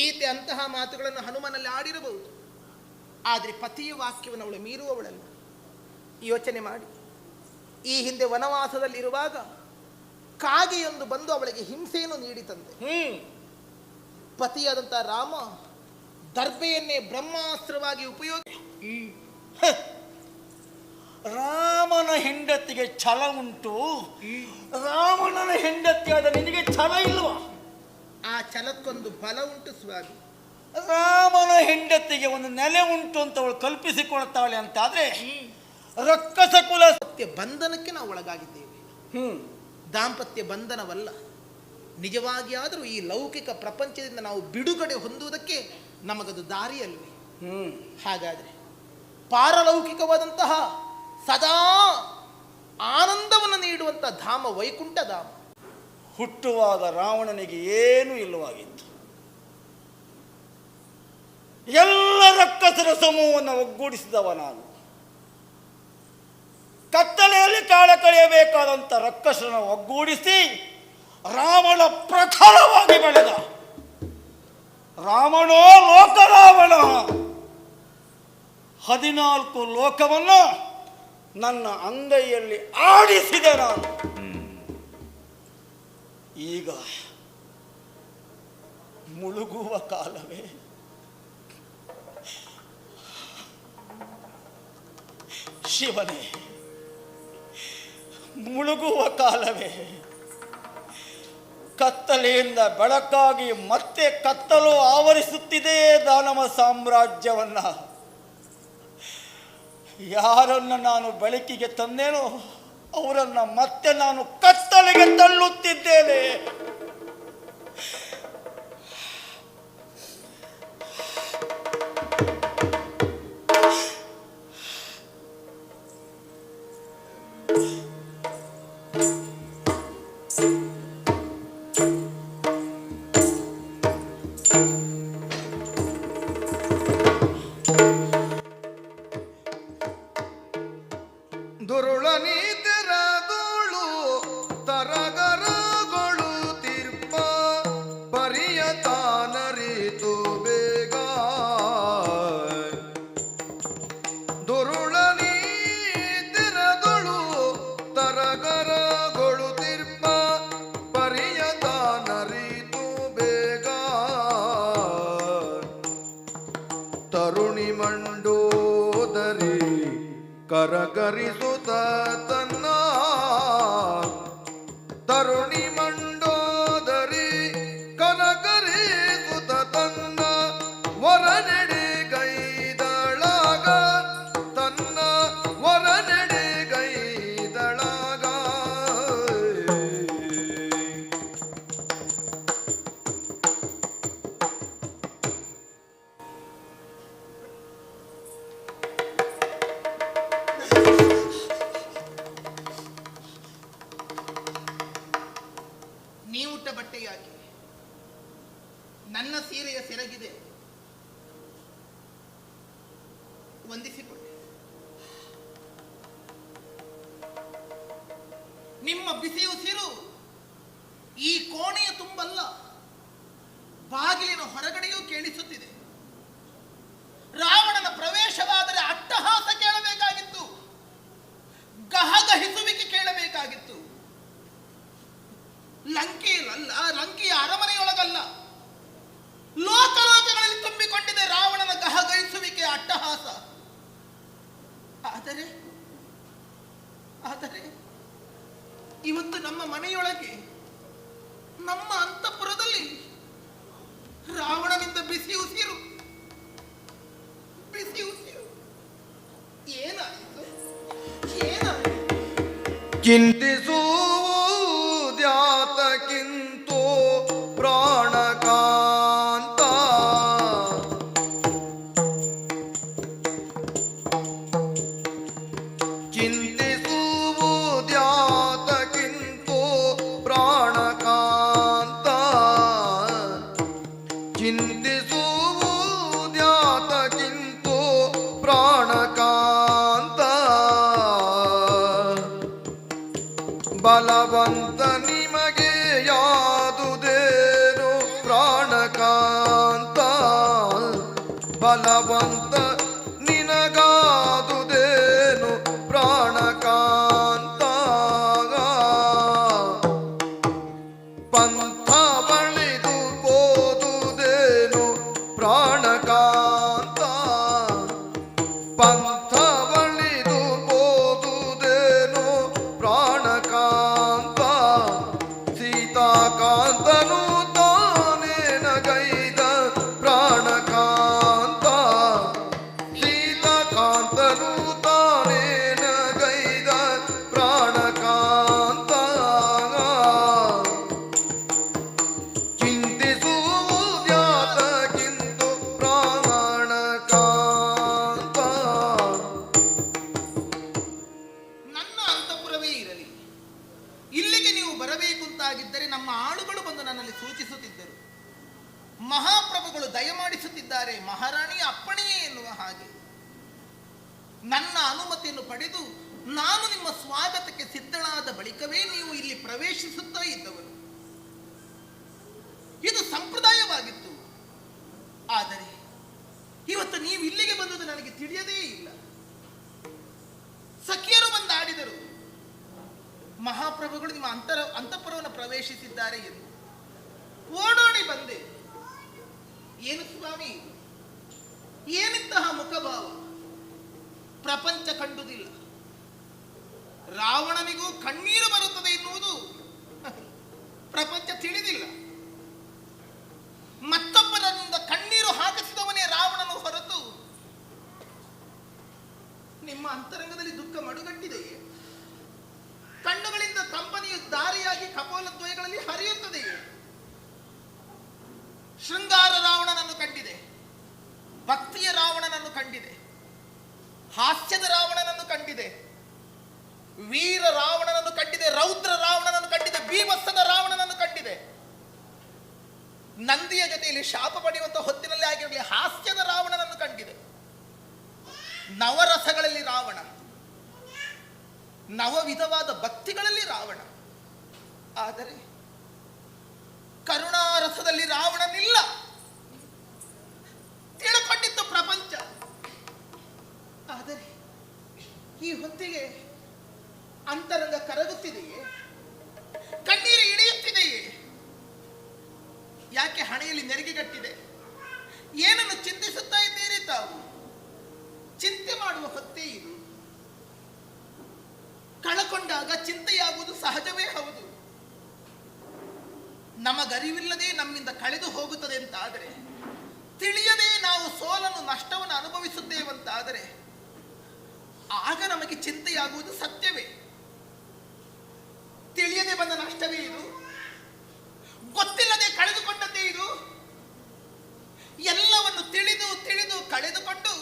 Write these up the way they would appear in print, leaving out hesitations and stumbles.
ಸೀತೆ ಅಂತಹ ಮಾತುಗಳನ್ನು ಹನುಮನಲ್ಲಿ ಆಡಿರಬಹುದು, ಆದರೆ ಪತಿಯ ವಾಕ್ಯವನ್ನು ಅವಳು ಮೀರುವವಳಲ್ಲ. ಯೋಚನೆ ಮಾಡಿ, ಈ ಹಿಂದೆ ವನವಾಸದಲ್ಲಿರುವಾಗ ಕಾಗೆಯೊಂದು ಬಂದು ಅವಳಿಗೆ ಹಿಂಸೆಯನ್ನು ನೀಡಿತಂತೆ. ಪತಿಯಾದಂಥ ರಾಮ ದರ್ಬೆಯನ್ನೇ ಬ್ರಹ್ಮಾಸ್ತ್ರವಾಗಿ ಉಪಯೋಗಿಸಿ ರಾಮನ ಹೆಂಡತಿಗೆ ಛಲ ಉಂಟು, ರಾವಣನ ಹೆಂಡತಿಯಾದ ನಿನಗೆ ಛಲ ಇಲ್ವಾ? ಆ ಛಲಕ್ಕೊಂದು ಬಲ ಉಂಟು ಸ್ವಾಮಿ. ರಾಮನ ಹೆಂಡತಿಗೆ ಒಂದು ನೆಲೆ ಉಂಟು ಅಂತ ಅವಳು ಕಲ್ಪಿಸಿಕೊಳ್ತಾಳೆ ಅಂತಾದ್ರೆ ರಕ್ಕಸ ಕುಲ ಬಂಧನಕ್ಕೆ ನಾವು ಒಳಗಾಗಿದ್ದೇವೆ. ದಾಂಪತ್ಯ ಬಂಧನವಲ್ಲ, ನಿಜವಾಗಿ ಆದರೂ ಈ ಲೌಕಿಕ ಪ್ರಪಂಚದಿಂದ ನಾವು ಬಿಡುಗಡೆ ಹೊಂದುವುದಕ್ಕೆ ನಮಗದು ದಾರಿಯಲ್ವೇ? ಹಾಗಾದರೆ ಪಾರಲೌಕಿಕವಾದಂತಹ ಸದಾ ಆನಂದವನ್ನು ನೀಡುವಂಥ ಧಾಮ ವೈಕುಂಠ ಧಾಮ. ಹುಟ್ಟುವಾಗ ರಾವಣನಿಗೆ ಏನೂ ಇಲ್ಲವಾಗಿತ್ತು. ಎಲ್ಲ ರಕ್ಕಸರ ಸಮೂಹವನ್ನು ಒಗ್ಗೂಡಿಸಿದವ ನಾನು. ಕತ್ತಲೆಯಲ್ಲಿ ಕಾಲ ಕಳೆಯಬೇಕಾದಂಥ ರಕ್ಕಸರನ್ನು ಒಗ್ಗೂಡಿಸಿ ರಾವಣ ಪ್ರಖರವಾಗಿ ಬೆಳೆದ. ರಾವಣೋ ಲೋಕರಾವಣ, 14 ಲೋಕವನ್ನು ನನ್ನ ಅಂಗೈಯಲ್ಲಿ ಆಡಿಸಿದೆ ನಾನು. ಈಗ ಮುಳುಗುವ ಕಾಲವೇ, ಶಿವನೇ ಮುಳುಗುವ ಕಾಲವೇ. ಕತ್ತಲೆಯಿಂದ ಬೆಳಕಾಗಿ ಮತ್ತೆ ಕತ್ತಲು ಆವರಿಸುತ್ತಿದೆ ದಾನವ ಸಾಮ್ರಾಜ್ಯವನ್ನ. ಯಾರನ್ನು ನಾನು ಬೆಳಕಿಗೆ ತಂದೇನೋ ಅವರನ್ನ ಮತ್ತೆ ನಾನು ಕತ್ತಲೆಗೆ ತಳ್ಳುತ್ತಿದ್ದೇನೆ. ಕರಕರಿಸುತ್ತ ತನ್ನ ತರುಣಿ ಮಂಡೋದರಿ ಕರಕರಿಸುತ್ತ ತನ್ನ ವರನೆಡೆ ಗೈದಳಾಗ ತನ್ನ ವರನೆಡೆ ಗೈದಳಾಗ ನೀವುಟ್ಟ ಬಟ್ಟೆ ಯಾಕೆ? ನನ್ನ ಸೀರೆಯ ಸೆರಗಿದೆ, ವಂದಿಸಿಕೊಳ್ಳಿ. ನಿಮ್ಮ ಬಿಸಿ ಉಸಿರು ಈ ಕೋಣೆಯ ತುಂಬಲ್ಲ, ಬಾಗಿಲಿನ ಹೊರಗಡೆಯೂ ಕೇಳಿಸುತ್ತಿದೆ. ರಾವಣನ ಪ್ರವೇಶವಾದರೆ ಅಟ್ಟಹಾಸ ಕೇಳಬೇಕಾಗಿತ್ತು, ಗಹಗಹಿಸುವಿಕೆ ಕೇಳಬೇಕಾಗಿತ್ತು. ಲಂಕೆಯಲ್ಲ, ಲಂಕೆಯ ಅರಮನೆಯೊಳಗಲ್ಲ, ಲೋಕಲೋಕಗಳಲ್ಲಿ ತುಂಬಿಕೊಂಡಿದೆ ರಾವಣನ ಗಹಗಹಿಸುವಿಕೆ, ಅಟ್ಟಹಾಸ. ಆದರೆ ಇವತ್ತು ನಮ್ಮ ಮನೆಯೊಳಗೆ, ನಮ್ಮ ಅಂತಃಪುರದಲ್ಲಿ ರಾವಣನಿಂದ ಬಿಸಿ ಉಸಿರು. ಏನಾಯಿತು? ಚಿಂತಿಸುವುದ್ಯಾತಕ್ಕಿಂತೂ ಪ್ರಾಣಕಾಂತ ಚಿಂತಿಸುವುದ್ಯಾತಕ್ಕಿಂತೂ ಪ್ರಾಣಕಾಂತ ಚಿಂತಿಸುವುದ್ಯಾತಕ್ಕಿಂತೂ ಪ್ರಾಣಕಾಂತ ಬಲವಂತ ನಿಮಗೆ ಯಾದುದೇನು ಪ್ರಾಣಕಾಂತ ಬಲವಂತ ನಿನಗಾದುದೇನು ಪ್ರಾಣಕಾಂತ ಪಂಥ ಬಳಿದು ಹೋದುದೇನು ಪ್ರಾಣಕಾಂತ ಪಂಥ ಬಳಿದು ಹೋದುದೇನು ಪ್ರಾಣಕಾಂತ ಸೀತಾಕಾಂತನು ತಾನೇನಗೈದ ಪ್ರಾಣಕಾಂತ ಸೀತಾಕಾಂತನು ತಾನೇನಗೈದ ಪ್ರಾಣಕಾಂತ ಚಿಂತಿಸುವುದ್ಯಾತಕ್ಕಿಂತು ಪ್ರಾಣಕಾಂತ ನನ್ನ ಅಂತಃಪುರವೇ ಇರಲಿ, ಇಲ್ಲಿಗೆ ನೀವು ಬರಬೇಕು ಅಂತಾಗಿದ್ದರೆ ನಮ್ಮ ಆಳುಗಳು ಬಂದು ನನ್ನಲ್ಲಿ ಸೂಚಿಸುತ್ತಿದ್ದರು. ಮಹಾಪ್ರಭುಗಳು ದಯಮಾಡಿಸುತ್ತಿದ್ದಾರೆ, ಮಹಾರಾಣಿಯ ಅಪ್ಪಣೆಯೇ ಎನ್ನುವ ಹಾಗೆ. ನನ್ನ ಅನುಮತಿಯನ್ನು ಪಡೆದು ನಾನು ನಿಮ್ಮ ಸ್ವಾಗತಕ್ಕೆ ಸಿದ್ಧಳಾದ ಬಳಿಕವೇ ನೀವು ಇಲ್ಲಿ ಪ್ರವೇಶಿಸುತ್ತಾ ಇದ್ದವರು. ಇದು ಸಂಪ್ರದಾಯವಾಗಿತ್ತು. ಆದರೆ ಇವತ್ತು ನೀವು ಇಲ್ಲಿಗೆ ಬಂದುದು ನನಗೆ ತಿಳಿಯದೇ ಇಲ್ಲ. ಸಖಿಯರು ಬಂದಾಡಿದರು, ಮಹಾಪ್ರಭುಗಳು ನಿಮ್ಮ ಅಂತಃಪುರವನ್ನು ಪ್ರವೇಶಿಸಿದ್ದಾರೆ ಎಂದು. ಓಡೋಡಿ ಬಂದೆ. ಏನು ಸ್ವಾಮಿ, ಏನಿಂತಹ ಮುಖಭಾವ? ಪ್ರಪಂಚ ಕಂಡುದಿಲ್ಲ, ರಾವಣನಿಗೂ ಕಣ್ಣೀರು ಬರುತ್ತದೆ ಎನ್ನುವುದು ಪ್ರಪಂಚ ತಿಳಿದಿಲ್ಲ. ಮತ್ತೊಬ್ಬರನಿಂದ ಕಣ್ಣೀರು ಹಾಕಿಸಿದವನೇ ರಾವಣನು ಹೊರತು ನಿಮ್ಮ ಅಂತರಂಗದಲ್ಲಿ ದುಃಖ ಮಡುಗಟ್ಟಿದೆಯೇ? ಕಣ್ಣುಗಳಿಂದ ಕಂಪನಿಯು ದಾರಿಯಾಗಿ ಕಪೋಲದ್ವಯಗಳಲ್ಲಿ ಹರಿಯುತ್ತದೆಯೇ? ಶೃಂಗಾರ ರಾವಣನನ್ನು ಕಂಡಿದೆ, ಭಕ್ತಿಯ ರಾವಣನನ್ನು ಕಂಡಿದೆ, ಹಾಸ್ಯದ ರಾವಣನನ್ನು ಕಂಡಿದೆ, ವೀರ ರಾವಣನನ್ನು ಕಂಡಿದೆ, ರೌದ್ರ ರಾವಣನನ್ನು ಕಂಡಿದೆ, ಭೀಮಸ್ಥದ ರಾವಣನನ್ನು ಕಂಡಿದೆ. ನಂದಿಯ ಜೊತೆಯಲ್ಲಿ ಶಾಪ ಪಡೆಯುವಂತ ಹೊತ್ತಿನಲ್ಲಿ ಆಗಿರಲಿ ಹಾಸ್ಯದ ರಾವಣನನ್ನು ಕಂಡಿದೆ. ನವರಸಗಳಲ್ಲಿ ರಾವಣ, ನವವಿಧವಾದ ಭಕ್ತಿಗಳಲ್ಲಿ ರಾವಣ. ಆದರೆ ಕರುಣಾರಸದಲ್ಲಿ ರಾವಣನಿಲ್ಲ. ತಿಳ್ಕೊಂಡಿತ್ತು ಪ್ರಪಂಚ. ಆದರೆ ಈ ಹೊತ್ತಿಗೆ ಅಂತರಂಗ ಕರಗುತ್ತಿದೆಯೇ? ಕಣ್ಣೀರು ಇಳಿಯುತ್ತಿದೆಯೇ? ಯಾಕೆ ಹಣೆಯಲ್ಲಿ ನೆರಿಗೆಗಟ್ಟಿದೆ? ಏನನ್ನು ಚಿಂತಿಸುತ್ತಾ ಇದ್ದೀರಿ ತಾವು? ಚಿಂತೆ ಮಾಡುವ ಹೊತ್ತೇ ಇದು. ಕಳಕೊಂಡಾಗ ಚಿಂತೆಯಾಗುವುದು ಸಹಜವೇ ಹೌದು. ನಮಗರಿವಿಲ್ಲದೆ ನಮ್ಮಿಂದ ಕಳೆದು ಹೋಗುತ್ತದೆ ಅಂತಾದರೆ, ತಿಳಿಯದೆ ನಾವು ಸೋಲನ್ನು ನಷ್ಟವನ್ನು ಅನುಭವಿಸುತ್ತೇವಂತಾದರೆ ಆಗ ನಮಗೆ ಚಿಂತೆಯಾಗುವುದು ಸತ್ಯವೇ. ತಿಳಿಯದೆ ಬಂದ ನಷ್ಟವೇ ಇದು? ಗೊತ್ತಿಲ್ಲದೆ ಕಳೆದುಕೊಂಡದ್ದೇ ಇದು? ಎಲ್ಲವನ್ನು ತಿಳಿದು ತಿಳಿದು ಕಳೆದುಕೊಂಡು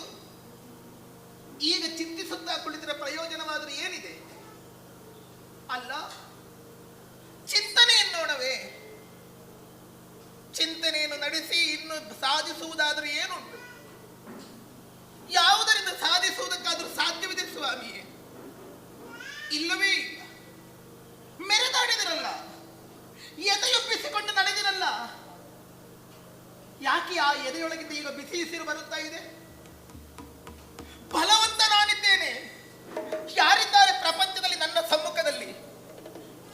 ಈಗ ಚಿಂತಿಸುತ್ತಾ ಕುಳಿತಿರ ಪ್ರಯೋಜನವಾದರೂ ಏನಿದೆ? ಅಲ್ಲ, ಚಿಂತನೆಯನ್ನೋಣವೇ. ಚಿಂತನೆಯನ್ನು ನಡೆಸಿ ಇನ್ನು ಸಾಧಿಸುವುದಾದರೂ ಏನುಂಟು? ಯಾವುದರಿಂದ ಸಾಧಿಸುವುದಕ್ಕಾದರೂ ಸಾಧ್ಯವಿದೆ ಸ್ವಾಮಿಯೇ? ಇಲ್ಲವೇ ಇಲ್ಲ. ಮೆರೆದಾಡಿದಿರಲ್ಲ, ಎದೆಯೊಪ್ಪಿಸಿಕೊಂಡು ನಡೆದಿರಲ್ಲ. ಯಾಕೆ ಆ ಎದೆಯೊಳಗಿಂದ ಈಗ ಬಿಸಿ ಉಸಿರು ಬರುತ್ತಾ ಇದೆ? ಬಲವಂತ ನಾನಿದ್ದೇನೆ. ಯಾರಿದ್ದಾರೆ ಪ್ರಪಂಚದಲ್ಲಿ ನನ್ನ ಸಮ್ಮುಖದಲ್ಲಿ?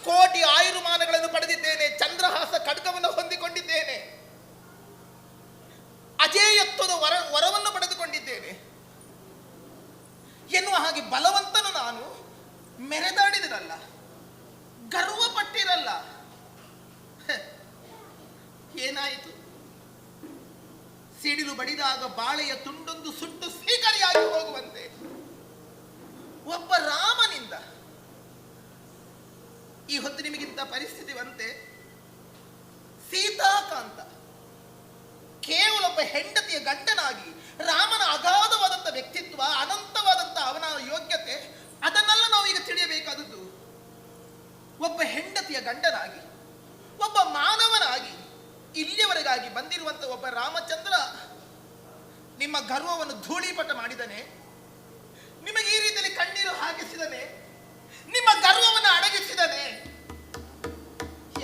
ಕೋಟಿ ಆಯುರ್ಮಾನಗಳನ್ನು ಪಡೆದಿದ್ದೇನೆ, ಚಂದ್ರಹಾಸ ಖಡ್ಗವನ್ನು ಹೊಂದಿಕೊಂಡಿದ್ದೇನೆ, ಅಜೇಯತ್ವದ ವರವನ್ನು ಪಡೆದುಕೊಂಡಿದ್ದೇನೆ ಎನ್ನುವ ಹಾಗೆ ಬಲವಂತನು ನಾನು. ಮೆರೆದಾಡಿದಿರಲ್ಲ, ಗರ್ವಪಟ್ಟಿರಲ್ಲ. ಏನಾಯಿತು? ಸಿಡಿಲು ಬಡಿದಾಗ ಬಾಳೆಯ ತುಂಡೊಂದು ಸುಟ್ಟು ಸೀಕರಿಯಾಗಿ ಹೋಗುವಂತೆ ಒಬ್ಬ ರಾಮನಿಂದ ಈ ಹೊತ್ತು ನಿಮಗಿಂತ ಪರಿಸ್ಥಿತಿ ಬಂತೆ. ಸೀತಾಕಾಂತ ಕೇವಲ ಒಬ್ಬ ಹೆಂಡತಿಯ ಗಂಡನಾಗಿ ರಾಮನ ಅಗಾಧವಾದಂಥ ವ್ಯಕ್ತಿತ್ವ, ಅನಂತವಾದಂಥ ಅವನ ಯೋಗ್ಯತೆ, ಅದನ್ನೆಲ್ಲ ನಾವು ಈಗ ತಿಳಿಯಬೇಕಾದದ್ದು. ಒಬ್ಬ ಹೆಂಡತಿಯ ಗಂಡನಾಗಿ, ಒಬ್ಬ ಮಾನವನಾಗಿ ಇಲ್ಲಿಯವರೆಗಾಗಿ ಬಂದಿರುವಂತ ಒಬ್ಬ ರಾಮಚಂದ್ರ ನಿಮ್ಮ ಗರ್ವವನ್ನು ಧೂಳೀಪಟ ಮಾಡಿದನೆ, ನಿಮಗೆ ಈ ರೀತಿಯಲ್ಲಿ ಕಣ್ಣೀರು ಹಾಕಿಸಿದನೆ, ನಿಮ್ಮ ಗರ್ವವನ್ನು ಅಡಗಿಸಿದನೆ.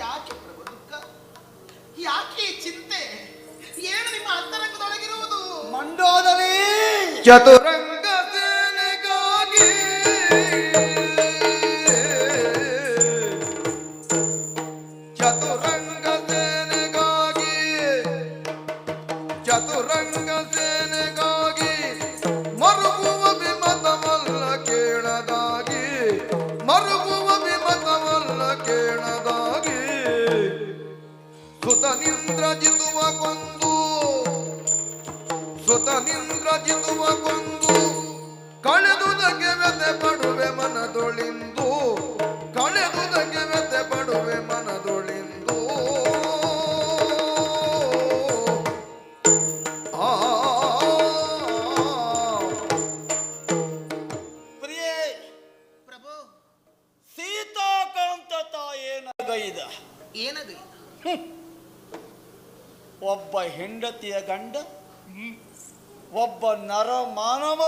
ಯಾಕೆ ಪ್ರಭು ದುಃಖ? ಯಾಕೆ ಚಿಂತೆ? ಏನು ನಿಮ್ಮ ಅಂತರಂಗದೊಳಗಿರುವುದು? ಮಂಡೋದರಿ ಚತುರಂಗ ಸೇನೆಗಾಗಿ ಚತುರಂಗ ಸೇನೆಗಾಗಿ ಚತುರಂಗ ಸೇನೆಗಾಗಿ ಮರುಗುವ ವಿಮತವಲ್ಲ ಕೇಳದಾಗಿ ಮರುಗುವ ವಿಮತವಲ್ಲ ಕೇಳದಾಗಿ ಸುತನಿಂದ್ರ ಜಿತುವ ಕೊಂದು ಸುತನಿಂದ್ರ ಜಿತುವ ಕೊಂದು ಕಳೆದುದಕ್ಕೆ ವ್ಯತೆ ಪಡುವೆ ಮನದೊಳಿಂದು ಕಳೆದುದಕ್ಕೆ ವ್ಯತೆ ಪಡುವೆ ಮನದೊಳಿಂದು ಆ ಪ್ರಿಯೇ ಪ್ರಭು ಸೀತಾಕಾಂತ ತಾಯೇನಗೈದ ಏನದು? ಒಬ್ಬ ಹೆಂಡತಿಯ ಗಂಡ ಒಬ್ಬ ನರ ಮಾನವ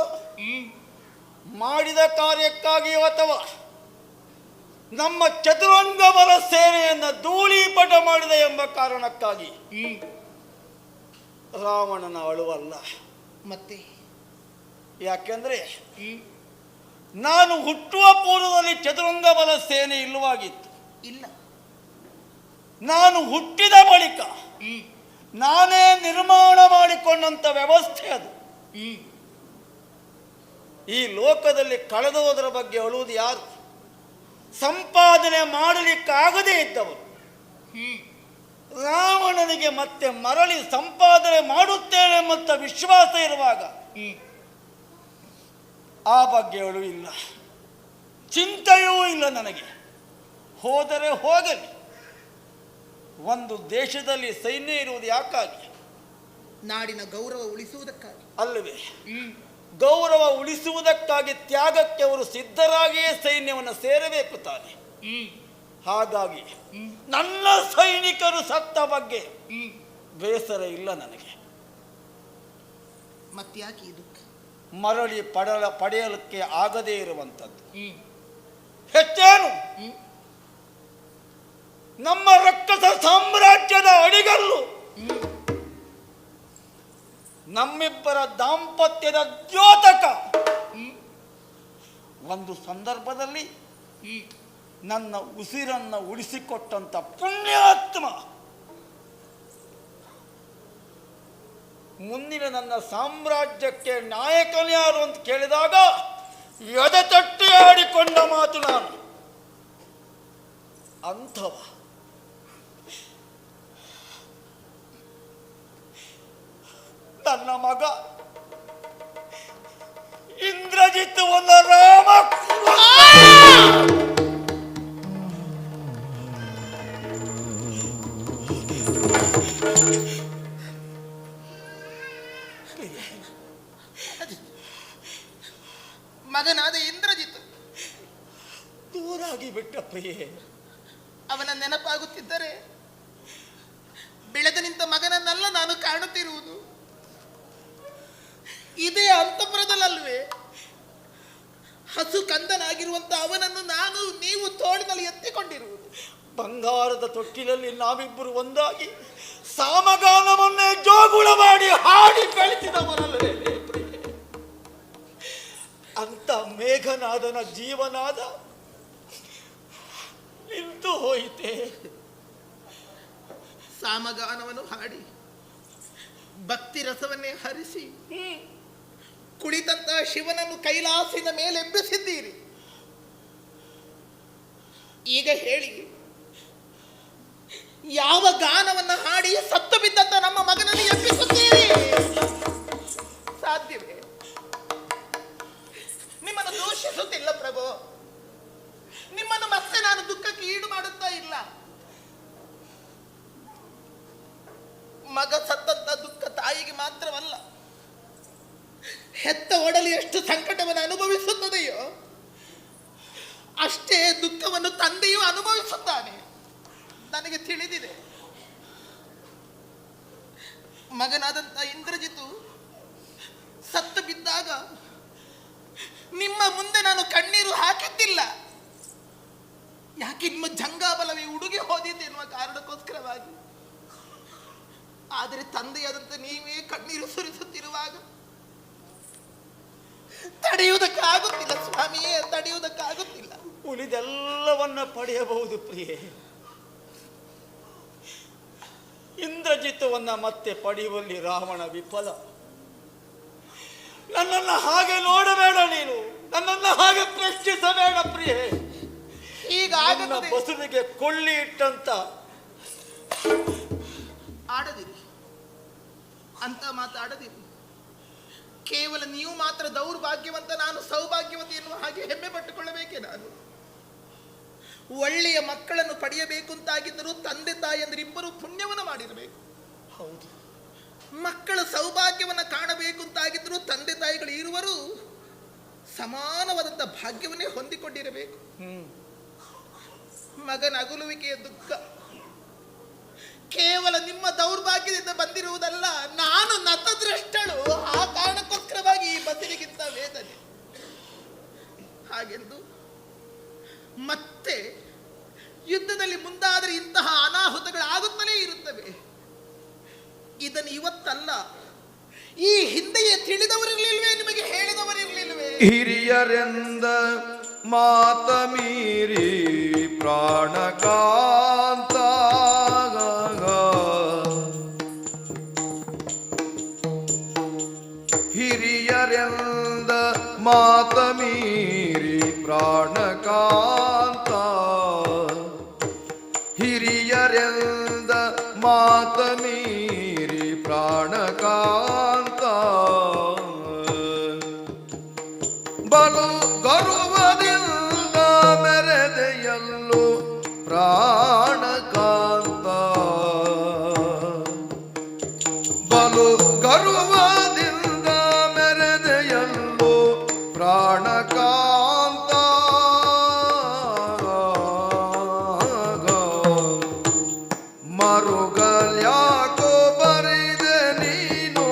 ಮಾಡಿದ ಕಾರ್ಯಕ್ಕಾಗಿಯೋ ಅಥವಾ ನಮ್ಮ ಚತುರಂಗ ಬಲ ಸೇನೆಯನ್ನು ಧೂಳೀಪಟ ಮಾಡಿದ ಎಂಬ ಕಾರಣಕ್ಕಾಗಿ ರಾವಣನ ಅಳುವಲ್ಲ. ಮತ್ತೆ ಯಾಕೆಂದ್ರೆ ನಾನು ಹುಟ್ಟುವ ಪೂರ್ವದಲ್ಲಿ ಚತುರಂಗ ಬಲ ಸೇನೆ ಇಲ್ಲವಾಗಿತ್ತು. ಇಲ್ಲ, ನಾನು ಹುಟ್ಟಿದ ಬಳಿಕ ನಾನೇ ನಿರ್ಮಾಣ ಮಾಡಿಕೊಂಡಂತ ವ್ಯವಸ್ಥೆ ಅದು. ಈ ಲೋಕದಲ್ಲಿ ಕಳೆದು ಹೋದರ ಬಗ್ಗೆ ಅಳುವುದು ಯಾರು? ಸಂಪಾದನೆ ಮಾಡಲಿಕ್ಕಾಗದೇ ಇದ್ದವರು. ರಾವಣನಿಗೆ ಮತ್ತೆ ಮರಳಿ ಸಂಪಾದನೆ ಮಾಡುತ್ತೇನೆ ಎಂಬ ವಿಶ್ವಾಸ ಇರುವಾಗ ಆ ಬಗ್ಗೆ ಅಳುವಿಲ್ಲ, ಚಿಂತೆಯೂ ಇಲ್ಲ ನನಗೆ. ಹೋದರೆ ಹೋಗಲಿ. ಒಂದು ದೇಶದಲ್ಲಿ ಸೈನ್ಯ ಇರುವುದು ಯಾಕಾಗಿ? ನಾಡಿನ ಗೌರವ ಉಳಿಸುವುದಕ್ಕಾಗಿ ಅಲ್ಲವೇ? ಗೌರವ ಉಳಿಸುವುದಕ್ಕಾಗಿ ತ್ಯಾಗಕ್ಕೆ ಅವರು ಸಿದ್ಧರಾಗಿಯೇ ಸೈನ್ಯವನ್ನು ಸೇರಬೇಕು ತಾನೆ. ಹಾಗಾಗಿ ನನ್ನ ಸೈನಿಕರು ಸತ್ತ ಬಗ್ಗೆ ಬೇಸರ ಇಲ್ಲ ನನಗೆ. ಮತ್ತ್ಯಾಕೆ ಈ ದುಃಖ? ಮರಳಿ ಪಡೆಯಲಿಕ್ಕೆ ಆಗದೇ ಇರುವಂಥದ್ದು ಹೆಚ್ಚೇನು? ನಮ್ಮ ರಕ್ಕಸ ಸಾಮ್ರಾಜ್ಯದ ಅಡಿಗಲ್ಲು, ನಮ್ಮಿಬ್ಬರ ದಾಂಪತ್ಯದ ದ್ಯೋತಕ ಒಂದು ಸಂದರ್ಭದಲ್ಲಿ ನನ್ನ ಉಸಿರನ್ನು ಉಳಿಸಿಕೊಟ್ಟಂತ ಪುಣ್ಯಾತ್ಮ ಮುಂದಿನ ನನ್ನ ಸಾಮ್ರಾಜ್ಯಕ್ಕೆ ನಾಯಕನ್ಯಾರು ಅಂತ ಕೇಳಿದಾಗ ಎದೆ ತಟ್ಟಿ ಆಡಿಕೊಂಡ ಮಾತು ನಾನು. ಅಂಥವ ನನ್ನ ಮಗ ಇಂದ್ರಜಿತ್ ಒಂದು ರಾಮ ಮಗನಾದ ಇಂದ್ರಜಿತ್ ದೂರಾಗಿ ಬಿಟ್ಟ ಪ್ರಿಯೆ. ಅವನ ನೆನಪಾಗುತ್ತಿದ್ದರೆ ಬೆಳೆದ ನಿಂತ ಮಗನನ್ನೆಲ್ಲ ನಾನು ಕಾಣುತ್ತಿರುವುದು. ಇದೇ ಅಂತಃಪುರದಲ್ಲಲ್ವೇ ಹಸು ಕಂದನಾಗಿರುವಂತ ಅವನನ್ನು ನಾನು ನೀವು ತೋಳಿನಲ್ಲಿ ಎತ್ತಿಕೊಂಡಿರುವುದು. ಬಂಗಾರದ ತೊಟ್ಟಿಲಲ್ಲಿ ನಾವಿಬ್ಬರು ಒಂದಾಗಿ ಸಾಮಗಾನವನ್ನೇ ಜೋಗುಳ ಮಾಡಿ ಹಾಡಿ ಬೆಳೆಸಿದವರಲ್ಲವೇ ಪ್ರಿಯೆ. ಅಂತ ಮೇಘನಾದನ ಜೀವನಾದ ನಿಂತು ಹೋಯಿತೆ. ಸಾಮಗಾನವನ್ನು ಹಾಡಿ ಭಕ್ತಿ ರಸವನ್ನೇ ಹರಿಸಿ ಕುಳಿತಂತಹ ಶಿವನನ್ನು ಕೈಲಾಸಿನ ಮೇಲೆ ಎಬ್ಬಿಸಿದ್ದೀರಿ. ಈಗ ಹೇಳಿ, ಯಾವ ಗಾನವನ್ನು ಹಾಡಿ ಸತ್ತು ಬಿದ್ದಂತ ನಮ್ಮ ಮಗನನ್ನು ಎಬ್ಬಿಸುತ್ತೀರಿ? ಸಾಧ್ಯವೇ? ನಿಮ್ಮನ್ನು ದೂಷಿಸುತ್ತಿಲ್ಲ ಪ್ರಭು, ನಿಮ್ಮನ್ನು ಮತ್ತೆ ನಾನು ದುಃಖಕ್ಕೆ ಈಡು ಮಾಡುತ್ತಾ ಇಲ್ಲ. ಮಗ ಸತ್ತಂತ ದುಃಖ ತಾಯಿಗೆ ಮಾತ್ರವಲ್ಲ, ಹೆತ್ತ ಒಡಲಿ ಎಷ್ಟು ಸಂಕಟವನ್ನು ಅನುಭವಿಸುತ್ತದೆಯೋ ಅಷ್ಟೇ ದುಃಖವನ್ನು ತಂದೆಯೂ ಅನುಭವಿಸುತ್ತಾನೆ. ನನಗೆ ತಿಳಿದಿದೆ. ಮಗನಾದಂತ ಇಂದ್ರಜಿತು ಸತ್ತು ಬಿದ್ದಾಗ ನಿಮ್ಮ ಮುಂದೆ ನಾನು ಕಣ್ಣೀರು ಹಾಕಿದ್ದಿಲ್ಲ. ಯಾಕೆ ನಿಮ್ಮ ಜಂಗಾಬಲವೇ ಉಡುಗಿ ಹೋದಿತ್ತು ಎನ್ನುವ ಕಾರಣಕ್ಕೋಸ್ಕರವಾಗಿ. ಆದರೆ ತಂದೆಯಾದಂತ ನೀವೇ ಕಣ್ಣೀರು ಸುರಿಸುತ್ತಿರುವಾಗ ತಡೆಯುವುದಕ್ಕಾಗುತ್ತಿಲ್ಲ ಸ್ವಾಮಿಯೇ, ತಡೆಯುವುದಕ್ಕಾಗುತ್ತಿಲ್ಲ. ಉಳಿದೆಲ್ಲವನ್ನ ಪಡೆಯಬಹುದು ಪ್ರಿಯೆ. ಇಂದ್ರಜಿತವನ್ನ ಮತ್ತೆ ಪಡೆಯುವಲ್ಲಿ ರಾವಣ ವಿಫಲ. ನನ್ನನ್ನು ಹಾಗೆ ನೋಡಬೇಡ ನೀನು, ನನ್ನನ್ನು ಹಾಗೆ ಪ್ರಶ್ನಿಸಬೇಡ ಪ್ರಿಯೆ. ಈಗ ಬಸುವಿಗೆ ಕೊಳ್ಳಿ ಇಟ್ಟಂತ ಆಡದಿರಿ, ಅಂತ ಮಾತಾಡದಿರಿ. ಕೇವಲ ನೀವು ಮಾತ್ರ ದೌರ್ಭಾಗ್ಯವಂತ, ನಾನು ಸೌಭಾಗ್ಯವಂತ ಎನ್ನುವ ಹಾಗೆ ಹೆಮ್ಮೆ ಪಟ್ಟುಕೊಳ್ಳಬೇಕೆ? ನಾನು ಒಳ್ಳೆಯ ಮಕ್ಕಳನ್ನು ಪಡೆಯಬೇಕು ಅಂತಾಗಿದ್ದರೂ ತಂದೆ ತಾಯಿಯಂದರಿಬ್ಬರು ಪುಣ್ಯವನ್ನು ಮಾಡಿರಬೇಕು. ಹೌದು, ಮಕ್ಕಳ ಸೌಭಾಗ್ಯವನ್ನು ಕಾಣಬೇಕು ಅಂತಾಗಿದ್ದರೂ ತಂದೆ ತಾಯಿಗಳು ಇರುವರು ಸಮಾನವಾದಂಥ ಭಾಗ್ಯವನ್ನೇ ಹೊಂದಿಕೊಂಡಿರಬೇಕು. ಮಗನ ಅಗಲುವಿಕೆಯ ದುಃಖ ಕೇವಲ ನಿಮ್ಮ ದೌರ್ಭಾಗ್ಯದಿಂದ ಬಂದಿರುವುದಲ್ಲ, ನಾನು ನತದೃಷ್ಟಳು, ಆ ಕಾರಣಕ್ಕೋಸ್ಕರವಾಗಿ ಈ ಬಸಿರಿಗಿಂತ ವೇದನೆ. ಹಾಗೆಂದು ಮತ್ತೆ ಯುದ್ಧದಲ್ಲಿ ಮುಂದಾದರೆ ಇಂತಹ ಅನಾಹುತಗಳಾಗುತ್ತಲೇ ಇರುತ್ತವೆ. ಇದನ್ನು ಇವತ್ತಲ್ಲ, ಈ ಹಿಂದೆಯೇ ತಿಳಿದವರಿರ್ಲಿಲ್ವೇ? ನಿಮಗೆ ಹೇಳಿದವರಿರ್ಲಿಲ್ವೇ? ಹಿರಿಯರೆಂದ ಮಾತ ಮೀರಿ ಪ್ರಾಣಕಾಂತ, ಹಿರಿಯರೆಂದ ಮಾತ ಮೀರಿ ಪ್ರಾಣಕಾಂತ, ಹಿರಿಯರೆಂದ ಮಾತ ಮೀರಿ ಪ್ರಾಣಕಾಂತ, ಬಲು ಗರ್ವದಿಂದ ಮೆರೆದೆಯಲ್ಲೂ ಪ್ರಾಣಕಾಂತ, ಬಲು ಗರ್ವದಿಂದ ಮೆರೆದೆಯಲ್ಲೂ ಪ್ರಾಣಕಾಂತ, ಮರುಗಲ್ಯಾಕೋ ಬರಿದೆ ನೀನು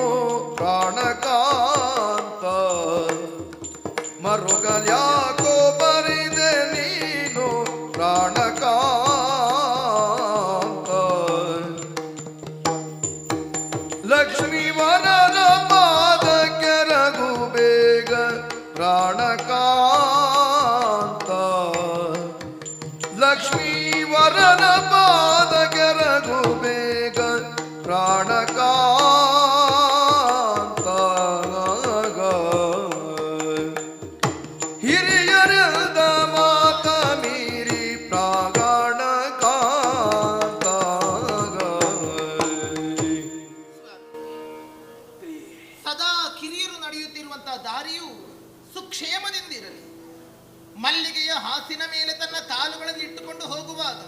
ಪ್ರಾಣಕಾಂತ, ಮರುಗಲ್ಯಾಕೋ ಬರಿದೆ ನೀನು ಪ್ರಾಣಕಾಂತ, ಲಕ್ಷ್ಮೀವರನ ಪಾದಕ್ಕೆ ರಘು ಬೇಗ ಪ್ರಾಣಕಾಂತ, ಲಕ್ಷ್ಮೀವರನ ಪಾದಕ್ಕೆ ರಘು ಬೇಗ ಪ್ರಾಣಕಾಂತ, ಹಿರಿಯರೆಲ್ದ ಮಾತ ಮೀರಿ ಪ್ರಾಣಕಾಂತ. ಸದಾ ಕಿರಿಯರು ನಡೆಯುತ್ತಿರುವಂತಹ ದಾರಿಯು ಸುಕ್ಷೇಮದಿಂದಿರಲಿ. ಮಲ್ಲಿಗೆಯ ಹಾಸಿನ ಮೇಲೆ ತನ್ನ ಕಾಲುಗಳನ್ನು ಇಟ್ಟುಕೊಂಡು ಹೋಗುವಾಗ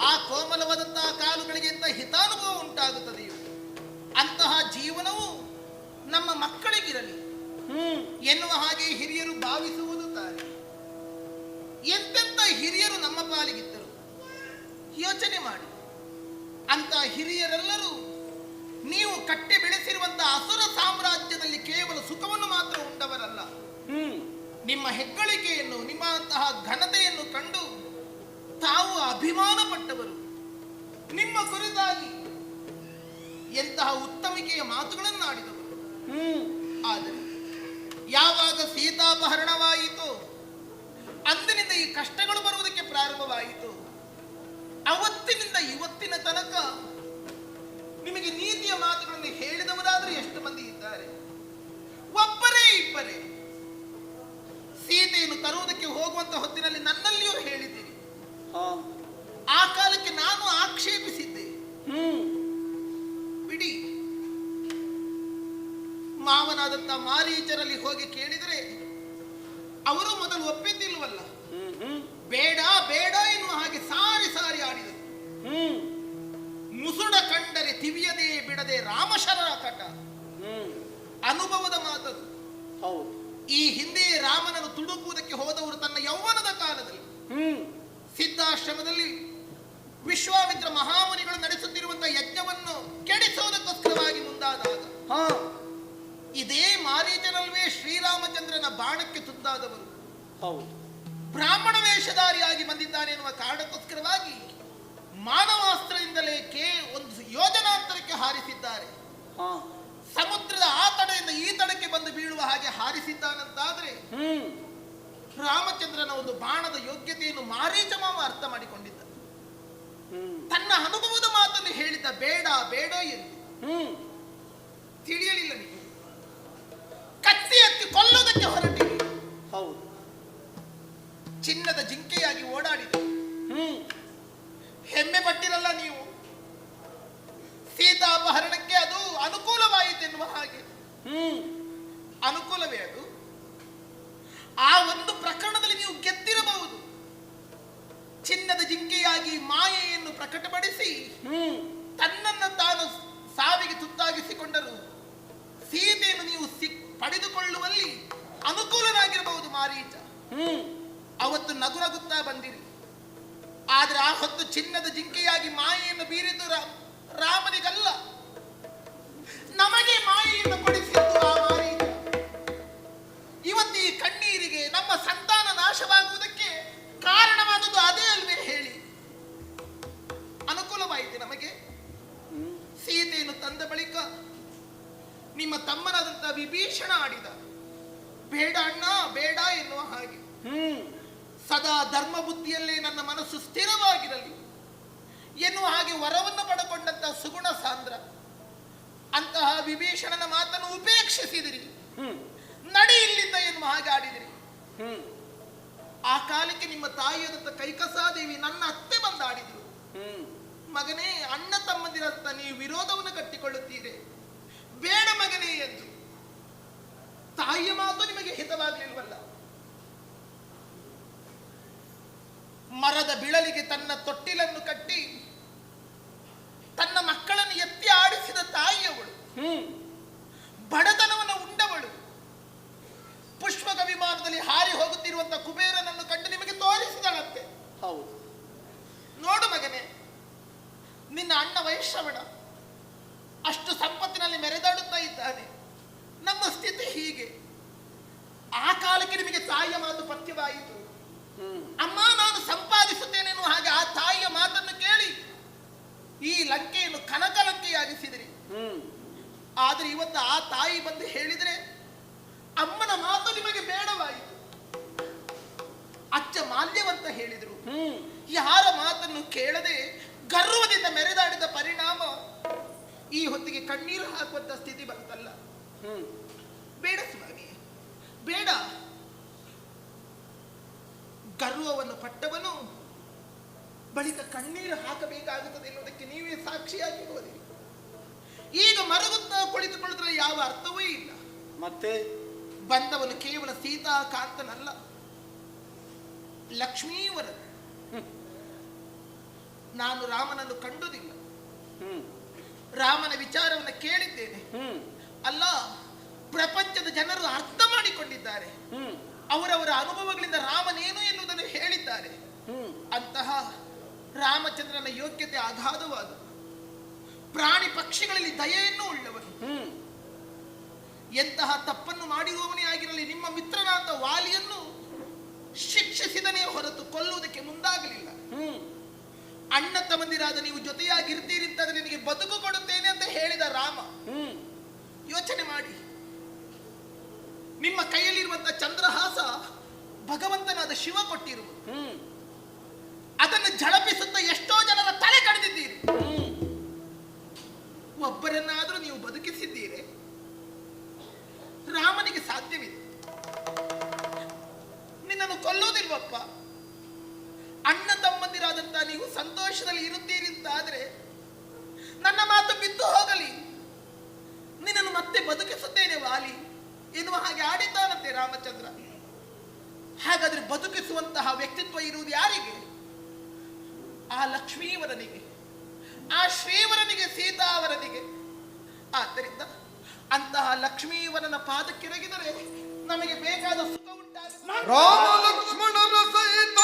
ಆ ಕೋಮಲವಾದಂತಹ ಕಾಲುಗಳಿಗೆ ಎಂತ ಹಿತಾನುಭವ ಉಂಟಾಗುತ್ತದೆಯೋ ಅಂತಹ ಜೀವನವು ನಮ್ಮ ಮಕ್ಕಳಿಗಿರಲಿ ಎನ್ನುವ ಹಾಗೆ ಹಿರಿಯರು ಭಾವಿಸುವುದು ತಾನೆ. ಎಂತೆಂತ ಹಿರಿಯರು ನಮ್ಮ ಪಾಲಿಗಿದ್ದರು ಯೋಚನೆ ಮಾಡಿ. ಅಂತ ಹಿರಿಯರೆಲ್ಲರೂ ನೀವು ಕಟ್ಟಿ ಬೆಳೆಸಿರುವಂತಹ ಅಸುರ ಸಾಮ್ರಾಜ್ಯದಲ್ಲಿ ಕೇವಲ ಸುಖವನ್ನು ಮಾತ್ರ ಉಂಡವರಲ್ಲ, ನಿಮ್ಮ ಹೆಗ್ಗಳಿಕೆಯನ್ನು, ನಿಮ್ಮಂತಹ ಘನತೆಯನ್ನು ಕಂಡು ತಾವು ಅಭಿಮಾನ ಪಟ್ಟವರು. ನಿಮ್ಮ ಕುರಿತಾಗಿ ಎಂತಹ ಉತ್ತಮಿಕೆಯ ಮಾತುಗಳನ್ನು ಆಡಿದವರು. ಆದರೆ ಯಾವಾಗ ಸೀತಾಪಹರಣವಾಯಿತು, ಅಂದಿನಿಂದ ಈ ಕಷ್ಟಗಳು ಬರುವುದಕ್ಕೆ ಪ್ರಾರಂಭವಾಯಿತು. ಅವತ್ತಿನಿಂದ ಇವತ್ತಿನ ತನಕ ನಿಮಗೆ ನೀತಿಯ ಮಾತುಗಳನ್ನು ಹೇಳಿದವರಾದರೂ ಎಷ್ಟು ಮಂದಿ ಇದ್ದಾರೆ? ಒಬ್ಬರೇ ಇಬ್ಬರೇ. ಸೀತೆಯನ್ನು ತರುವುದಕ್ಕೆ ಹೋಗುವಂತ ಹೊತ್ತಿನಲ್ಲಿ ನನ್ನಲ್ಲಿಯೂ ಹೇಳಿದ್ದೀರಿ. ಆ ಕಾಲಕ್ಕೆ ನಾನು ಆಕ್ಷೇಪಿಸಿದ್ದೆ. ಬಿಡಿ, ಮಾವನಾದಂತ ಮಾರೀಚರಲ್ಲಿ ಹೋಗಿ ಕೇಳಿದರೆ ಅವರು ಮೊದಲು ಒಪ್ಪಿದ್ದಿಲ್ವಲ್ಲ. ಬೇಡ ಬೇಡ ಎನ್ನುವ ಹಾಗೆ ಸಾರಿ ಸಾರಿ ಆಡಿದರು. ಮುಸುಡ ಕಂಡರೆ ತಿವಿಯದೇ ಬಿಡದೆ ರಾಮಶರ ಕಟ. ಅನುಭವದ ಮಾತದು. ಈ ಹಿಂದೆ ರಾಮನನ್ನು ತುಡುಕುವುದಕ್ಕೆ ಹೋದವರು ತನ್ನ ಯೌವನದ ಕಾಲದಲ್ಲಿ ಸಿದ್ಧಾಶ್ರಮದಲ್ಲಿ ವಿಶ್ವಾಮಿತ್ರ ಮಹಾಮುನಿಗಳು ನಡೆಸುತ್ತಿರುವಂತಹ ಯಜ್ಞವನ್ನು ಕೆಡಿಸುವುದಕ್ಕೋಸ್ಕರವಾಗಿ ಮುಂದಾದಾಗ ಇದೇ ಮಾರೀಚನಲ್ವೇ ಶ್ರೀರಾಮಚಂದ್ರನ ಬಾಣಕ್ಕೆ ತುತ್ತಾದವರು. ಬ್ರಾಹ್ಮಣ ವೇಷಧಾರಿಯಾಗಿ ಬಂದಿದ್ದಾನೆ ಎನ್ನುವ ಕಾರಣಕ್ಕೋಸ್ಕರವಾಗಿ ಮಾನವಾಸ್ತ್ರದಿಂದಲೇ ಒಂದು ಯೋಜನಾಂತರಕ್ಕೆ ಹಾರಿಸಿದ್ದಾರೆ. ಸಮುದ್ರದ ಆ ತಡೆಯಿಂದ ಈ ತಡಕ್ಕೆ ಬಂದು ಬೀಳುವ ಹಾಗೆ ಹಾರಿಸಿದ್ದಾನಂತಾದ್ರೆ ಹ್ಮ್ ರಾಮಚಂದ್ರನ ಒಂದು ಬಾಣದ ಯೋಗ್ಯತೆಯನ್ನು ಮಾರೀಚ ಮಾವ ಅರ್ಥ ಮಾಡಿಕೊಂಡಿದ್ದ. ಹ್ಮ್ ತನ್ನ ಅನುಭವದ ಮಾತನ್ನು ಹೇಳಿದ, ಬೇಡ ಬೇಡ ಎಂದು. ಹ್ಮ್ ತಿಳಿಯಲಿಲ್ಲ ನೀವು, ಕತ್ತಿ ಎತ್ತಿ ಕೊಲ್ಲೋದಕ್ಕೆ ಹೊರಟಿರಿ. ಹೌದು. ಚಿನ್ನದ ಜಿಂಕೆಯಾಗಿ ಓಡಾಡಿದೆ. ಹ್ಮ್ ಹೆಮ್ಮೆ ಪಟ್ಟಿರಲ್ಲ ನೀವು. ಸೀತಾಪಹರಣಕ್ಕೆ ಅದು ಅನುಕೂಲವಾಯಿತೆನ್ನುವ ಹಾಗೆ. ಹ್ಮ್ ಅನುಕೂಲವೇ ಅದು. ಆ ಒಂದು ಪ್ರಕರಣದಲ್ಲಿ ನೀವು ಗೆದ್ದಿರಬಹುದು. ಚಿನ್ನದ ಜಿಂಕೆಯಾಗಿ ಮಾಯೆಯನ್ನು ಪ್ರಕಟಪಡಿಸಿ ಹ್ಮ್ ತನ್ನನ್ನು ತಾನು ಸಾವಿಗೆ ತುತ್ತಾಗಿಸಿಕೊಂಡರು. ಸೀತೆಯನ್ನು ನೀವು ಪಡೆದುಕೊಳ್ಳುವಲ್ಲಿ ಅನುಕೂಲನಾಗಿರಬಹುದು ಮಾರೀಚ. ಹ್ಮ್ ಅವತ್ತು ನಗುನಗುತ್ತಾ ಬಂದಿರಿ. ಆದ್ರೆ ಆ ಹೊತ್ತು ಚಿನ್ನದ ಜಿಂಕೆಯಾಗಿ ಮಾಯೆಯನ್ನು ಬೀರಿದ್ದು ರಾಮನಿಗಲ್ಲ, ನಮಗೆ ಮಾಯೆಯನ್ನು ಕೊಡಿಸಿದ್ದು ಆ ಮಾರೀಚ. ಇವತ್ತು ಈ ಕಣ್ಣೀರಿಗೆ, ನಮ್ಮ ಸಂತಾನ ನಾಶವಾಗುವುದಕ್ಕೆ ಕಾರಣವಾದದ್ದು ಅದೇ ಅಲ್ವೇ ಹೇಳಿ. ಅನುಕೂಲವಾಯಿತು ನಮಗೆ. ಸೀತೆಯನ್ನು ತಂದ ಬಳಿಕ ನಿಮ್ಮ ತಮ್ಮನಾದಂತಹ ವಿಭೀಷಣ ಆಡಿದ, ಬೇಡ ಅಣ್ಣ ಬೇಡ ಎನ್ನುವ ಹಾಗೆ. ಸದಾ ಧರ್ಮ ಬುದ್ಧಿಯಲ್ಲೇ ನನ್ನ ಮನಸ್ಸು ಸ್ಥಿರವಾಗಿರಲಿ ಎನ್ನುವ ಹಾಗೆ ವರವನ್ನು ಪಡೆಕೊಂಡಂತಹ ಸುಗುಣ ಸಾಂದ್ರ. ಅಂತಹ ವಿಭೀಷಣನ ಮಾತನ್ನು ಉಪೇಕ್ಷಿಸಿದಿರಿ. ನಡಿ ಇಲ್ಲಿಂದ ಎನ್ನುವ ಹಾಗೆ ಆಡಿದಿರಿ. ಆ ಕಾಲಕ್ಕೆ ನಿಮ್ಮ ತಾಯಿಯಾದಂಥ ಕೈಕಸಾದೇವಿ, ನನ್ನ ಅತ್ತೆ ಬಂದಾಡಿದರು. ಮಗನೇ, ಅಣ್ಣ ತಮ್ಮಂದಿರಂತ ನೀವು ವಿರೋಧವನ್ನು ಕಟ್ಟಿಕೊಳ್ಳುತ್ತೀರಿ, ಬೇಡ ಮಗನೇ ಎಂದು. ತಾಯಿಯ ಮಾತು ನಿಮಗೆ ಹಿತವಾಗಲಿಲ್ವಲ್ಲ. ಮರದ ಬಿಳಲಿಗೆ ತನ್ನ ತೊಟ್ಟಿಲನ್ನು ಕಟ್ಟಿ ತನ್ನ ಮಕ್ಕಳನ್ನು ಎತ್ತಿ ಆಡಿಸಿದ ತಾಯಿಯವಳು, ಬಡತನವನ್ನು ಉಂಡವಳು, ಪುಷ್ಪಕ ವಿಮಾನದಲ್ಲಿ ಹಾರಿ ಹೋಗುತ್ತಿರುವಂತಹ ಕುಬೇರನನ್ನು ಕಂಡು ನಿಮಗೆ ತೋರಿಸಿದಳಂತೆ. ಹೌದು. ನೋಡು ಮಗನೇ, ನಿನ್ನ ಅಣ್ಣ ವೈಶ್ರವಣ ಅಷ್ಟು ಸಂಪತ್ತಿನಲ್ಲಿ ಮೆರೆದಾಡುತ್ತಾ ಇದ್ದಾನೆ. ನಮ್ಮ ಸ್ಥಿತಿ ಹೀಗೆ. ಆ ಕಾಲಕ್ಕೆ ನಿಮಗೆ ತಾಯಿಯ ಮಾತು ಪಥ್ಯವಾಯಿತು. ಅಮ್ಮ, ನಾನು ಸಂಪಾದಿಸುತ್ತೇನೆ ಎನ್ನುವ ಹಾಗೆ ಆ ತಾಯಿಯ ಮಾತನ್ನು ಕೇಳಿ ಈ ಲಂಕೆಯನ್ನು ಕನಕ ಲಂಕೆಯಾಗಿಸಿದಿರಿ. ಆದ್ರೆ ಇವತ್ತು ಆ ತಾಯಿ ಬಂದು ಹೇಳಿದ್ರೆ ಅಮ್ಮನ ಮಾತು ನಿಮಗೆ ಬೇಡವಾಯಿತು. ಅಚ್ಚ ಮಾಲ್ಯವಂತ ಹೇಳಿದರು. ಯಾರ ಮಾತನ್ನು ಕೇಳದೆ ಗರ್ವದಿಂದ ಮೆರೆದಾಡಿದ ಪರಿಣಾಮ ಈ ಹೊತ್ತಿಗೆ ಕಣ್ಣೀರು ಹಾಕುವಂತ ಸ್ಥಿತಿ ಬಂತಲ್ಲ. ಬೇಡ ಸ್ವಾಮಿ, ಬೇಡ. ಗರ್ವವನ್ನು ಪಟ್ಟವನು ಬಳಿಕ ಕಣ್ಣೀರು ಹಾಕಬೇಕಾಗುತ್ತದೆ ಎನ್ನುವುದಕ್ಕೆ ನೀವೇ ಸಾಕ್ಷಿಯಾಗಿರುವುದಿಲ್ಲ. ಈಗ ಮರಗುತ್ತಾ ಕುಳಿತುಕೊಳ್ಳುವುದರ ಯಾವ ಅರ್ಥವೂ ಇಲ್ಲ. ಮತ್ತೆ ಬಂದವನು ಕೇವಲ ಸೀತಾಕಾಂತನಲ್ಲ, ಲಕ್ಷ್ಮೀವರ. ನಾನು ರಾಮನನ್ನು ಕಂಡುದಿಲ್ಲ, ರಾಮನ ವಿಚಾರವನ್ನು ಕೇಳಿದ್ದೇನೆ. ಅಲ್ಲ, ಪ್ರಪಂಚದ ಜನರು ಅರ್ಥ ಮಾಡಿಕೊಂಡಿದ್ದಾರೆ. ಅವರವರ ಅನುಭವಗಳಿಂದ ರಾಮನೇನು ಎನ್ನುವುದನ್ನು ಹೇಳಿದ್ದಾರೆ. ಅಂತಹ ರಾಮಚಂದ್ರನ ಯೋಗ್ಯತೆ ಅಗಾಧವಾದ, ಪ್ರಾಣಿ ಪಕ್ಷಿಗಳಲ್ಲಿ ದಯೆಯನ್ನು ಉಳ್ಳವನು. ಎಂತಹ ತಪ್ಪನ್ನು ಮಾಡಿರುವವನೇ ಆಗಿರಲಿ, ನಿಮ್ಮ ಮಿತ್ರನಾದ ವಾಲಿಯನ್ನು ಶಿಕ್ಷಿಸಿದನೇ ಹೊರತು ಕೊಲ್ಲುವುದಕ್ಕೆ ಮುಂದಾಗಲಿಲ್ಲ. ಅಣ್ಣ ತಮ್ಮಂದಿರಾದ ನೀವು ಜೊತೆಯಾಗಿರ್ತೀರಿ ಅಂತಂದ್ರೆ ನಿನಗೆ ಬದುಕು ಕೊಡುತ್ತೇನೆ ಅಂತ ಹೇಳಿದ ರಾಮ. ಯೋಚನೆ ಮಾಡಿ, ನಿಮ್ಮ ಕೈಯಲ್ಲಿರುವಂತಹ ಚಂದ್ರಹಾಸ ಭಗವಂತನಾದ ಶಿವ ಕೊಟ್ಟಿರುವುದು. ಅದನ್ನು ಝಳಪಿಸುತ್ತಾ ಎಷ್ಟೋ ಜನರ ತಲೆ ಕಡಿದಿದ್ದೀರಿ. ಒಬ್ಬರನ್ನಾದರೂ ನೀವು ಬದುಕಿಸಿದ್ದೀರಿ. ರಾಮನಿಗೆ ಸಾಧ್ಯವಿದೆ, ನಿನ್ನನ್ನು ಕೊಲ್ಲುವುದಿಲ್ವಪ್ಪ. ಅಣ್ಣ ತಮ್ಮಂದಿರಾದಂತಹ ನೀವು ಸಂತೋಷದಲ್ಲಿ ಇರುತ್ತೀರಿ ಅಂತಾದ್ರೆ ನನ್ನ ಮಾತು ಬಿದ್ದು ಹೋಗಲಿ, ನಿನ್ನನ್ನು ಮತ್ತೆ ಬದುಕಿಸುತ್ತೇನೆ ವಾಲಿ ಎನ್ನುವ ಹಾಗೆ ಆಡಿದ್ದಾನಂತೆ ರಾಮಚಂದ್ರ. ಹಾಗಾದ್ರೆ ಬದುಕಿಸುವಂತಹ ವ್ಯಕ್ತಿತ್ವ ಇರುವುದು ಯಾರಿಗೆ? ಆ ಲಕ್ಷ್ಮೀವರನಿಗೆ, ಆ ಶ್ರೀವರನಿಗೆ, ಸೀತಾವರನಿಗೆ. ಆದ್ದರಿಂದ ಅಂತಹ ಲಕ್ಷ್ಮೀವರನ ಪಾದಕ್ಕಿರಗಿದರೆ ನಮಗೆ ಬೇಕಾದ ಸುಖ ಉಂಟಾಗುತ್ತದೆ. ರಾಮ ಲಕ್ಷ್ಮಣರ ಸಹಿತ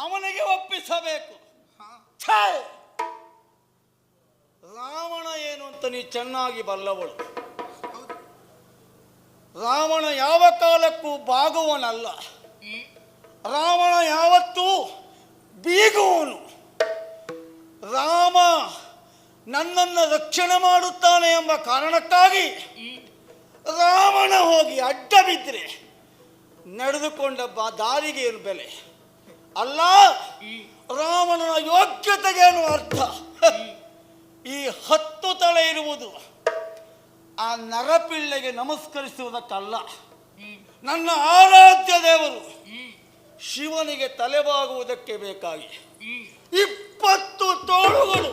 ಅವನಿಗೆ ಒಪ್ಪಿಸಬೇಕು. ಛೇ! ರಾವಣ ಏನು ಅಂತ ನೀ ಚೆನ್ನಾಗಿ ಬಲ್ಲವಳು. ರಾವಣ ಯಾವ ಕಾಲಕ್ಕೂ ಬಾಗುವನಲ್ಲ. ರಾವಣ ಯಾವತ್ತೂ ಬೀಗುವನು. ರಾಮ ನನ್ನನ್ನು ರಕ್ಷಣೆ ಮಾಡುತ್ತಾನೆ ಎಂಬ ಕಾರಣಕ್ಕಾಗಿ ರಾವಣ ಹೋಗಿ ಅಡ್ಡ ಬಿದ್ದರೆ ನಡೆದುಕೊಂಡ ದಾರಿಗೆ ಏನು ಬೆಲೆ? ಅಲ್ಲ, ರಾವಣನ ಯೋಗ್ಯತೆಗೇನು ಅರ್ಥ? ಈ 10 ತಲೆ ಇರುವುದು ಆ ನರಪಿಳ್ಳೆಗೆ ನಮಸ್ಕರಿಸುವುದಕ್ಕಲ್ಲ. ನನ್ನ ಆರಾಧ್ಯ ದೇವರು ಶಿವನಿಗೆ ತಲೆಬಾಗುವುದಕ್ಕೆ ಬೇಕಾಗಿ 20 ತೋಳುಗಳು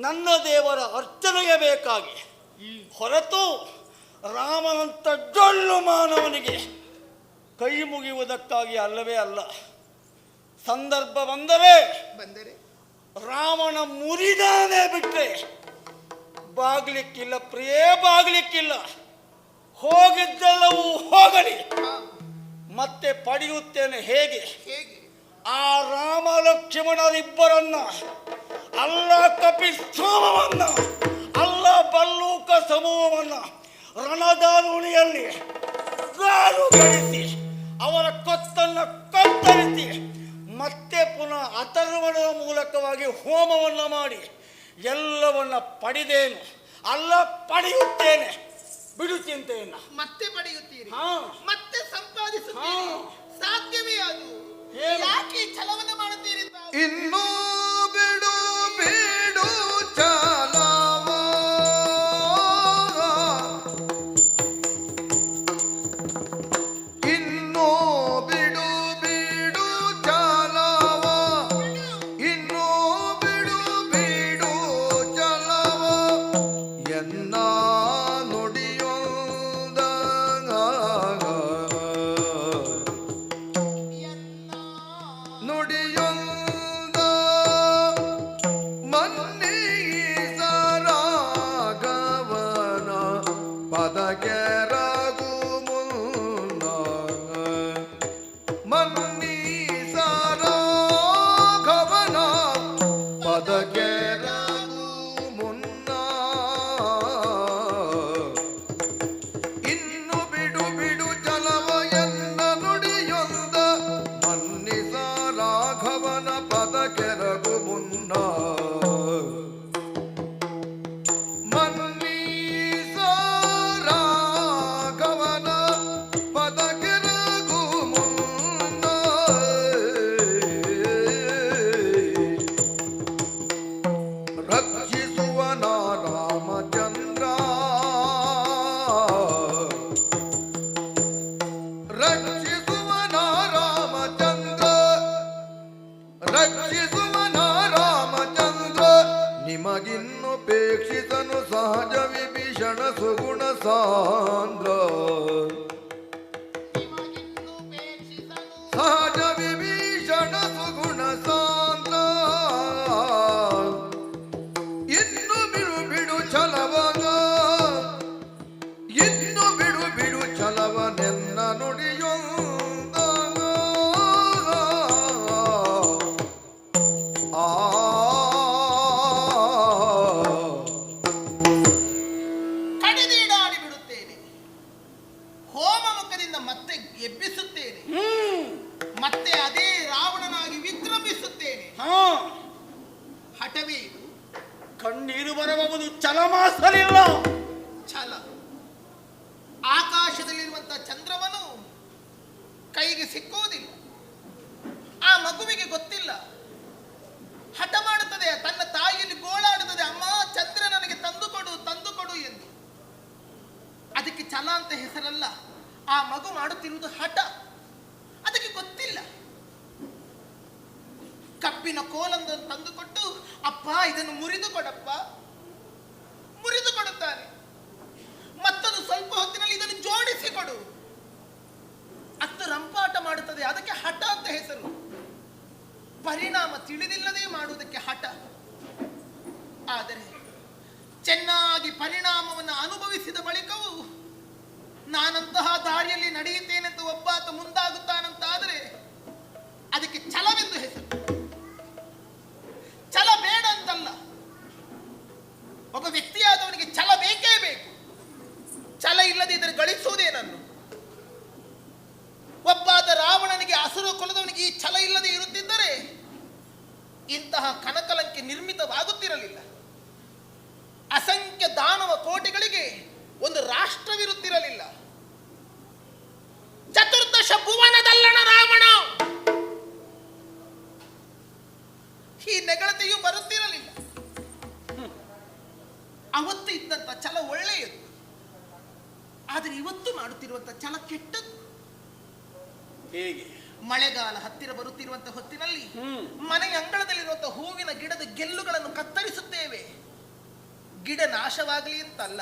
ನನ್ನ ದೇವರ ಅರ್ಚನೆಗೆ ಬೇಕಾಗಿ, ಹೊರತು ರಾಮನಂತ ಡೊಳ್ಳು ಮಾನವನಿಗೆ ಕೈ ಮುಗಿಯುವುದಕ್ಕಾಗಿ ಅಲ್ಲವೇ ಅಲ್ಲ. ಸಂದರ್ಭ ಬಂದರೆ ರಾವಣ ಮುರಿದಾನೆ ಬಿಟ್ಟರೆ ಬಾಗ್ಲಿಕ್ಕಿಲ್ಲ, ಪ್ರಿಯೇ ಬಾಗ್ಲಿಕ್ಕಿಲ್ಲ. ಹೋಗಿದ್ದೆಲ್ಲವೂ ಹೋಗಲಿ, ಮತ್ತೆ ಪಡೆಯುತ್ತೇನೆ. ಹೇಗೆ? ಆ ರಾಮ ಲಕ್ಷ್ಮಣರಿಬ್ಬರನ್ನ, ಅಲ್ಲ ಕಪಿಸ್ತೋಮವನ್ನ, ಅಲ್ಲ ಬಲ್ಲೂಕ ಸಮೂಹವನ್ನ ರಣದಾರುಣಿಯಲ್ಲಿ ಗಾರುಗಳಿಸಿ ಅವರ ಕೊತ್ತನ್ನು ಕತ್ತರಿಸಿ ಮತ್ತೆ ಪುನಃ ಅಥರ್ವಣದ ಮೂಲಕವಾಗಿ ಹೋಮವನ್ನು ಮಾಡಿ ಎಲ್ಲವನ್ನ ಪಡೆದೇನು, ಅಲ್ಲ ಪಡೆಯುತ್ತೇನೆ. ಬಿಡು ಚಿಂತೆಯನ್ನ. ಮತ್ತೆ ಪಡೆಯುತ್ತೀರಿ, ಹಾ, ಮತ್ತೆ ಸಂಪಾದಿಸುತ್ತೀರಿ. ಸಾಧ್ಯವೇ ಅದು? ಯಾಕೆ ಛಲವನ್ನು ಮಾಡುತ್ತೀರಿ? ಇನ್ನೂ ಬಿಡು ಬಿಡು ಛಲವ, ಇನ್ನೂ ಬಿಡು ಬಿಡು ಛಲವ, ಇನ್ನೂ ಬಿಡು ಬಿಡು ಛಲವ, ಎನ್ನ ನುಡಿಯೊಂದ ನುಡಿಯೊಂದ ಮನ್ನೀಸರಾಗವನ ಪದಗೆರಗು ಮುನ್ನ, ಮನ್ನೀಸರಾಗವನ ಪದಗೆರಗು ಮುನ್ನ, ಇನ್ನು ಬಿಡು ಬಿಡು ಛಲವ ಎನ್ನ ನುಡಿಯೊಂದ ಮನ್ನಿಸ ರಾಘವನ ಪದಕೆರಗು ಮುನ್ನ, ಮನ್ನಿಸ ರಾಘವನ ಪದಕೆರಗು ಮುನ್ನ, ರಕ್ಷಿಸುವನ ರಾಮಚಂದ್ರ, ರಕ್ಷಿಸುವನ ರಾಮಚಂದ್ರ, ರಕ್ಷಿಸುವನ ರಾಮಚಂದ್ರ, ನಿಮಗಿನ್ನುಪೇಕ್ಷಿಸನು ಸಹಜ ವಿಭೀಷಣ ಸುಗುಣ ಸಾಂದ್ರ, ಸಹಜ ವಿಭೀಷಣ ಸುಗುಣ ಸಾಂದ್ರ, ಇನ್ನು ಬಿಡು ಬಿಡು ಛಲವನ, ಇನ್ನು ಬಿಡು ಬಿಡು ಛಲವನೆನ್ನ ನುಡಿಯೊಂದ, ಕಡಿದೀಡಾಡಿ ಬಿಡುತ್ತೇನೆ. ಹೋಮ ಮುಖದಿಂದ ಮತ್ತೆ ಎಬ್ಬಿಸುತ್ತೇನೆ. ಮತ್ತೆ ಅದೇ ರಾವಣನಾಗಿ ವಿಜೃಂಭಿಸುತ್ತೇನೆ. ಹಠವೇ ಇದು. ಕಣ್ಣೀರು ಬರಬಹುದು, ಛಲಮಾಸಲಿಲ್ಲ. ಛಲ. ಆಕಾಶದಲ್ಲಿರುವಂತಹ ಚಂದ್ರವನು ಕೈಗೆ ಸಿಕ್ಕುವುದಿಲ್ಲ. ಆ ಮಗುವಿಗೆ ಗೊತ್ತಿಲ್ಲ. ಹಠ ಮಾಡುತ್ತದೆ, ತನ್ನ ತಾಯಿಯಲ್ಲಿ ಗೋಳಾಡುತ್ತದೆ, ಅಮ್ಮ ಚಂದ್ರ ನನಗೆ ತಂದುಕೊಡು ತಂದುಕೊಡು ಎಂದು. ಅದಕ್ಕೆ ಛಲ ಅಂತ ಹೆಸರಲ್ಲ. ಆ ಮಗು ಮಾಡುತ್ತಿರುವುದು ಹಠ. ಅದಕ್ಕೆ ಗೊತ್ತಿಲ್ಲ. ಕಬ್ಬಿನ ಕೋಲೊಂದನ್ನು ತಂದುಕೊಟ್ಟು, ಅಪ್ಪ ಇದನ್ನು ಮುರಿದು ಕೊಡಪ್ಪ, ಮುರಿದು ಕೊಡುತ್ತಾನೆ. ಮತ್ತೊಂದು ಸ್ವಲ್ಪ ಹೊತ್ತಿನಲ್ಲಿ ಇದನ್ನು ಜೋಡಿಸಿ ಕೊಡು. ಅಷ್ಟು ರಂಪಾಟ ಮಾಡುತ್ತದೆ. ಅದಕ್ಕೆ ಹಠ ಅಂತ ಹೆಸರು. ಪರಿಣಾಮ ತಿಳಿದಿಲ್ಲದೆ ಮಾಡುವುದಕ್ಕೆ ಹಠ. ಆದರೆ ಚೆನ್ನಾಗಿ ಪರಿಣಾಮವನ್ನು ಅನುಭವಿಸಿದ ಬಳಿಕವೂ ನಾನಂತಹ ದಾರಿಯಲ್ಲಿ ನಡೆಯುತ್ತೇನೆಂದು ಒಬ್ಬಾತ ಮುಂದಾಗುತ್ತಾನಂತಾದರೆ ಅದಕ್ಕೆ ಛಲವೆಂದು ಹೆಸರು. ಛಲ ಬೇಡ ಅಂತಲ್ಲ, ಒಬ್ಬ ವ್ಯಕ್ತಿಯಾದವನಿಗೆ ಛಲ ಬೇಕೇ ಬೇಕು. ಛಲ ಇಲ್ಲದೆ ಇದ್ದರೆ ಗಳಿಸುವುದೇನನ್ನು? ಒಬ್ಬಾದ ರಾವಣನಿಗೆ, ಅಸುರ ಕುಲದವನಿಗೆ ಈ ಛಲ ಇಲ್ಲದೆ ಇರುತ್ತಿದ್ದರೆ ಇಂತಹ ಕನಕಲಂಕೆ ನಿರ್ಮಿತವಾಗುತ್ತಿರಲಿಲ್ಲ. ಅಸಂಖ್ಯ ದಾನವ ಕೋಟಿಗಳಿಗೆ ಒಂದು ರಾಷ್ಟ್ರವಿರುತ್ತಿರಲಿಲ್ಲ. ಚತುರ್ದಶ ಭುವನದಲ್ಲಣ ರಾವಣ, ಈ ನೆಗಳತೆಯೂ ಬರುತ್ತಿರಲಿಲ್ಲ. ಅವತ್ತು ಇದ್ದಂತ ಛಲ ಒಳ್ಳೆಯದು, ಆದರೆ ಇವತ್ತು ಮಾಡುತ್ತಿರುವಂತಹ ಛಲ ಕೆಟ್ಟದ್ದು. ಹೇಗೆ? ಮಳೆಗಾಲ ಹತ್ತಿರ ಬರುತ್ತಿರುವಂತಹ ಹೊತ್ತಿನಲ್ಲಿ ಮನೆಯ ಅಂಗಳದಲ್ಲಿರುವಂತಹ ಹೂವಿನ ಗಿಡದ ಗೆಲ್ಲುಗಳನ್ನು ಕತ್ತರಿಸುತ್ತೇವೆ. ಗಿಡ ನಾಶವಾಗಲಿ ಅಂತಲ್ಲ,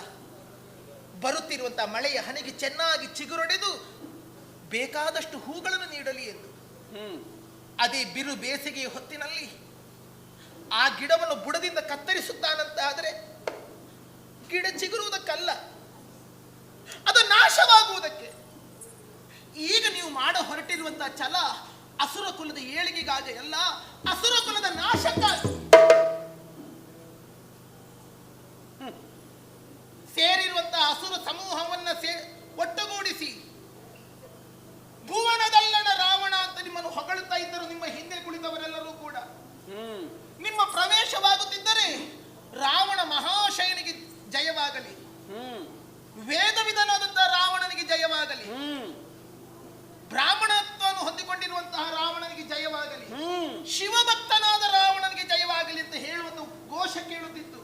ಬರುತ್ತಿರುವಂತಹ ಮಳೆಯ ಹನಿಗೆ ಚೆನ್ನಾಗಿ ಚಿಗುರೊಡೆದು ಬೇಕಾದಷ್ಟು ಹೂಗಳನ್ನು ನೀಡಲಿ ಎಂದು. ಅದೇ ಬಿರು ಬೇಸಿಗೆಯ ಹೊತ್ತಿನಲ್ಲಿ ಆ ಗಿಡವನ್ನು ಬುಡದಿಂದ ಕತ್ತರಿಸುತ್ತಾನಂತ ಆದರೆ ಗಿಡ ಚಿಗುರುವುದಕ್ಕಲ್ಲ, ಅದು ನಾಶವಾಗುವುದಕ್ಕೆ. ಈಗ ನೀವು ಮಾಡ ಹೊರಟಿರುವಂತಹ ಛಲ ಅಸುರ ಕುಲದ ಏಳಿಗೆಗಾಗಿ ಅಲ್ಲ, ಅಸುರ ಕುಲದ ನಾಶಕ್ಕಾಗಿ. ಸೇರಿರುವಂತಹ ಅಸುರ ಸಮೂಹವನ್ನ ಒಟ್ಟುಗೂಡಿಸಿ ಭುವನದಲ್ಲಣ ರಾವಣ ಅಂತ ನಿಮ್ಮನ್ನು ಹೊಗಳುತ್ತಾ ಇದ್ದರು ನಿಮ್ಮ ಹಿಂದೆ ಕುಳಿತವರೆಲ್ಲರೂ ಕೂಡ. ನಿಮ್ಮ ಪ್ರವೇಶವಾಗುತ್ತಿದ್ದರೆ ರಾವಣ ಮಹಾಶಯನಿಗೆ ಜಯವಾಗಲಿ, ವೇದವಿಧನಾದಂತಹ ರಾವಣನಿಗೆ ಜಯವಾಗಲಿ, ಬ್ರಾಹ್ಮಣತ್ವವನ್ನು ಹೊಂದಿಕೊಂಡಿರುವಂತಹ ರಾವಣನಿಗೆ ಜಯವಾಗಲಿ, ಶಿವಭಕ್ತನಾದ ರಾವಣನಿಗೆ ಜಯವಾಗಲಿ ಅಂತ ಹೇಳುವಂತ ಘೋಷ ಕೇಳುತ್ತಿತ್ತು.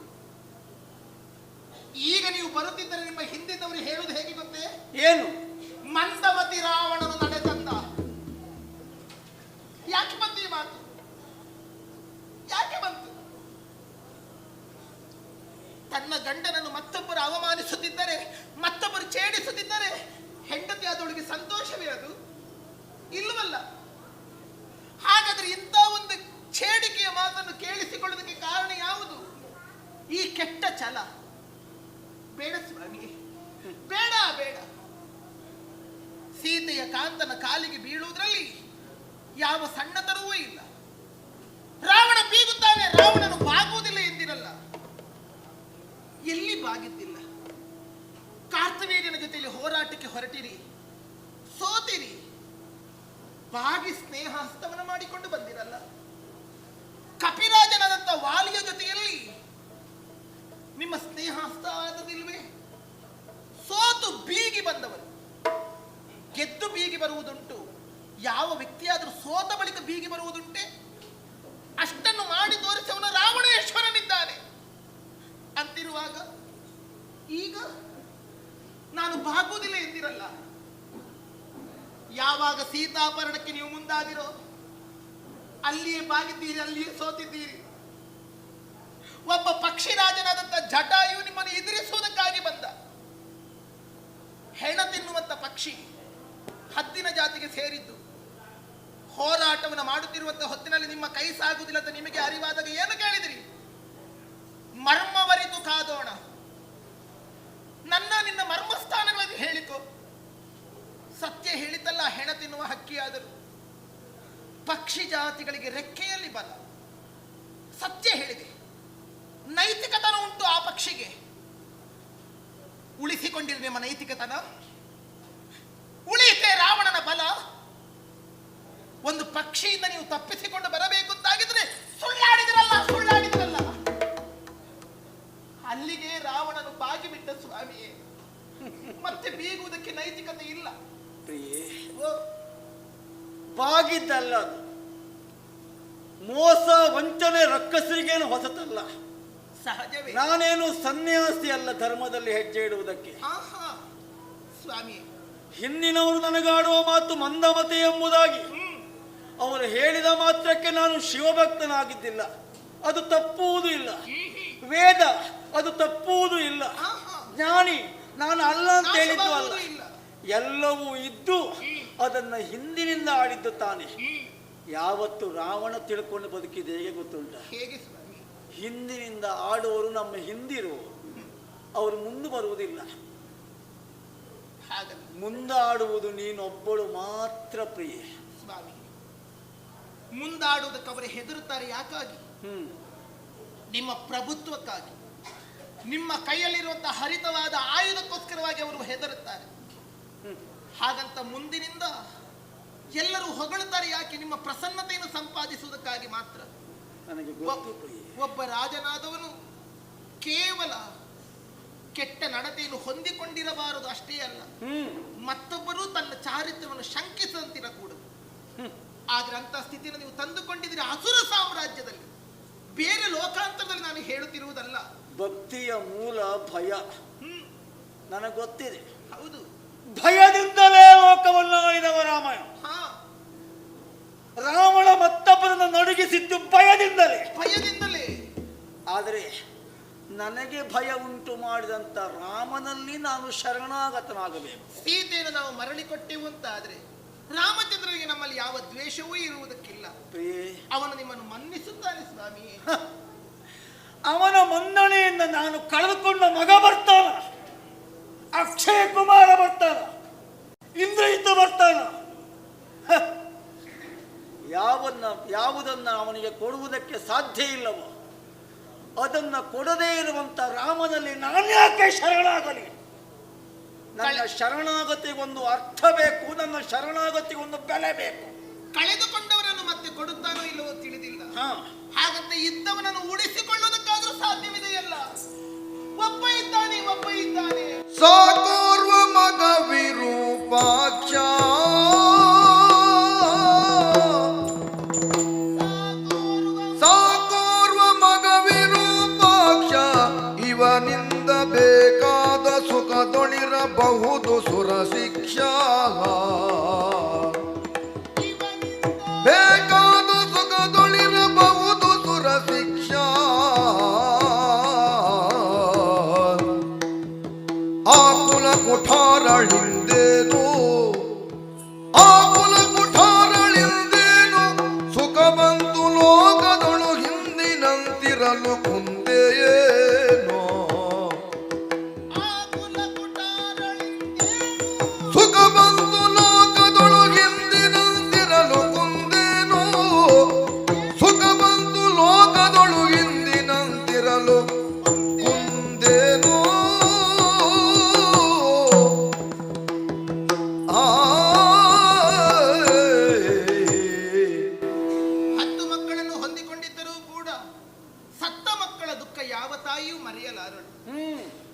ಈಗ ನೀವು ಬರುತ್ತಿದ್ದರೆ ನಿಮ್ಮ ಹಿಂದಿದ್ದವರು ಹೇಳುವುದು ಹೇಗೆ ಗೊತ್ತೇ? ಏನು? ಮಂದಮತಿ ರಾವಣನು ನಡೆದಂತ. ಯಾಕೆ ಬಂತು ಈ ಮಾತು? ಯಾಕೆ ಬಂತು? ತನ್ನ ಗಂಡನನ್ನು ಮತ್ತೊಬ್ಬರು ಅವಮಾನಿಸುತ್ತಿದ್ದರೆ, ಮತ್ತೊಬ್ಬರು ಛೇಡಿಸುತ್ತಿದ್ದರೆ ಹೆಂಡತಿ ಆದವಳಿಗೆ ಸಂತೋಷವೇ ಅದು? ಇಲ್ಲವಲ್ಲ. ಹಾಗಾದ್ರೆ ಇಂಥ ಒಂದು ಛೇಡಿಕೆಯ ಮಾತನ್ನು ಕೇಳಿಸಿಕೊಳ್ಳುವುದಕ್ಕೆ ಕಾರಣ ಯಾವುದು? ಈ ಕೆಟ್ಟ ಛಲ. ಬೇಡ ಸ್ವಾಮಿ, ಬೇಡ ಬೇಡ. ಸೀತೆಯ ಕಾಂತನ ಕಾಲಿಗೆ ಬೀಳುವುದರಲ್ಲಿ ಯಾವ ಸಣ್ಣತನವೂ ಇಲ್ಲ. ರಾವಣ ಬೀಗುತ್ತಾನೆ, ರಾವಣನು ಬಾಗುವುದಿಲ್ಲ ಎಂದಿರಲ್ಲ. ಎಲ್ಲಿ ಬಾಗಿದ್ದಿಲ್ಲ. ಕಾರ್ತವೀರ್ಯನ ಜೊತೆಯಲ್ಲಿ ಹೋರಾಟಕ್ಕೆ ಹೊರಟಿರಿ, ಸೋತಿರಿ, ಬಾಗಿ ಸ್ನೇಹ ಹಸ್ತವನ್ನು ಮಾಡಿಕೊಂಡು ಬಂದಿರಲ್ಲ. ಕಪಿರಾಜನಾದಂಥ ವಾಲಿಯ ಜೊತೆಯಲ್ಲಿ ನಿಮ್ಮ ಸ್ನೇಹ ಹಸ್ತ ಆದದಿಲ್ವೇ? ಸೋತು ಬೀಗಿ ಬಂದವರು ಗೆದ್ದು ಬೀಗಿ ಬರುವುದುಂಟು. ಯಾವ ವ್ಯಕ್ತಿಯಾದರೂ ಸೋತ ಬಳಿಕ ಬೀಗಿ ಬರುವುದುಂಟೆ? ಅಷ್ಟನ್ನು ಮಾಡಿ ತೋರಿಸವನು ರಾವಣೇಶ್ವರನಿದ್ದಾನೆ. ಅಂತಿರುವಾಗ ಈಗ ನಾನು ಬಾಗುವುದಿಲ್ಲ ಎಂದಿರಲ್ಲ. ಯಾವಾಗ ಸೀತಾಪರಣಕ್ಕೆ ನೀವು ಮುಂದಾದಿರೋ ಅಲ್ಲಿಯೇ ಬಾಗಿದ್ದೀರಿ, ಅಲ್ಲಿಯೇ ಸೋತಿದ್ದೀರಿ. ಒಬ್ಬ ಪಕ್ಷಿರಾಜನಾದಂಥ ಜಟಾಯು ನಿಮ್ಮನ್ನು ಎದುರಿಸುವುದಕ್ಕಾಗಿ ಬಂದ. ಹೆಣ ತಿನ್ನುವಂತ ಪಕ್ಷಿ, ಹದ್ದಿನ ಜಾತಿಗೆ ಸೇರಿದ್ದು. ಹೋರಾಟವನ್ನು ಮಾಡುತ್ತಿರುವಂತಹ ಹೊತ್ತಿನಲ್ಲಿ ನಿಮ್ಮ ಕೈ ಸಾಗುವುದಿಲ್ಲ ಅಂತ ನಿಮಗೆ ಅರಿವಾದಾಗ ಏನು ಕೇಳಿದಿರಿ? ಮರ್ಮವರಿತು ಕಾದೋಣ, ನನ್ನ ನಿನ್ನ ಮರ್ಮಸ್ಥಾನಗಳನ್ನು ಹೇಳಿಕೊ. ಸತ್ಯ ಹೇಳಿತಲ್ಲ, ಹೆಣ ತಿನ್ನುವ ಹಕ್ಕಿಯಾದರು. ಪಕ್ಷಿ ಜಾತಿಗಳಿಗೆ ರೆಕ್ಕೆಯಲ್ಲಿ ಬಲ. ಸತ್ಯ ಹೇಳಿದೆ, ನೈತಿಕತನ ಉಂಟು ಆ ಪಕ್ಷಿಗೆ. ಉಳಿಸಿಕೊಂಡಿರಿ ನಿಮ್ಮ ನೈತಿಕತನ. ಉಳಿತೆ ರಾವಣನ ಬಲ. ಒಂದು ಪಕ್ಷಿಯಿಂದ ನೀವು ತಪ್ಪಿಸಿಕೊಂಡು ಬರಬೇಕು ಅಂತಾಗಿದ್ರೆ ಸುಳ್ಳಾಡಿದ್ರಲ್ಲ. ಅಲ್ಲಿಗೆ ರಾವಣನು ಬಾಗಿಬಿಟ್ಟ ಸ್ವಾಮಿಯೇ. ಮತ್ತೆ ಬೀಗುವುದಕ್ಕೆ ನೈತಿಕತೆ ಇಲ್ಲ. ಬಾಗಿದ್ದಲ್ಲ ಅದು. ಮೋಸ ವಂಚನೆ ರಕ್ಕಸರಿಗೇನು ಹೊಸತಲ್ಲ. ಸಹಜವೇ. ನಾನೇನು ಸನ್ಯಾಸಿ ಅಲ್ಲ ಧರ್ಮದಲ್ಲಿ ಹೆಜ್ಜೆ ಇಡುವುದಕ್ಕೆ. ಸ್ವಾಮಿ, ಹಿಂದಿನವರು ನನಗಾಡುವ ಮಾತು ಮಂದಮತೆ ಎಂಬುದಾಗಿ. ಅವರು ಹೇಳಿದ ಮಾತ್ರಕ್ಕೆ ನಾನು ಶಿವಭಕ್ತನಾಗಿದ್ದಿಲ್ಲ, ಅದು ತಪ್ಪುವುದೂ ಇಲ್ಲ. ವೇದ ಅದು ತಪ್ಪುವುದೂ ಇಲ್ಲ. ಜ್ಞಾನಿ ನಾನು ಅಲ್ಲ ಅಂತ ಹೇಳಿದ್ದು ಅಲ್ಲ. ಎಲ್ಲವೂ ಇದ್ದು ಅದನ್ನ ಹಿಂದಿನಿಂದ ಆಡಿದ್ದು ತಾನೆ. ಯಾವತ್ತು ರಾವಣ ತಿಳ್ಕೊಂಡು ಬದುಕಿದೆ ಹೇಗೆ ಗೊತ್ತುಂಟ? ಹಿಂದಿನಿಂದ ಆಡುವವರು ನಮ್ಮ ಹಿಂದಿರುವರು, ಅವರು ಮುಂದೆ ಬರುವುದಿಲ್ಲ. ಮುಂದಾಡುವುದು ನೀನೊಬ್ಬಳು ಮಾತ್ರ ಪ್ರಿಯೆ. ಮುಂದಾಡುವುದಕ್ಕೆ ಅವರು ಹೆದರುತ್ತಾರೆ. ಯಾಕಾಗಿ? ನಿಮ್ಮ ಪ್ರಭುತ್ವಕ್ಕಾಗಿ, ನಿಮ್ಮ ಕೈಯಲ್ಲಿರುವಂತಹ ಹರಿತವಾದ ಆಯುಧಕ್ಕೋಸ್ಕರವಾಗಿ ಅವರು ಹೆದರುತ್ತಾರೆ. ಹಾಗಂತ ಮುಂದಿನಿಂದ ಎಲ್ಲರೂ ಹೊಗಳುತ್ತಾರೆ. ಯಾಕೆ? ನಿಮ್ಮ ಪ್ರಸನ್ನತೆಯನ್ನು ಸಂಪಾದಿಸುವುದಕ್ಕಾಗಿ ಮಾತ್ರ. ಒಬ್ಬ ರಾಜನಾದವನು ಕೇವಲ ಕೆಟ್ಟ ನಡತೆಯನ್ನು ಹೊಂದಿಕೊಂಡಿರಬಾರದು ಅಷ್ಟೇ ಅಲ್ಲ, ಮತ್ತೊಬ್ಬರು ತನ್ನ ಚಾರಿತ್ರ್ಯವನ್ನು ಶಂಕಿಸಂತಿರಕೂಡದು. ಆದ್ರೆ ಅಂತ ಸ್ಥಿತಿಯನ್ನು ನೀವು ತಂದುಕೊಂಡಿದ್ದೀರಿ ಅಸುರ ಸಾಮ್ರಾಜ್ಯದಲ್ಲಿ, ಬೇರೆ ಲೋಕಾಂತರದಲ್ಲಿ. ನಾನು ಹೇಳುತ್ತಿರುವುದಲ್ಲ. ಭಕ್ತಿಯ ಮೂಲ ಭಯ, ನನಗೆ ಗೊತ್ತಿದೆ. ಹೌದು, ಭಯದಿಂದಲೇ ಲೋಕವನ್ನು ಆಳಿದವ ರಾಮಾಯಣ. ರಾವಣ ಮತ್ತೊಬ್ಬರನ್ನು ನಡುಗಿಸಿದ್ದು ಭಯದಿಂದಲೇ. ಆದರೆ ನನಗೆ ಭಯ ಉಂಟು ಮಾಡಿದಂತ ರಾಮನಲ್ಲಿ ನಾನು ಶರಣಾಗತನಾಗಬೇಕು. ಸೀತೆಯನ್ನು ನಾವು ಮರಳಿಕೊಟ್ಟೆವು ಅಂತಾದ್ರೆ ರಾಮಚಂದ್ರನಿಗೆ ನಮ್ಮಲ್ಲಿ ಯಾವ ದ್ವೇಷವೂ ಇರುವುದಕ್ಕಿಲ್ಲ. ಅವನು ನಿಮ್ಮನ್ನು ಮನ್ನಿಸುತ್ತಾನೆ ಸ್ವಾಮಿ. ಅವನ ಮನ್ನಣೆಯಿಂದ ನಾನು ಕಳೆದುಕೊಂಡ ಮಗ ಬರ್ತಾನ, ಅಕ್ಷಯ ಕುಮಾರ ಬರ್ತಾನ, ಇಂದ್ರಜಿತ್ ಬರ್ತಾನ. ಯಾವುದನ್ನ ಅವನಿಗೆ ಕೊಡುವುದಕ್ಕೆ ಸಾಧ್ಯ ಇಲ್ಲವೋ ಅದನ್ನ ಕೊಡದೇ ಇರುವಂತ ರಾಮನಲ್ಲಿ ನಾನ್ಯಾಕೆ ಶರಣಾಗಲಿ? ನನ್ನ ಶರಣಾಗತಿಗೊಂದು ಅರ್ಥ ಬೇಕು, ನನ್ನ ಶರಣಾಗತಿಗೊಂದು ಬೆಲೆ ಬೇಕು. ಕಳೆದುಕೊಂಡವರನ್ನು ಮತ್ತೆ ಕೊಡುತ್ತಾನೋ ಇಲ್ಲವೋ ತಿಳಿದಿಲ್ಲ. ಹಾಗಂತ ಇದ್ದವನನ್ನು ಉಳಿಸಿಕೊಳ್ಳುವುದಕ್ಕಾದ್ರೂ ಸಾಧ್ಯವಿದೆಯಲ್ಲ. ಒಬ್ಬ ಇದ್ದಾನೆ. ಸಾಕೋರ್ವ ಮಗ ವಿರೂಪಾಕ್ಷ, ಸಾಕೋರ್ವ ಮಗ ವಿರೂಪಾಕ್ಷ, ಇವನಿಂದ ಬೇಕಾದ ಸುಖದೊಳಿರಬಹುದು ಸುರ ಶಿಕ್ಷಾ. ಬೇಕಾದ ಸುಖದೊಳಿರಬಹುದು ಸುರ ಶಿಕ್ಷಾ. ಆಕುಲ ಕುಠಾರಳಿಂದೇನು, ಆಕುಲ ಕುಠಾರಳಿಂದೇನು, ಸುಖ ಬಂತು ಲೋಕದೊಳು ಹಿಂದಿನಂತಿರಲು ಕುಂದೆಯೇನೋ. ಸುಖ ಬಂತು ಲೋಕದೊಳು ಹಿಂದಿನಂತಿರಲು ಕುಂದೇನೋ, ಸುಖ ಬಂತು ಲೋಕದೊಳು ಹಿಂದಿನಂತಿರಲು ಕುಂದೇನೋ.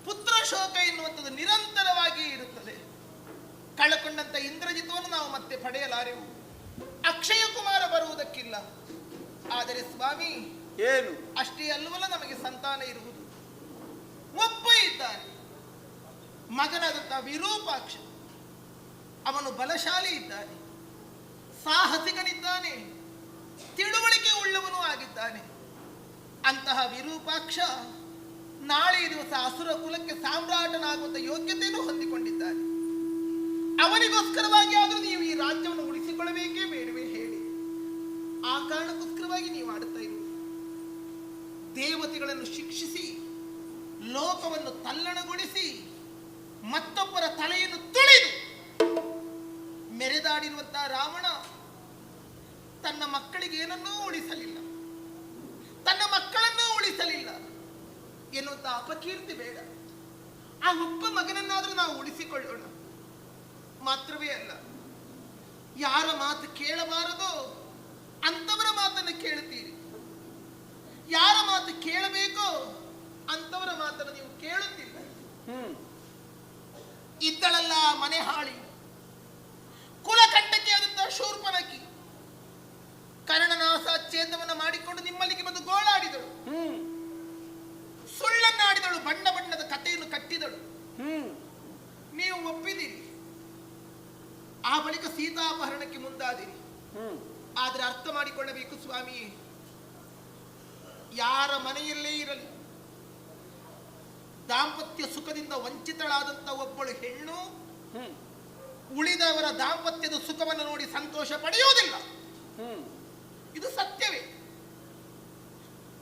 ಪುತ್ರ ಶೋಕ ಎನ್ನುವಂಥದ್ದು ನಿರಂತರವಾಗಿ ಇರುತ್ತದೆ. ಕಳಕೊಂಡಂತ ಇಂದ್ರಜಿತವನ್ನು ನಾವು ಮತ್ತೆ ಪಡೆಯಲಾರೆವು. ಅಕ್ಷಯ ಕುಮಾರ ಬರುವುದಕ್ಕಿಲ್ಲ. ಆದರೆ ಸ್ವಾಮಿ ಏನು ಅಷ್ಟೇ ಅಲ್ಲವಲ್ಲ, ನಮಗೆ ಸಂತಾನ ಇರುವುದು. ಒಬ್ಬ ಇದ್ದಾನೆ, ಮಗನಾದಂತ ವಿರೂಪಾಕ್ಷ. ಅವನು ಬಲಶಾಲಿ ಇದ್ದಾನೆ, ಸಾಹಸಿಗನಿದ್ದಾನೆ, ತಿಳುವಳಿಕೆ ಉಳ್ಳವನೂ ಆಗಿದ್ದಾನೆ. ಅಂತಹ ವಿರೂಪಾಕ್ಷ ನಾಳೆ ದಿವಸ ಅಸುರ ಕುಲಕ್ಕೆ ಸಾಮ್ರಾಟನಾಗುವಂತ ಯೋಗ್ಯತೆಯನ್ನು ಹೊಂದಿಕೊಂಡಿದ್ದಾನೆ. ಅವನಿಗೋಸ್ಕರವಾಗಿ ಆದರೂ ನೀವು ಈ ರಾಜ್ಯವನ್ನು ಉಳಿಸಿಕೊಳ್ಳಬೇಕೇ ಬೇಡವೇ ಹೇಳಿ? ಆ ಕಾರಣಕ್ಕೋಸ್ಕರವಾಗಿ ನೀವು ಆಡುತ್ತಾ ಇರುವುದು. ದೇವತೆಗಳನ್ನು ಶಿಕ್ಷಿಸಿ ಲೋಕವನ್ನು ತಲ್ಲಣಗೊಳಿಸಿ ಮತ್ತೊಬ್ಬರ ತಲೆಯನ್ನು ತುಳಿದು ಮೆರೆದಾಡಿರುವಂತಹ ರಾವಣ ತನ್ನ ಮಕ್ಕಳಿಗೆ ಏನನ್ನೂ ಉಳಿಸಲಿಲ್ಲ, ತನ್ನ ಮಕ್ಕಳನ್ನೂ ಉಳಿಸಲಿಲ್ಲ ಎನ್ನುವಂತ ಅಪಕೀರ್ತಿ ಬೇಡ. ಆ ಒಬ್ಬ ಮಗನನ್ನಾದರೂ ನಾವು ಉಳಿಸಿಕೊಳ್ಳೋಣ. ಮಾತ್ರವೇ ಅಲ್ಲ, ಯಾರ ಮಾತು ಕೇಳಬಾರದೋ ಅಂತವರ ಮಾತನ್ನು ಕೇಳುತ್ತೀರಿ, ಯಾರ ಮಾತು ಕೇಳಬೇಕೋ ಅಂತವರ ಮಾತನ್ನು ನೀವು ಕೇಳುತ್ತಿಲ್ಲ. ಇದ್ದಳಲ್ಲ ಮನೆ ಹಾಳಿ, ಕುಲಕಂಟಕಿ ಆದಂತಹ ಶೂರ್ಪನಕಿ ಕರ್ಣನಾಸಾಚ್ಛೇದವನ್ನು ಮಾಡಿಕೊಂಡು ನಿಮ್ಮಲ್ಲಿಗೆ ಬಂದು ಗೋಳಾಡಿದಳು, ಸುಳ್ಳನ್ನಾಡಿದಳು, ಬಣ್ಣ ಬಣ್ಣದ ಕಥೆಯನ್ನು ಕಟ್ಟಿದಳು. ನೀವು ಒಪ್ಪಿದಿರಿ. ಆ ಬಳಿಕ ಸೀತಾಪಹರಣಕ್ಕೆ ಮುಂದಾದಿರಿ. ಆದ್ರೆ ಅರ್ಥ ಮಾಡಿಕೊಳ್ಳಬೇಕು ಸ್ವಾಮಿ, ಯಾರ ಮನೆಯಲ್ಲೇ ಇರಲಿ ದಾಂಪತ್ಯ ಸುಖದಿಂದ ವಂಚಿತಳಾದಂತ ಒಬ್ಬಳು ಹೆಣ್ಣು ಉಳಿದವರ ದಾಂಪತ್ಯದ ಸುಖವನ್ನು ನೋಡಿ ಸಂತೋಷ ಪಡೆಯುವುದಿಲ್ಲ. ಇದು ಸತ್ಯವೇ.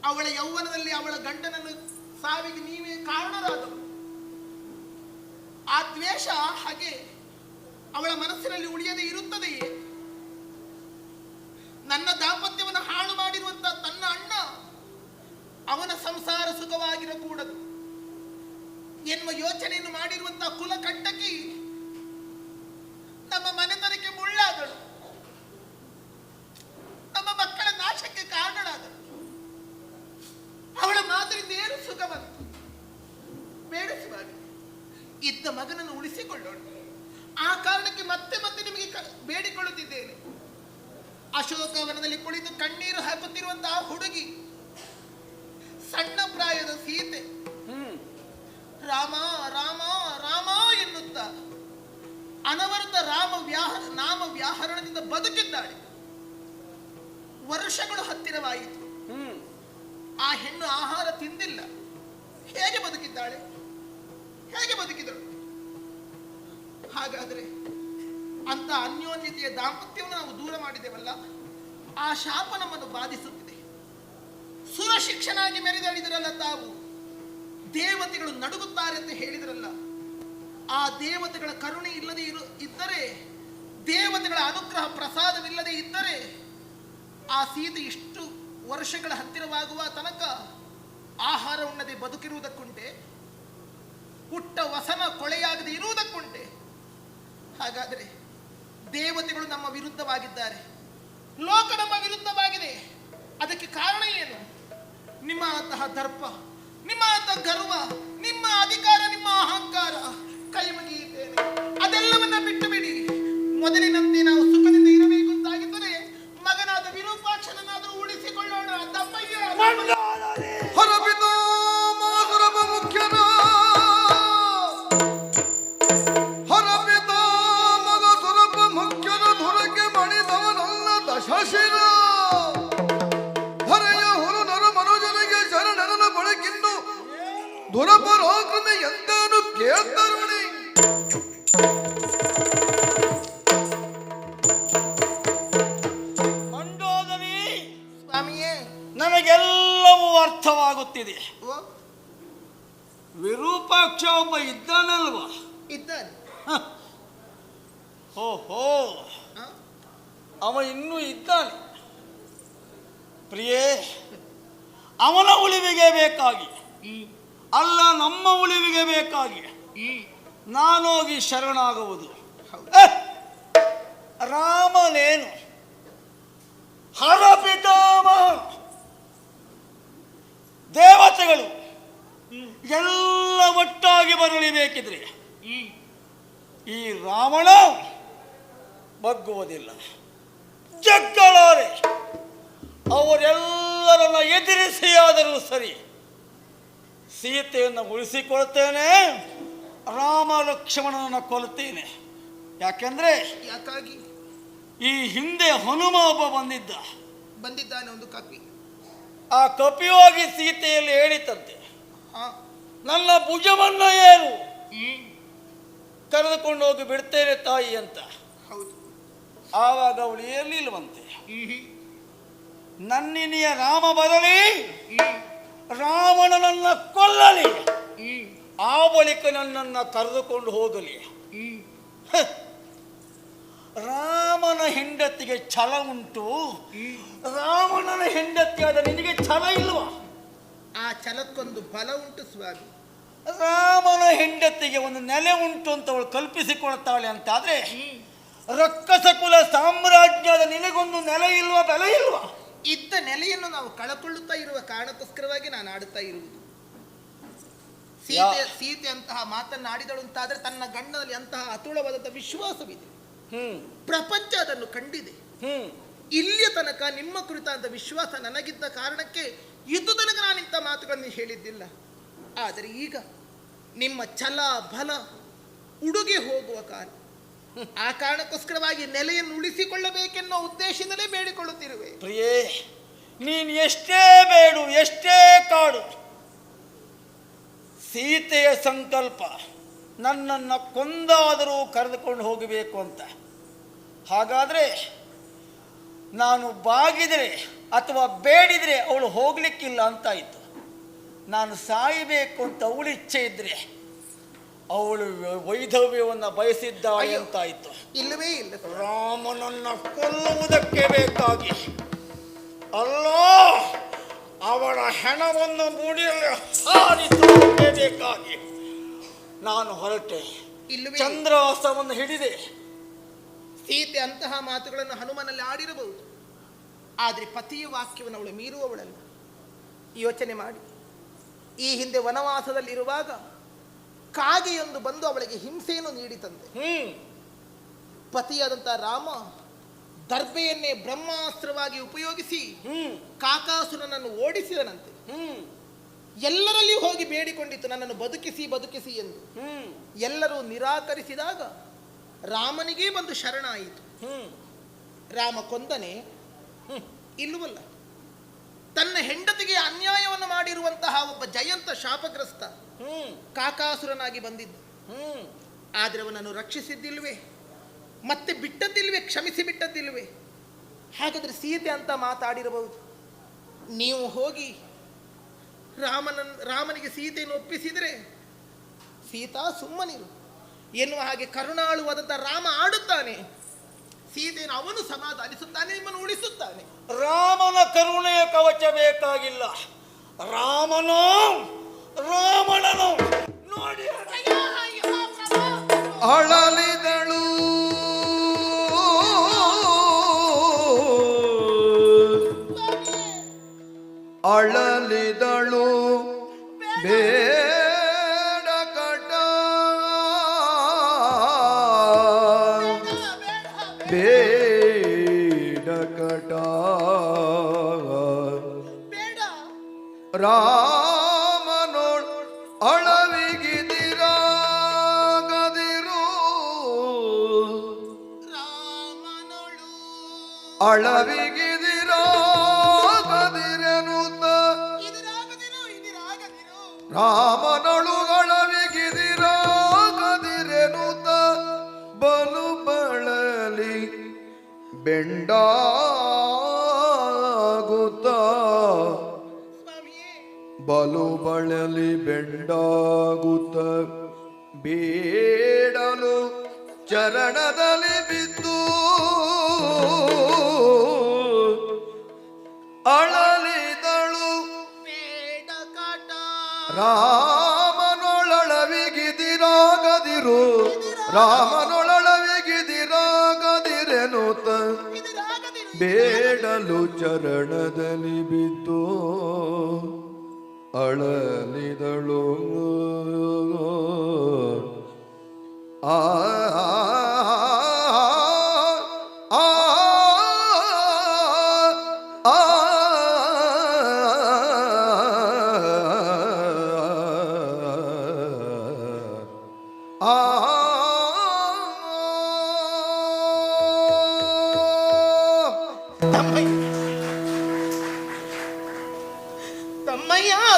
ಅವಳ ಯೌವನದಲ್ಲಿ ಅವಳ ಗಂಡನನ್ನು ಸಾವಿಗೆ ನೀವೇ ಕಾರಣರಾದರು. ಆ ದ್ವೇಷ ಹಾಗೆ ಅವಳ ಮನಸ್ಸಿನಲ್ಲಿ ಉಳಿಯದೇ ಇರುತ್ತದೆಯೇ? ನನ್ನ ದಾಂಪತ್ಯವನ್ನು ಹಾಳು ಮಾಡಿರುವಂತ ತನ್ನ ಅಣ್ಣ ಅವನ ಸಂಸಾರ ಸುಖವಾಗಿರಕೂಡದು ಎನ್ನುವ ಯೋಚನೆಯನ್ನು ಮಾಡಿರುವಂತಹ ಕುಲಕಂಟಕಿ ನಮ್ಮ ಮನೆತನಕ್ಕೆ ಮುಳ್ಳಾದಳು, ನಮ್ಮ ಮಕ್ಕಳ ನಾಶಕ್ಕೆ ಕಾರಣಳಾದಳು. ಅವಳ ಮಾತಿನಿಂದ ಏನು ಸುಖ ಬಂತು? ಬೇಡಿಸುವಾಗ ಇದ್ದ ಮಗನನ್ನು ಉಳಿಸಿಕೊಳ್ಳೋಣ. ಆ ಕಾರಣಕ್ಕೆ ಮತ್ತೆ ಮತ್ತೆ ನಿಮಗೆ ಬೇಡಿಕೊಳ್ಳುತ್ತಿದ್ದೇನೆ. ಅಶೋಕವನದಲ್ಲಿ ಕುಳಿತು ಕಣ್ಣೀರು ಹಾಕುತ್ತಿರುವಂತಹ ಹುಡುಗಿ ಸಣ್ಣ ಪ್ರಾಯದ ಸೀತೆ ರಾಮ ರಾಮ ರಾಮ ಎನ್ನುತ್ತಾ ಅನವರತ ನಾಮ ವ್ಯಾಹರಣದಿಂದ ಬದುಕಿದ್ದಾಳೆ. ವರ್ಷಗಳು ಹತ್ತಿರವಾಯಿತು. ಆ ಹೆಣ್ಣು ಆಹಾರ ತಿಂದಿಲ್ಲ. ಹೇಗೆ ಬದುಕಿದ್ದಾಳೆ? ಹೇಗೆ ಬದುಕಿದಳು? ಹಾಗಾದರೆ ಅಂತ ಅನ್ಯೋನ್ಯತೆಯ ದಾಂಪತ್ಯವನ್ನು ನಾವು ದೂರ ಮಾಡಿದೆವಲ್ಲ, ಆ ಶಾಪ ನಮ್ಮನ್ನು ಬಾಧಿಸುತ್ತಿದೆ. ಸುರ ಶಿಕ್ಷನಾಗಿ ಮೆರೆದಳಿದರಲ್ಲ ತಾವು, ದೇವತೆಗಳು ನಡುಗುತ್ತಾರೆ ಅಂತ ಹೇಳಿದರಲ್ಲ, ಆ ದೇವತೆಗಳ ಕರುಣೆ ಇಲ್ಲದೆ ಇದ್ದರೆ, ದೇವತೆಗಳ ಅನುಗ್ರಹ ಪ್ರಸಾದವಿಲ್ಲದೆ ಇದ್ದರೆ ಆ ಸೀತೆ ಇಷ್ಟು ವರ್ಷಗಳ ಹತ್ತಿರವಾಗುವ ತನಕ ಆಹಾರ ಉಣ್ಣದೆ ಬದುಕಿರುವುದಕ್ಕುಂಟೆ? ಹುಟ್ಟ ವಸನ ಕೊಳೆಯಾಗದೆ ಇರುವುದಕ್ಕುಂಟೆ? ಹಾಗಾದರೆ ದೇವತೆಗಳು ನಮ್ಮ ವಿರುದ್ಧವಾಗಿದ್ದಾರೆ, ಲೋಕ ನಮ್ಮ ವಿರುದ್ಧವಾಗಿದೆ. ಅದಕ್ಕೆ ಕಾರಣ ಏನು? ನಿಮ್ಮ ಅಂತಹ ದರ್ಪ, ನಿಮ್ಮ ಅಂತಹ ಗರ್ವ, ನಿಮ್ಮ ಅಧಿಕಾರ, ನಿಮ್ಮ ಅಹಂಕಾರ. ಕೈ ಮುಗಿಯುತ್ತೇನೆ, ಅದೆಲ್ಲವನ್ನ ಬಿಟ್ಟು ಬಿಡಿ. ಮೊದಲಿನಂತೆ ನಾವು ಸುಖದಿಂದ ಇರಬೇಕು ಅಂತಾಗಿದ್ದರೆ ಮಗನಾದ ವಿರೂಪಾಕ್ಷನಾದರೂ ಉಳಿಸಿಕೊಳ್ಳೋಣ. ತಮ್ಮಯ್ಯ ಮುಖ್ಯನ ಶಶಿರ ಹರೆಯ ಹುರು ನರ ಮನೋಜನಿಗೆ ಶರಣರನ ಬಳಕಿಂದು ದುರಪರಾಕ್ರಮೆ ಎಂತಾನು ಕೇಳ್ತಾರುಣಿ. ಮಂಡೋದರಿ ಸ್ವಾಮಿಯೇ, ನನಗೆಲ್ಲವೂ ಅರ್ಥವಾಗುತ್ತಿದೆ. ವಿರೂಪಾಕ್ಷ ಒಬ್ಬ ಇದ್ದಾನಲ್ವಾ? ಇದ್ದಾನೆ. ಓಹೋ, ಅವ ಇನ್ನೂ ಇದ್ದಾನೆ. ಪ್ರಿಯೇ, ಅವನ ಉಳಿವಿಗೆ ಬೇಕಾಗಿ ಅಲ್ಲ, ನಮ್ಮ ಉಳಿವಿಗೆ ಬೇಕಾಗಿ ನಾನೋಗಿ ಶರಣಾಗುವುದು. ರಾಮನೇನು ಹರಪಿತಾಮಹ ದೇವತೆಗಳು ಎಲ್ಲ ಒಟ್ಟಾಗಿ ಬರಲಿಬೇಕಿದ್ರೆ ಈ ರಾವಣ ಬಗ್ಗುವುದಿಲ್ಲ, ಜಗ್ಗಲಾರೆ. ಅವರೆಲ್ಲರನ್ನ ಎದುರಿಸಿಯಾದರೂ ಸರಿ, ಸೀತೆಯನ್ನು ಉಳಿಸಿಕೊಳ್ತೇನೆ, ರಾಮ ಲಕ್ಷ್ಮಣನನ್ನು ಕೊಲ್ತೇನೆ. ಯಾಕೆಂದ್ರೆ ಯಾಕಾಗಿ? ಈ ಹಿಂದೆ ಹನುಮ ಒಬ್ಬ ಬಂದಿದ್ದಾನೆ, ಒಂದು ಕಪಿ. ಆ ಕಪಿ ಹೋಗಿ ಸೀತೆಯಲ್ಲಿ ಹೇಳಿತಂತೆ, ನನ್ನ ಭುಜವನ್ನ ಏನು ಕರೆದುಕೊಂಡು ಹೋಗಿ ಬಿಡ್ತೇನೆ ತಾಯಿ ಅಂತ. ಹೌದು. ಆವಾಗ ಅವಳು ಇರಲಿಲ್ವಂತೆ. ನನ್ನಿನಿಯ ರಾಮ ಬರಲಿ, ರಾವಣನನ್ನ ಕೊಲ್ಲಲಿ, ಆ ಬಳಿಕ ನನ್ನನ್ನು ಕರೆದುಕೊಂಡು ಹೋಗಲಿ. ರಾಮನ ಹೆಂಡತಿಗೆ ಛಲ ಉಂಟು, ರಾವಣನ ಹೆಂಡತಿಯಾದ ನಿನಗೆ ಛಲ ಇಲ್ವಾ? ಆ ಛಲಕ್ಕೊಂದು ಬಲ ಉಂಟು ಸ್ವಾಮಿ. ರಾಮನ ಹೆಂಡತಿಗೆ ಒಂದು ನೆಲೆ ಉಂಟು ಅಂತ ಅವಳು ಕಲ್ಪಿಸಿಕೊಳ್ತಾಳೆ ಅಂತಾದ್ರೆ, ರಕ್ಕಸ ಕುಲ ಸಾಮ್ರಾಜ್ಯದ ನಿನಗೊಂದು ನೆಲೆ ಇಲ್ವಾ, ಬೆಲೆ ಇಲ್ವಾ? ಇದ್ದ ನೆಲೆಯನ್ನು ನಾವು ಕಳಕೊಳ್ಳುತ್ತಾ ಇರುವ ಕಾರಣಕ್ಕೋಸ್ಕರವಾಗಿ ನಾನು ಆಡುತ್ತಾ ಇರುವುದು. ಸೀತೆ ಅಂತಹ ಮಾತನ್ನಾಡಿದಳು ಅಂತಾದ್ರೆ ತನ್ನ ಗಂಡನಲ್ಲಿ ಅಂತಹ ಅತುಳವಾದಂತಹ ವಿಶ್ವಾಸವಿದೆ. ಪ್ರಪಂಚ ಅದನ್ನು ಕಂಡಿದೆ. ಇಲ್ಲಿಯ ತನಕ ನಿಮ್ಮ ಕುರಿತಾದ ವಿಶ್ವಾಸ ನನಗಿದ್ದ ಕಾರಣಕ್ಕೆ ಇದ್ದು ತನಕ ನಾನು ಇಂಥ ಮಾತುಗಳನ್ನು ಹೇಳಿದ್ದಿಲ್ಲ. ಆದರೆ ಈಗ ನಿಮ್ಮ ಛಲ ಬಲ ಉಡುಗಿ ಹೋಗುವ ಕಾಲ, ಆ ಕಾರಣಕ್ಕೋಸ್ಕರವಾಗಿ ನೆಲೆಯನ್ನು ಉಳಿಸಿಕೊಳ್ಳಬೇಕೆನ್ನೋ ಉದ್ದೇಶದಲ್ಲೇ ಬೇಡಿಕೊಳ್ಳುತ್ತಿರುವೆ. ಪ್ರಿಯೇ, ನೀನು ಎಷ್ಟೇ ಬೇಡು, ಎಷ್ಟೇ ಕಾಡು, ಸೀತೆಯ ಸಂಕಲ್ಪ ನನ್ನನ್ನು ಕೊಂದಾದರೂ ಕರೆದುಕೊಂಡು ಹೋಗಬೇಕು ಅಂತ. ಹಾಗಾದರೆ ನಾನು ಬಾಗಿದರೆ ಅಥವಾ ಬೇಡಿದರೆ ಅವಳು ಹೋಗ್ಲಿಕ್ಕಿಲ್ಲ ಅಂತಾಯಿತು. ನಾನು ಸಾಯಬೇಕು ಅಂತ ಅವಳು ಇಚ್ಛೆ ಇದ್ರೆ ಅವಳು ವೈಧವ್ಯವನ್ನು ಬಯಸಿದ್ದಾಳೆ ಅಂತಾಯಿತು. ಇಲ್ಲವೇ ಇಲ್ಲ, ರಾಮನನ್ನು ಕೊಲ್ಲುವುದಕ್ಕೆ ಬೇಕಾಗಿ ಅಲ್ಲೋ ಅವಳ ಹೆಣವನ್ನು ಮೂಡಿಯಲ್ಲಿ ಹಾರಿಸಬೇಕಾಗಿ ನಾನು ಹೊರಟೆ. ಇಲ್ಲವೇ ಚಂದ್ರಾಸವನ್ನು ಹಿಡಿದೆ. ಸೀತೆ ಅಂತಹ ಮಾತುಗಳನ್ನು ಹನುಮನಲ್ಲಿ ಆಡಿರಬಹುದು, ಆದರೆ ಪತಿಯ ವಾಕ್ಯವನ್ನು ಅವಳು ಮೀರುವವಳಲ್ಲ. ಯೋಚನೆ ಮಾಡಿ, ಈ ಹಿಂದೆ ವನವಾಸದಲ್ಲಿರುವಾಗ ಕಾಗೆಯೊಂದು ಬಂದು ಅವಳಿಗೆ ಹಿಂಸೆಯನ್ನು ನೀಡಿತಂತೆ. ಪತಿಯಾದಂಥ ರಾಮ ದರ್ಬೆಯನ್ನೇ ಬ್ರಹ್ಮಾಸ್ತ್ರವಾಗಿ ಉಪಯೋಗಿಸಿ ಕಾಕಾಸುರನನ್ನು ಓಡಿಸಿದನಂತೆ. ಎಲ್ಲರಲ್ಲಿ ಹೋಗಿ ಬೇಡಿಕೊಂಡಿತ್ತು, ನನ್ನನ್ನು ಬದುಕಿಸಿ ಬದುಕಿಸಿ ಎಂದು. ಎಲ್ಲರೂ ನಿರಾಕರಿಸಿದಾಗ ರಾಮನಿಗೇ ಬಂದು ಶರಣಾಯಿತು. ರಾಮ ಕೊಂದನೆ ಇಲ್ಲವಲ್ಲ, ತನ್ನ ಹೆಂಡತಿಗೆ ಅನ್ಯಾಯವನ್ನು ಮಾಡಿರುವಂತಹ ಒಬ್ಬ ಜಯಂತ ಶಾಪಗ್ರಸ್ತ ಕಾಕಾಸುರನಾಗಿ ಬಂದಿದ್ದ. ಆದರೆ ಅವನನ್ನು ರಕ್ಷಿಸಿದ್ದಿಲ್ವೇ, ಮತ್ತೆ ಬಿಟ್ಟದ್ದಿಲ್ವೇ, ಕ್ಷಮಿಸಿ ಬಿಟ್ಟದ್ದಿಲ್ವೇ? ಹಾಗಾದ್ರೆ ಸೀತೆ ಅಂತ ಮಾತಾಡಿರಬಹುದು. ನೀವು ಹೋಗಿ ರಾಮನಿಗೆ ಸೀತೆಯನ್ನು ಒಪ್ಪಿಸಿದರೆ ಸೀತಾ ಸುಮ್ಮನಿರು ಎನ್ನುವ ಹಾಗೆ ಕರುಣಾಳುವಾದಂಥ ರಾಮ ಆಡುತ್ತಾನೆ. ಸೀತೆಯನ್ನು ಅವನು ಸಮಾಧಾನಿಸುತ್ತಾನೆ, ನಿಮ್ಮನ್ನು ಉಳಿಸುತ್ತಾನೆ. ರಾಮನ ಕರುಣೆಯ ಕವಚ ಬೇಕಾಗಿಲ್ಲ. ರಾಮನೋ ರಾವಣನು ನೋಡಿ ಅಳಲಿದಳು ಅಳಲಿದಳು ಬೇಡ ಕಟ ಬೇಡ ಕಟ ರಾಮನೋಳ್ ಅಳವಿಗಿದಿರಾಗದಿರು ಅಳವಿಗಿದಿರಾಗದಿರನುತ ರಾಮನಳು ಅಳವಿಗಿದಿರಾಗದಿರೆನುತ ಬಲು ಬಳಲಿ ಬೆಂಡಾಗುತ್ತ ಬಲು ಬಳಲಿ ಬೆಂಡಾಗುತ್ತ ಬೇಡಲು ಚರಣದಲ್ಲಿ ಬಿದ್ದು ಅಳಲಿದಳು ರಾಮನೊಳಳವಿಗಿದಿರಾಗದಿರು ರಾಮನೊಳಳವಿಗಿದಿರಾಗದಿರೆನುತ ಬೇಡಲು ಚರಣದಲ್ಲಿ ಬಿದ್ದು ಅಳಲಿದಳು. ಆ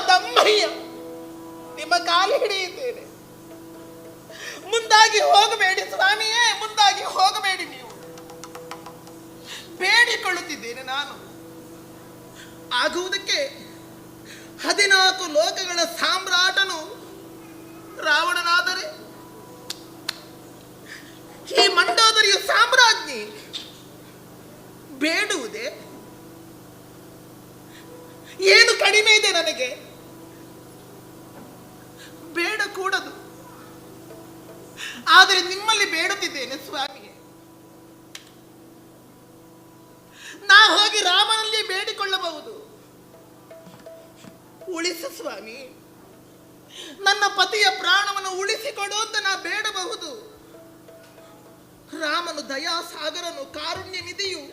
ತಮ್ಮಯ್ಯ, ನಿಮ್ಮ ಕಾಲು ಹಿಡಿಯುತ್ತೇನೆ. ಮುಂದಾಗಿ ಹೋಗಬೇಡಿ ಸ್ವಾಮಿಯೇ, ಮುಂದಾಗಿ ಹೋಗಬೇಡಿ. ನೀವು ಬೇಡಿಕೊಳ್ಳುತ್ತಿದ್ದೇನೆ ನಾನು. ಆಗುವುದಕ್ಕೆ 14 ಲೋಕಗಳ ಸಾಮ್ರಾಟನು ರಾವಣನಾದರೆ ಈ ಮಂಡೋದರಿಯ ಸಾಮ್ರಾಜ್ಞಿ ಬೇಡುವುದೇ ಏನು ಕಡಿಮೆ ಇದೆ ನನಗೆ? ಬೇಡ ಕೂಡದು. ಆದರೆ ನಿಮ್ಮಲ್ಲಿ ಬೇಡುತ್ತಿದ್ದೇನೆ ಸ್ವಾಮಿಗೆ. ನಾ ಹೋಗಿ ರಾಮನಲ್ಲಿ ಬೇಡಿಕೊಳ್ಳಬಹುದು. ಉಳಿಸು ಸ್ವಾಮಿ, ನನ್ನ ಪತಿಯ ಪ್ರಾಣವನ್ನು ಉಳಿಸಿಕೊಡು ಅಂತ ನಾ ಬೇಡಬಹುದು. ರಾಮನು ದಯಾಸಾಗರನು, ಕಾರುಣ್ಯ ನಿಧಿಯು.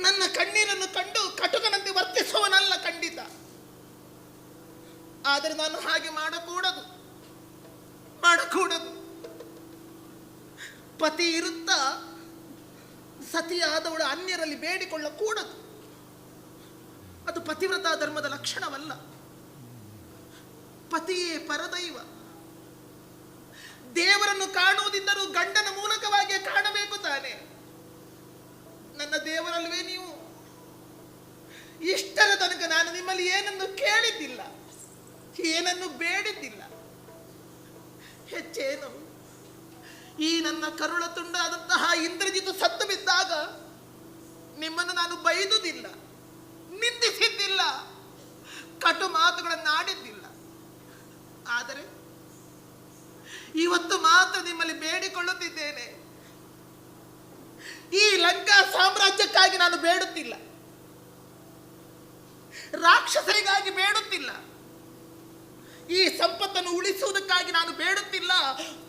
ನನ್ನ ಕಣ್ಣೀರನ್ನು ಕಂಡು ಕಟುಕನಂತೆ ವರ್ತಿಸುವನಲ್ಲ ಖಂಡಿತ. ಆದರೆ ನಾನು ಹಾಗೆ ಮಾಡಕೂಡದು. ಪತಿ ಇರುತ್ತಾ ಸತಿಯಾದವಳು ಅನ್ಯರಲ್ಲಿ ಬೇಡಿಕೊಳ್ಳಕೂಡದು. ಅದು ಪತಿವ್ರತ ಧರ್ಮದ ಲಕ್ಷಣವಲ್ಲ. ಪತಿಯೇ ಪರದೈವ. ದೇವರನ್ನು ಕಾಣುವುದಿದ್ದರೂ ಗಂಡನ ಮೂಲಕವಾಗಿಯೇ ಕಾಣಬೇಕು ತಾನೆ. ನನ್ನ ದೇವರಲ್ವೇ ನೀವು? ಇಷ್ಟರ ತನಕ ನಾನು ನಿಮ್ಮಲ್ಲಿ ಏನನ್ನು ಕೇಳಿದ್ದಿಲ್ಲ, ಏನನ್ನು ಬೇಡಿದ್ದಿಲ್ಲ. ಹೆಚ್ಚೇನು, ಈ ನನ್ನ ಕರುಳ ತುಂಡಾದಂತಹ ಇಂದ್ರಜಿತು ಸತ್ತು ಬಿದ್ದಾಗ ನಿಮ್ಮನ್ನು ನಾನು ಬೈದುದಿಲ್ಲ, ನಿಂದಿಸಿದ್ದಿಲ್ಲ, ಕಟು ಮಾತುಗಳನ್ನು ಆಡಿದ್ದಿಲ್ಲ. ಆದರೆ ಇವತ್ತು ಮಾತ್ರ ನಿಮ್ಮಲ್ಲಿ ಬೇಡಿಕೊಳ್ಳುತ್ತಿದ್ದೇನೆ. ಈ ಲಂಕಾ ಸಾಮ್ರಾಜ್ಯಕ್ಕಾಗಿ ನಾನು ಬೇಡುತ್ತಿಲ್ಲ, ರಾಕ್ಷಸರಿಗಾಗಿ ಬೇಡುತ್ತಿಲ್ಲ, ಈ ಸಂಪತ್ತನ್ನು ಉಳಿಸುವುದಕ್ಕಾಗಿ ನಾನು ಬೇಡುತ್ತಿಲ್ಲ,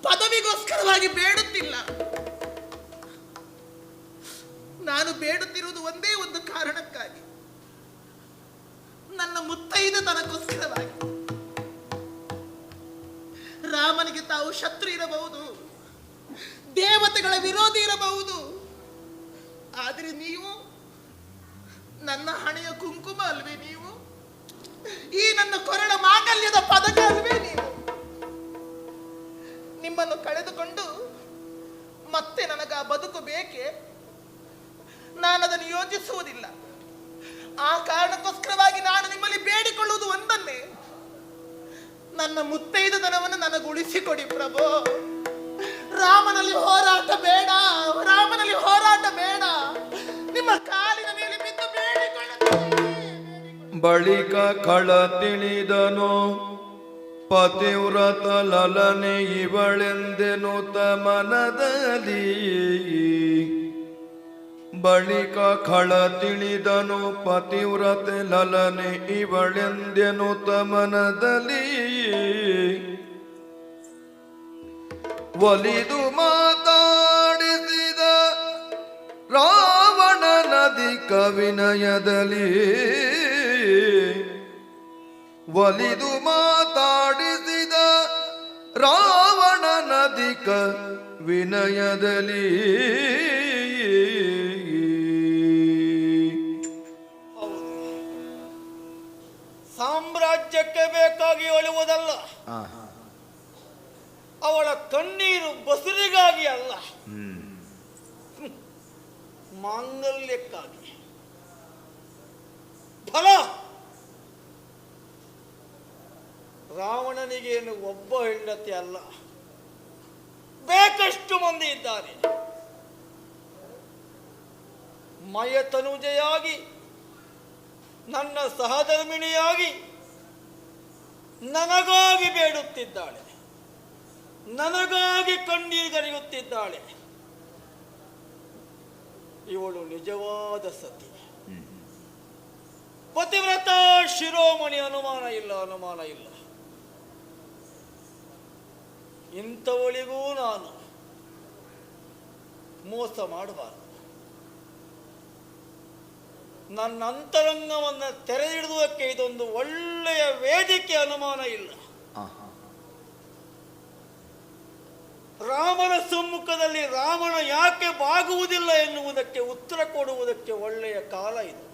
ಪದವಿಗೋಸ್ಕರವಾಗಿ ಬೇಡುತ್ತಿಲ್ಲ. ನಾನು ಬೇಡುತ್ತಿರುವುದು ಒಂದೇ ಒಂದು ಕಾರಣಕ್ಕಾಗಿ, ನನ್ನ ಮುತ್ತೈದತನಕ್ಕೋಸ್ಕರವಾಗಿ. ರಾಮನಿಗೆ ತಾವು ಶತ್ರು ಇರಬಹುದು, ದೇವತೆಗಳ ವಿರೋಧಿ ಇರಬಹುದು, ಆದರೆ ನೀವು ನನ್ನ ಹಣೆಯ ಕುಂಕುಮ ಅಲ್ವೇ? ನೀವು ಈ ನನ್ನ ಕೊರಳ ಮಾಂಗಲ್ಯದ ಪದಕ ಅಲ್ವೇ? ನೀವು ನಿಮ್ಮನ್ನು ಕಳೆದುಕೊಂಡು ಮತ್ತೆ ನನಗ ಬದುಕು ಬೇಕೆ? ನಾನದನ್ನು ಯೋಚಿಸುವುದಿಲ್ಲ. ಆ ಕಾರಣಕ್ಕೋಸ್ಕರವಾಗಿ ನಾನು ನಿಮ್ಮಲ್ಲಿ ಬೇಡಿಕೊಳ್ಳುವುದು ಒಂದನ್ನೇ, ನನ್ನ ಮುತ್ತೈದತನವನ್ನು ನನಗೆ ಉಳಿಸಿಕೊಡಿ ಪ್ರಭು. ರಾಮನಲ್ಲಿ ಹೋರಾಟ ಬೇಡ, ರಾಮನಲ್ಲಿ ಹೋರಾಟ ಬೇಡ. ನಿಮ್ಮ ಕಾಲಿನ ಮೇಲೆ ಬಿದ್ದು ಬೇಡಿಕೊಳ್ಳುತ್ತೇನೆ. ಬಳಿಕ ಕಳ ತಿಳಿದನು ಪತಿವ್ರತ ಲಲನೆ ಇವಳೆಂದೆನುತ ಮನದಲ್ಲಿ. ಬಳಿಕ ಕಳ ತಿಳಿದನು ಪತಿವ್ರತೆ ಲಲನೆ ಇವಳೆಂದೆನುತ ಮನದಲ್ಲಿ. ಒಲಿದು ಮಾತಾಡಿಸಿದ ರಾವಣ ನದಿ ಕವಿನಯದಲ್ಲಿ. ಒಲಿದು ಮಾತಾಡಿಸಿದ ರಾವಣ ನದಿಕ ವಿನಯದಲ್ಲಿ. ಸಾಮ್ರಾಜ್ಯಕ್ಕೆ ಬೇಕಾಗಿ ಒಲುವುದಲ್ಲ, ಅವಳ ಕಣ್ಣೀರು ಬಸುರಿಗಾಗಿ ಅಲ್ಲ, ಮಾಂಗಲ್ಯಕ್ಕಾಗಿ. ಫಲ ರಾವಣನಿಗೇನು ಒಬ್ಬ ಹೆಂಡತಿ ಅಲ್ಲ, ಬೇಕಷ್ಟು ಮಂದಿ ಇದ್ದಾರೆ. ಮಯತನುಜೆಯಾಗಿ, ನನ್ನ ಸಹಧರ್ಮಿಣಿಯಾಗಿ ನನಗಾಗಿ ಬೇಡುತ್ತಿದ್ದಾಳೆ, ನನಗಾಗಿ ಕಣ್ಣೀರಿಗರಿಯುತ್ತಿದ್ದಾಳೆ. ಇವಳು ನಿಜವಾದ ಸತಿ, ಪತಿವ್ರತ ಶಿರೋಮಣಿ. ಅನುಮಾನ ಇಲ್ಲ, ಅನುಮಾನ ಇಲ್ಲ. ಇಂಥವಳಿಗೂ ನಾನು ಮೋಸ ಮಾಡಬಾರದು. ನನ್ನ ಅಂತರಂಗವನ್ನು ತೆರೆದಿಡುವುದಕ್ಕೆ ಇದೊಂದು ಒಳ್ಳೆಯ ವೇದಿಕೆ, ಅನುಮಾನ ಇಲ್ಲ. ರಾಮನ ಸಮ್ಮುಖದಲ್ಲಿ ರಾವಣ ಯಾಕೆ ಬಾಗುವುದಿಲ್ಲ ಎನ್ನುವುದಕ್ಕೆ ಉತ್ತರ ಕೊಡುವುದಕ್ಕೆ ಒಳ್ಳೆಯ ಕಾಲ ಇದು.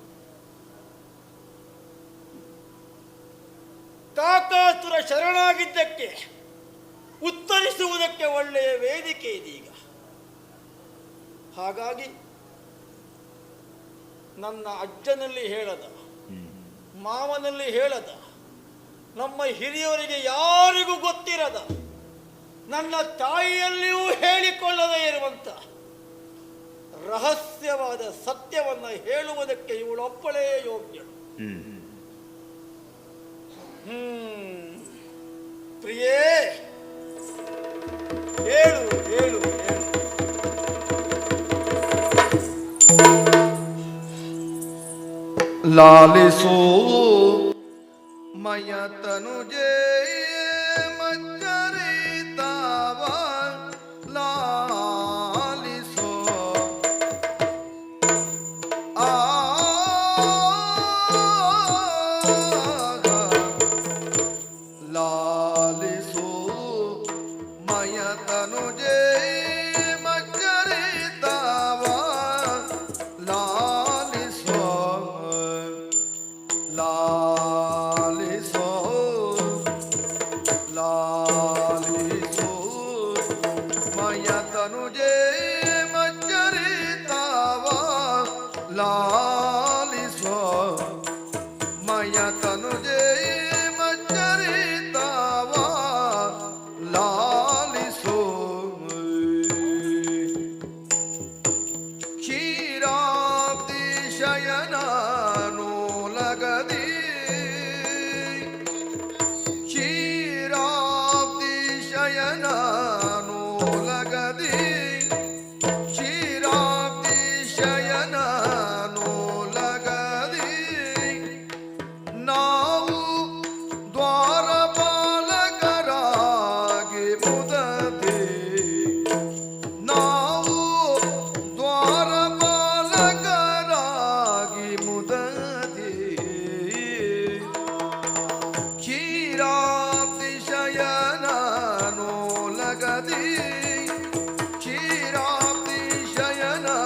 ಕಾಕಾಸುರ ಶರಣಾಗಿದ್ದಕ್ಕೆ ಉತ್ತರಿಸುವುದಕ್ಕೆ ಒಳ್ಳೆಯ ವೇದಿಕೆ ಇದೀಗ. ಹಾಗಾಗಿ ನನ್ನ ಅಜ್ಜನಲ್ಲಿ ಹೇಳದ, ಮಾವನಲ್ಲಿ ಹೇಳದ, ನಮ್ಮ ಹಿರಿಯವರಿಗೆ ಯಾರಿಗೂ ಗೊತ್ತಿರದ, ನನ್ನ ತಾಯಿಯಲ್ಲಿಯೂ ಹೇಳಿಕೊಳ್ಳದೇ ಇರುವಂತ ರಹಸ್ಯವಾದ ಸತ್ಯವನ್ನು ಹೇಳುವುದಕ್ಕೆ ಇವಳೊಬ್ಬಳೇ ಯೋಗ್ಯಳು. ಪ್ರಿಯೇ, ಹೇಳು ಹೇಳು ಹೇಳು. ಲಾಲಿಸೋ ಮಯ ತನುಜೇ ಮಜ್ಜರಿತಾವ. ಲಾಲಿಸೋ ಆ ಲಾಲಿಸೋ ಮಯ ತನುಜೇ ಮಜ್ಜರಿತಾವ. ಲಾಲಿಸೋ ಲಾಲಿಸೋ ಲಾಲಿಸೋ ಮಯ ತನುಜೇ ಮಜ್ಜರಿತಾವ. ಲಾಲಿಸೋ ಮಯ ತನುಜೇ ಮಜ್ಜರಿತಾವ. ಲಾಲಿಸೋ ಕ್ಷೀರಾಬ್ದಿ ಲಗದಿ ಕ್ಷೀರಾಬ್ದಿ ಶಯನೋ ಲಗದಿ ಕ್ಷೀರಾಬ್ದಿ ಶಯನೋ ಲಗದಿ ನಾವು ದ್ವಾರಪಾಲಕರಾಗಿ ಮುದದಿ ನಾವು ದ್ವಾರಪಾಲಕರಾಗಿ ಮುದದಿ ಕ್ಷೀರಾಬ್ದಿ ಶಯನೋ ಲಗದಿ ಕ್ಷೀರಾಬ್ದಿ ಶಯನೋ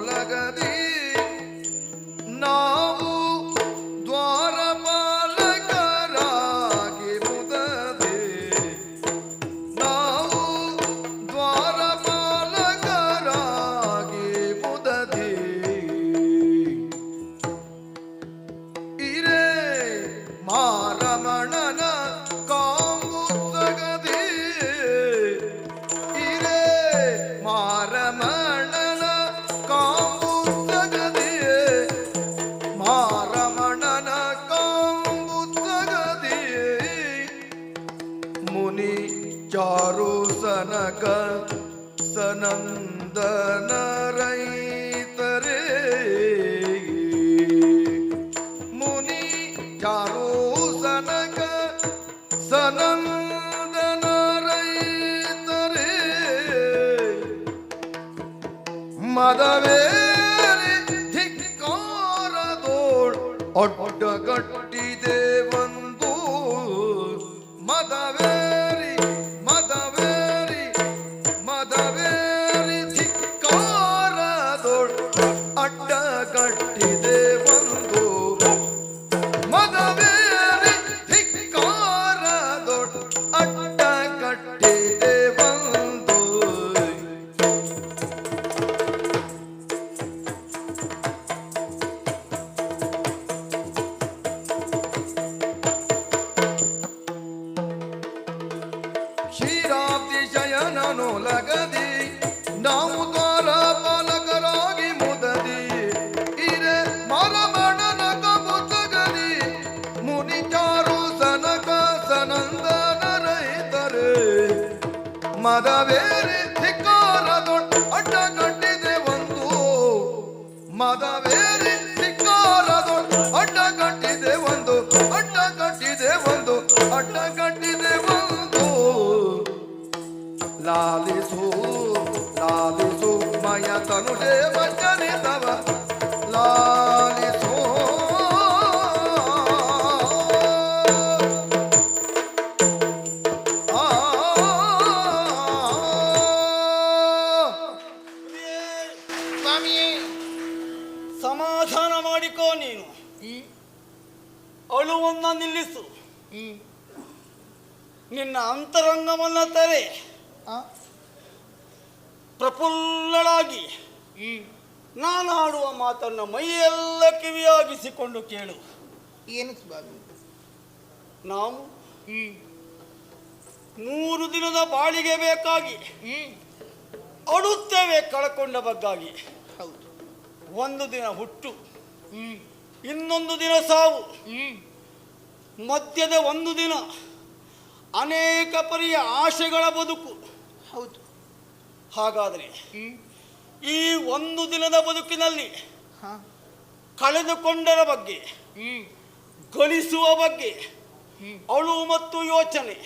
ಲಗದಿ ನಾವು ದ್ವಾರಪಾಲಕರಾಗಿ ಮುದದಿ ನಾವು ದ್ವಾರಪಾಲಕರಾಗಿ ಮುದದಿ ಇರೇ ಮಾರಮಣನ ಕಾಂಬುತ್ತಗದಿ ಇರೇ ಮಾರಮಣನ ಕಾಂಬುತ್ತಗದಿ ಮಾರಮಣನ ಕಾಂಬುತ್ತಗದಿ ಮುನಿ ಚಾರು ಸನಕ ಸನಂದನ ರೈತರೇ ಮುನಿ ಚಾರು ಸನಕ ಸನಂದನ ರೈತರೇ ಮದವೇರಿ ಧಿಕ್ಕಾರದೋಳ್ ಒಡ್ಡಗಟ್ಟಿದೆ ಒಂದು ಮದವೇರಿ ಮದವೇರಿ ಮದವೇರಿ ಧಿಕ್ಕಾರದೋಳ್ ಅಡ್ಡಗಟ್ಟಿದೆ ಒಂದು ಮದವೇರಿ ಧಿಕ್ಕಾರದೋಳ್ ಅಡ್ಡಗಟ್ಟಿದೆ ಒಂದು ಕ್ಷೀರಾಬ್ದಿ ಶಯನೋ ಲಗದಿ ನಾವು ದ್ವಾರಪಾಲಕರಾಗಿ ಮುದದಿ ಇರೆ ಮರಮಣನ ಕಬುತಗದಿ ಮುನಿ ಚಾರು ಸನಕ ಸನಂದನ ರೈತರೇ ಮದವೇರಿ ಧಿಕ್ಕಾರದೊಡ್ಡ ಅಡ್ಡಗಟ್ಟಿದೆ ಒಂದು ಮದವೇರಿ ಧಿಕ್ಕಾರದೊಡ್ಡ ಅಡ್ಡಗಟ್ಟಿದೆ ಒಂದು ಅಡ್ಡಗಟ್ಟಿದೆ ಒಂದು ಅಡ್ಡಗಟ್ಟಿದೆ ಒಂದು ಲಾಲಿಸು ಲಾಲಿಸು ಮಯ ತನುಜೇ ವಚನಿತವ ಲಾಲಿಸು ಆ ಸ್ವಾಮಿಯೇ ಸಮಾಧಾನ ಮಾಡಿಕೋ ನೀನು. ಅಳುವನ್ನ ನಿಲ್ಲಿಸು. ನಿನ್ನ ಅಂತರಂಗವನ್ನ ತೆರೆ. ಪ್ರಫುಲ್ಲಳಾಗಿ ನಾನು ಆಡುವ ಮಾತನ್ನು ಮೈಯೆಲ್ಲ ಕಿವಿಯಾಗಿಸಿಕೊಂಡು ಕೇಳು. ಏನು ಸ್ವಾಮಿ? ನಾವು 100 ದಿನದ ಬಾಳಿಗೆ ಬೇಕಾಗಿ ಅಡುತ್ತೇವೆ ಕಳ್ಕೊಂಡ ಬಗ್ಗಾಗಿ. ಹೌದು. ಒಂದು ದಿನ ಹುಟ್ಟು, ಇನ್ನೊಂದು ದಿನ ಸಾವು, ಮಧ್ಯದ ಒಂದು ದಿನ ಅನೇಕ ಪರಿಯ ಆಶೆಗಳ ಬದುಕು. ಹೌದು. ಹಾಗಾದರೆ ಈ ಒಂದು ದಿನದ ಬದುಕಿನಲ್ಲಿ ಕಳೆದುಕೊಂಡರ ಬಗ್ಗೆ, ಗಳಿಸುವ ಬಗ್ಗೆ ಅಳು ಮತ್ತು ಯೋಚನೆ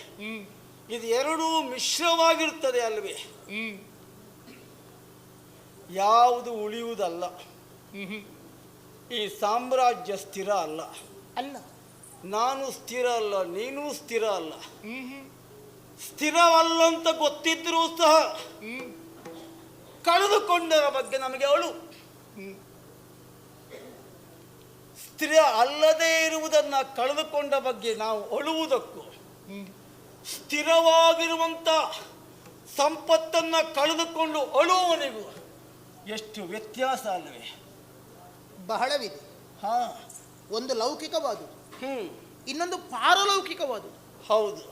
ಇದು ಎರಡೂ ಮಿಶ್ರವಾಗಿರುತ್ತದೆ ಅಲ್ವೇ? ಯಾವುದು ಉಳಿಯುವುದಲ್ಲ. ಈ ಸಾಮ್ರಾಜ್ಯ ಸ್ಥಿರ ಅಲ್ಲ. ಅಲ್ಲ, ನಾನು ಸ್ಥಿರ ಅಲ್ಲ, ನೀನೂ ಸ್ಥಿರ ಅಲ್ಲ. ಸ್ಥಿರವಲ್ಲಂತ ಗೊತ್ತಿದ್ರೂ ಸಹ ಕಳೆದುಕೊಂಡರ ಬಗ್ಗೆ ನಮಗೆ ಅಳು. ಸ್ಥಿರ ಅಲ್ಲದೇ ಇರುವುದನ್ನು ಕಳೆದುಕೊಂಡ ಬಗ್ಗೆ ನಾವು ಅಳುವುದಕ್ಕೂ, ಸ್ಥಿರವಾಗಿರುವಂಥ ಸಂಪತ್ತನ್ನು ಕಳೆದುಕೊಂಡು ಅಳುವವನಿಗೂ ಎಷ್ಟು ವ್ಯತ್ಯಾಸ ಅಲ್ಲವೇ? ಬಹಳವಿದೆ. ಹಾ, ಒಂದು ಲೌಕಿಕವಾದುದು, ಇನ್ನೊಂದು ಪಾರಲೌಕಿಕವಾದುದು. ಹೌದು.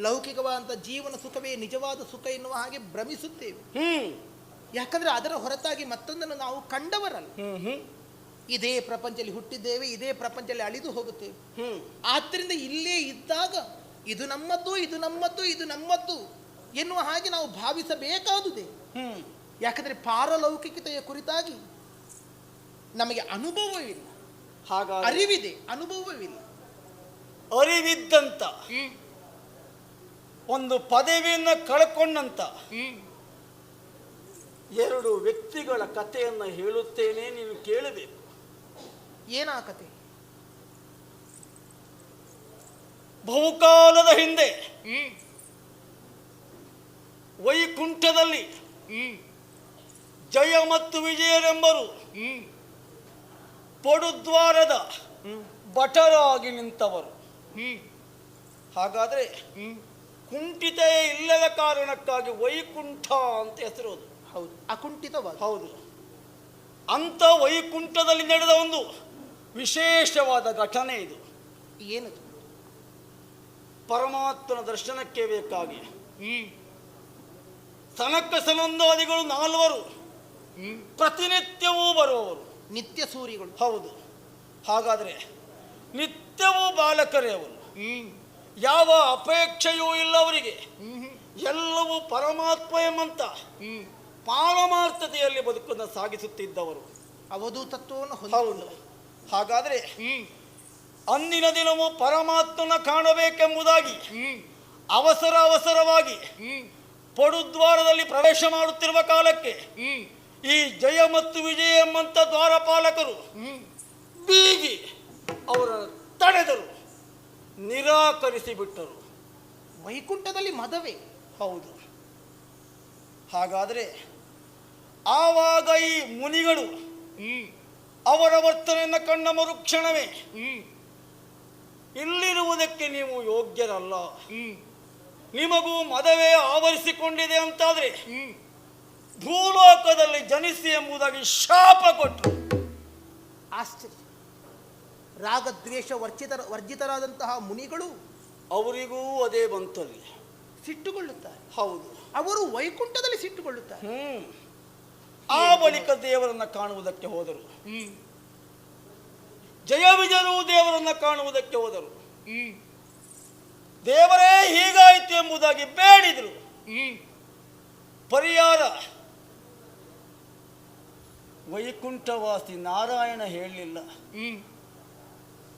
ಲೌಕಿಕವಾದಂಥ ಜೀವನ ಸುಖವೇ ನಿಜವಾದ ಸುಖ ಎನ್ನುವ ಹಾಗೆ ಭ್ರಮಿಸುತ್ತೇವೆ. ಯಾಕಂದ್ರೆ ಅದರ ಹೊರತಾಗಿ ಮತ್ತೊಂದನ್ನು ನಾವು ಕಂಡವರಲ್ಲ. ಇದೇ ಪ್ರಪಂಚದಲ್ಲಿ ಹುಟ್ಟಿದ್ದೇವೆ, ಇದೇ ಪ್ರಪಂಚದಲ್ಲಿ ಅಳಿದು ಹೋಗುತ್ತೇವೆ. ಆದ್ದರಿಂದ ಇಲ್ಲೇ ಇದ್ದಾಗ ಇದು ನಮ್ಮದ್ದು, ಇದು ನಮ್ಮದ್ದು, ಇದು ನಮ್ಮದ್ದು ಎನ್ನುವ ಹಾಗೆ ನಾವು ಭಾವಿಸಬೇಕಾದುದೇ. ಯಾಕಂದರೆ ಪಾರಲೌಕಿಕತೆಯ ಕುರಿತಾಗಿ ನಮಗೆ ಅನುಭವವಿಲ್ಲ. ಹಾಗಾಗಿ ಅರಿವಿದೆ, ಅನುಭವವಿಲ್ಲ. ಅರಿವಿದ್ದಂತ ಒಂದು ಪದವಿಯನ್ನು ಕಳ್ಕೊಂಡಂತ ಎರಡು ವ್ಯಕ್ತಿಗಳ ಕಥೆಯನ್ನು ಹೇಳುತ್ತೇನೆ, ನೀವು ಕೇಳಬೇಕು. ಏನಾ ಕತೆ? ಬಹುಕಾಲದ ಹಿಂದೆ ವೈಕುಂಠದಲ್ಲಿ ಜಯ ಮತ್ತು ವಿಜಯರೆಂಬರು ಪಡುದ್ವಾರದ ಭಟರಾಗಿ ನಿಂತವರು. ಹಾಗಾದ್ರೆ ಕುಂಠಿತ ಇಲ್ಲದ ಕಾರಣಕ್ಕಾಗಿ ವೈಕುಂಠ ಅಂತ ಹೆಸರು. ಹೌದು, ಅಕುಂಠಿತವಾದ. ಹೌದು. ಅಂತ ವೈಕುಂಠದಲ್ಲಿ ನಡೆದ ಒಂದು ವಿಶೇಷವಾದ ಘಟನೆ ಇದು. ಏನದು? ಪರಮಾತ್ಮನ ದರ್ಶನಕ್ಕೆ ಬೇಕಾಗಿ ಸನಕ ಸನಂದಾದಿಗಳು 4 ಪ್ರತಿನಿತ್ಯವೂ ಬರುವವರು, ನಿತ್ಯ ಸೂರಿಗಳು. ಹೌದು. ಹಾಗಾದ್ರೆ ನಿತ್ಯವೂ ಬಾಲಕರೇ ಅವರು. ಯಾವ ಅಪೇಕ್ಷೆಯೂ ಇಲ್ಲ ಅವರಿಗೆ. ಎಲ್ಲವೂ ಪರಮಾತ್ಮ ಎಂಬಂತ ಪಾರಮಾರ್ಥತೆಯಲ್ಲಿ ಬದುಕನ್ನು ಸಾಗಿಸುತ್ತಿದ್ದವರು, ಅವಧೂತತ್ವವನ್ನು ಹೌದು. ಹೊಂದಿಕೊಂಡವರು. ಹಾಗಾದ್ರೆ ಅಂದಿನ ದಿನವೂ ಪರಮಾತ್ಮನ ಕಾಣಬೇಕೆಂಬುದಾಗಿ ಅವಸರವಾಗಿ ಪಡುದ್ವಾರದಲ್ಲಿ ಪ್ರವೇಶ ಮಾಡುತ್ತಿರುವ ಕಾಲಕ್ಕೆ ಈ ಜಯ ಮತ್ತು ವಿಜಯ ಎಂಬಂತ ದ್ವಾರಪಾಲಕರು ಬೀಗಿ ಅವರ ತಡೆದರು, ನಿರಾಕರಿಸಿ ಬಿಟ್ಟರು. ವೈಕುಂಠದಲ್ಲಿ ಮದವೇ. ಹೌದು. ಹಾಗಾದರೆ ಆವಾಗ ಈ ಮುನಿಗಳು ಅವರ ವರ್ತನೆಯನ್ನು ಕಂಡ ಮರುಕ್ಷಣವೇ ಇಲ್ಲಿರುವುದಕ್ಕೆ ನೀವು ಯೋಗ್ಯರಲ್ಲ, ನಿಮಗೂ ಮದವೇ ಆವರಿಸಿಕೊಂಡಿದೆ ಅಂತಾದ್ರೆ ಭೂಲೋಕದಲ್ಲಿ ಜನಿಸಿ ಎಂಬುದಾಗಿ ಶಾಪ ಕೊಟ್ಟರು. ಆಶ್ಚರ್ಯ. ರಾಗದ್ವೇಷ ವರ್ಜಿತರಾದಂತಹ ಮುನಿಗಳು ಅವರಿಗೂ ಅದೇ ಬಂತಲ್ಲಿ, ಸಿಟ್ಟುಗೊಳ್ಳುತ್ತಾರೆ. ಹೌದು. ಅವರು ವೈಕುಂಠದಲ್ಲಿ ಸಿಟ್ಟುಗೊಳ್ಳುತ್ತಾರೆ. ಆ ಬಳಿಕ ದೇವರನ್ನ ಕಾಣುವುದಕ್ಕೆ ಹೋದರು. ಜಯ ವಿಜಯರು ದೇವರನ್ನ ಕಾಣುವುದಕ್ಕೆ ಹೋದರು. ದೇವರೇ ಹೀಗಾಯಿತು ಎಂಬುದಾಗಿ ಬೇಡಿದರು. ಪರಿಹಾರ ವೈಕುಂಠವಾಸಿ ನಾರಾಯಣ ಹೇಳಲಿಲ್ಲ.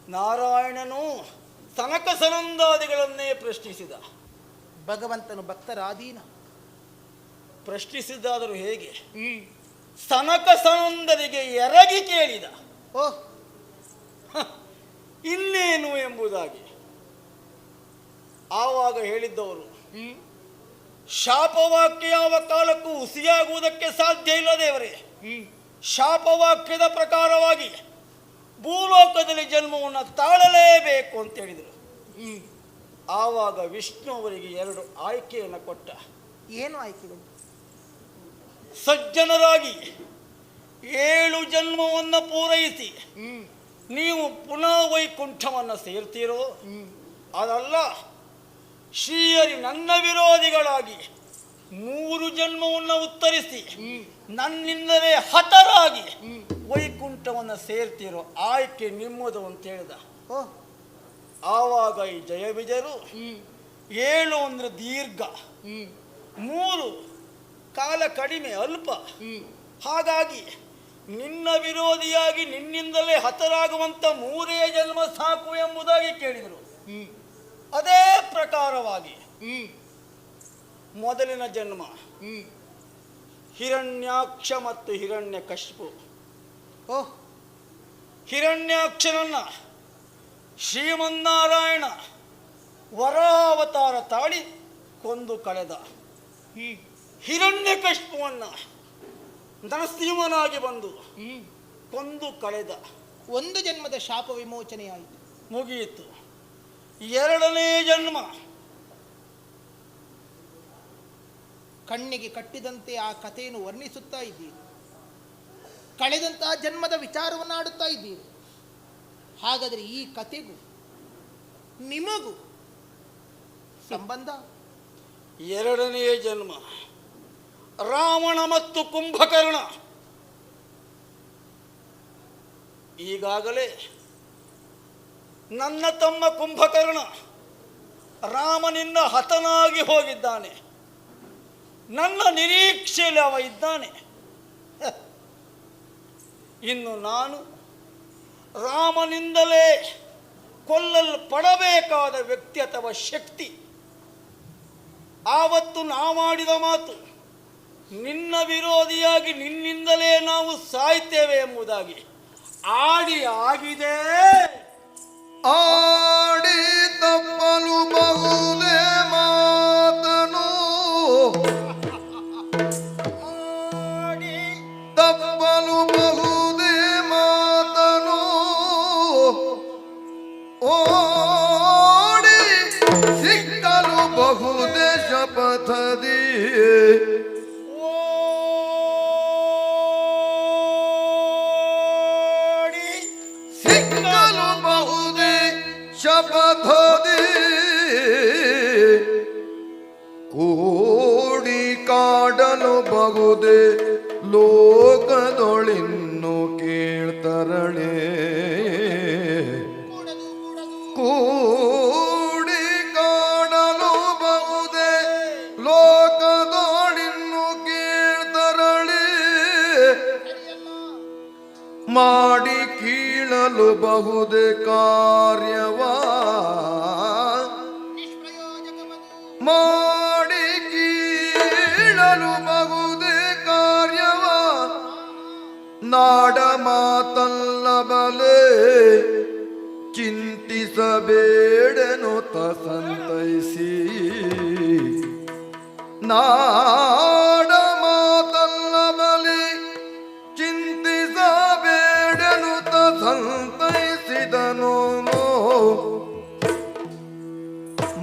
ನಾರಾಯಣನು ಸನಕ ಸನಂದಾದಿಗಳನ್ನೇ ಪ್ರಶ್ನಿಸಿದ. ಭಗವಂತನು ಭಕ್ತರಾದೀನ. ಪ್ರಶ್ನಿಸಿದ್ದಾದರೂ ಹೇಗೆ? ಸನಕ ಸನಂದರಿಗೆ ಎರಗಿ ಕೇಳಿದ. ಓಹ್, ಇನ್ನೇನು ಎಂಬುದಾಗಿ. ಆವಾಗ ಹೇಳಿದ್ದವರು, ಶಾಪವಾಕ್ಯ ಯಾವ ಕಾಲಕ್ಕೂ ಹುಸಿಯಾಗುವುದಕ್ಕೆ ಸಾಧ್ಯ ಇಲ್ಲ ದೇವರೇ. ಶಾಪವಾಕ್ಯದ ಪ್ರಕಾರವಾಗಿ ಭೂಲೋಕದಲ್ಲಿ ಜನ್ಮವನ್ನು ತಾಳಲೇಬೇಕು ಅಂತ ಹೇಳಿದರು. ಆವಾಗ ವಿಷ್ಣು ಅವರಿಗೆ 2 ಆಯ್ಕೆಯನ್ನು ಕೊಟ್ಟ. ಏನು ಆಯ್ಕೆಗಳು? ಸಜ್ಜನರಾಗಿ 7 ಜನ್ಮವನ್ನು ಪೂರೈಸಿ ನೀವು ಪುನಃ ವೈಕುಂಠವನ್ನು ಸೇರ್ತೀರೋ, ಅದಲ್ಲ ಶ್ರೀಹರಿ ನನ್ನ ವಿರೋಧಿಗಳಾಗಿ 3 ಜನ್ಮವನ್ನು ಉತ್ತರಿಸಿ ನನ್ನಿಂದಲೇ ಹತರಾಗಿ ವೈಕುಂಠವನ್ನು ಸೇರ್ತೀರೋ, ಆಯ್ಕೆ ನಿಮ್ಮದು ಅಂತ ಹೇಳಿದ. ಓಹ್, ಆವಾಗ ಈ ಜಯ ವಿಜಯರು 7 ಅಂದ್ರೆ ದೀರ್ಘ, 3 ಕಾಲ ಕಡಿಮೆ, ಅಲ್ಪ. ಹಾಗಾಗಿ ನಿನ್ನ ವಿರೋಧಿಯಾಗಿ ನಿನ್ನಿಂದಲೇ ಹತರಾಗುವಂತ 3 ಜನ್ಮ ಸಾಕು ಎಂಬುದಾಗಿ ಕೇಳಿದರು. ಅದೇ ಪ್ರಕಾರವಾಗಿ ಮೊದಲಿನ ಜನ್ಮ ಹಿರಣ್ಯಾಕ್ಷ ಮತ್ತು ಹಿರಣ್ಯಕಶಿಪು. ಓಹ್, ಹಿರಣ್ಯಾಕ್ಷನನ್ನ ಶ್ರೀಮನ್ನಾರಾಯಣ ವರಾವತಾರ ತಾಳಿ ಕೊಂದು ಕಳೆದ. ಹಿರಣ್ಯಕಶಿಪುವನ್ನ ನರಸಿಂಹನಾಗಿ ಬಂದು ಕೊಂದು ಕಳೆದ. 1 ಜನ್ಮದ ಶಾಪ ವಿಮೋಚನೆಯಾಯಿತು, ಮುಗಿಯಿತು. 2ನೇ ಜನ್ಮ ಕಣ್ಣಿಗೆ ಕಟ್ಟಿದಂತೆ ಆ ಕಥೆಯನ್ನು ವರ್ಣಿಸುತ್ತಾ ಇದ್ದೀರಿ. ಕಳೆದಂತಹ ಜನ್ಮದ ವಿಚಾರವನ್ನು ಆಡುತ್ತಾ ಇದ್ದೀರಿ. ಹಾಗಾದರೆ ಈ ಕಥೆಗೂ ನಿಮಗೂ ಸಂಬಂಧ? 2ನೇ ಜನ್ಮ ರಾವಣ ಮತ್ತು ಕುಂಭಕರ್ಣ ಈಗಾಗಲೇ ನನ್ನ ತಮ್ಮ ಕುಂಭಕರ್ಣ ರಾಮನಿಂದ ಹತನಾಗಿ ಹೋಗಿದ್ದಾನೆ. ನನ್ನ ನಿರೀಕ್ಷೆಯಲ್ಲಿ ಅವ ಇದ್ದಾನೆ. ಇನ್ನು ನಾನು ರಾಮನಿಂದಲೇ ಕೊಲ್ಲಲ್ಪಡಬೇಕಾದ ವ್ಯಕ್ತಿ ಅಥವಾ ಶಕ್ತಿ. ಆವತ್ತು ನಾವು ಮಾಡಿದ ಮಾತು, ನಿನ್ನ ವಿರೋಧಿಯಾಗಿ ನಿನ್ನಿಂದಲೇ ನಾವು ಸಾಯ್ತೇವೆ ಎಂಬುದಾಗಿ ಆಡಿ ಆಗಿದೆ. ಆಡಿ ತಪ್ಪಲು ಬಹುದೇ ಮಾತನು, ಆಡಿ ತಪ್ಪಲು ಬಹುದೇ ಮಾತನು, ಓಡಿ ಸಿಕ್ಕಲು ಬಹುದೇ ಶಪಥದಿ, ಓಡಿ ಸಿಕ್ಕಲು ಬಹುದೇ ಶಪಥದಿ, ಕೂಡಿ ಕಾಡಲು ಬಹುದೇ ಲೋಕದೊಳಿನ್ನು ಕೇಳ್ತರಣೆ, ಕೂಡಿ ಕಾಡಲು ಬಹುದೇ ಲೋಕದೊಳಿನ್ನು ಕೇಳ್ತರಳಿ, ಮಾಡಿ ಕೀಳಲು ಬಹುದೇ ಕಾರ್ಯವ, ಮಾಡಿ ಕೀಳಲು ಬಹುದೇ ಕಾರ್ಯವ, ನಾಡ ಮಾತಲ್ಲ ಬಲೆ ಚಿಂತಿಸಬೇಡನು ಸಂತೈಸಿ, ನಾಡ ಮಾತಲ್ಲ ಬಲೆ ಚಿಂತಿಸಬೇಡನು ಸಂತೈಸಿದನು,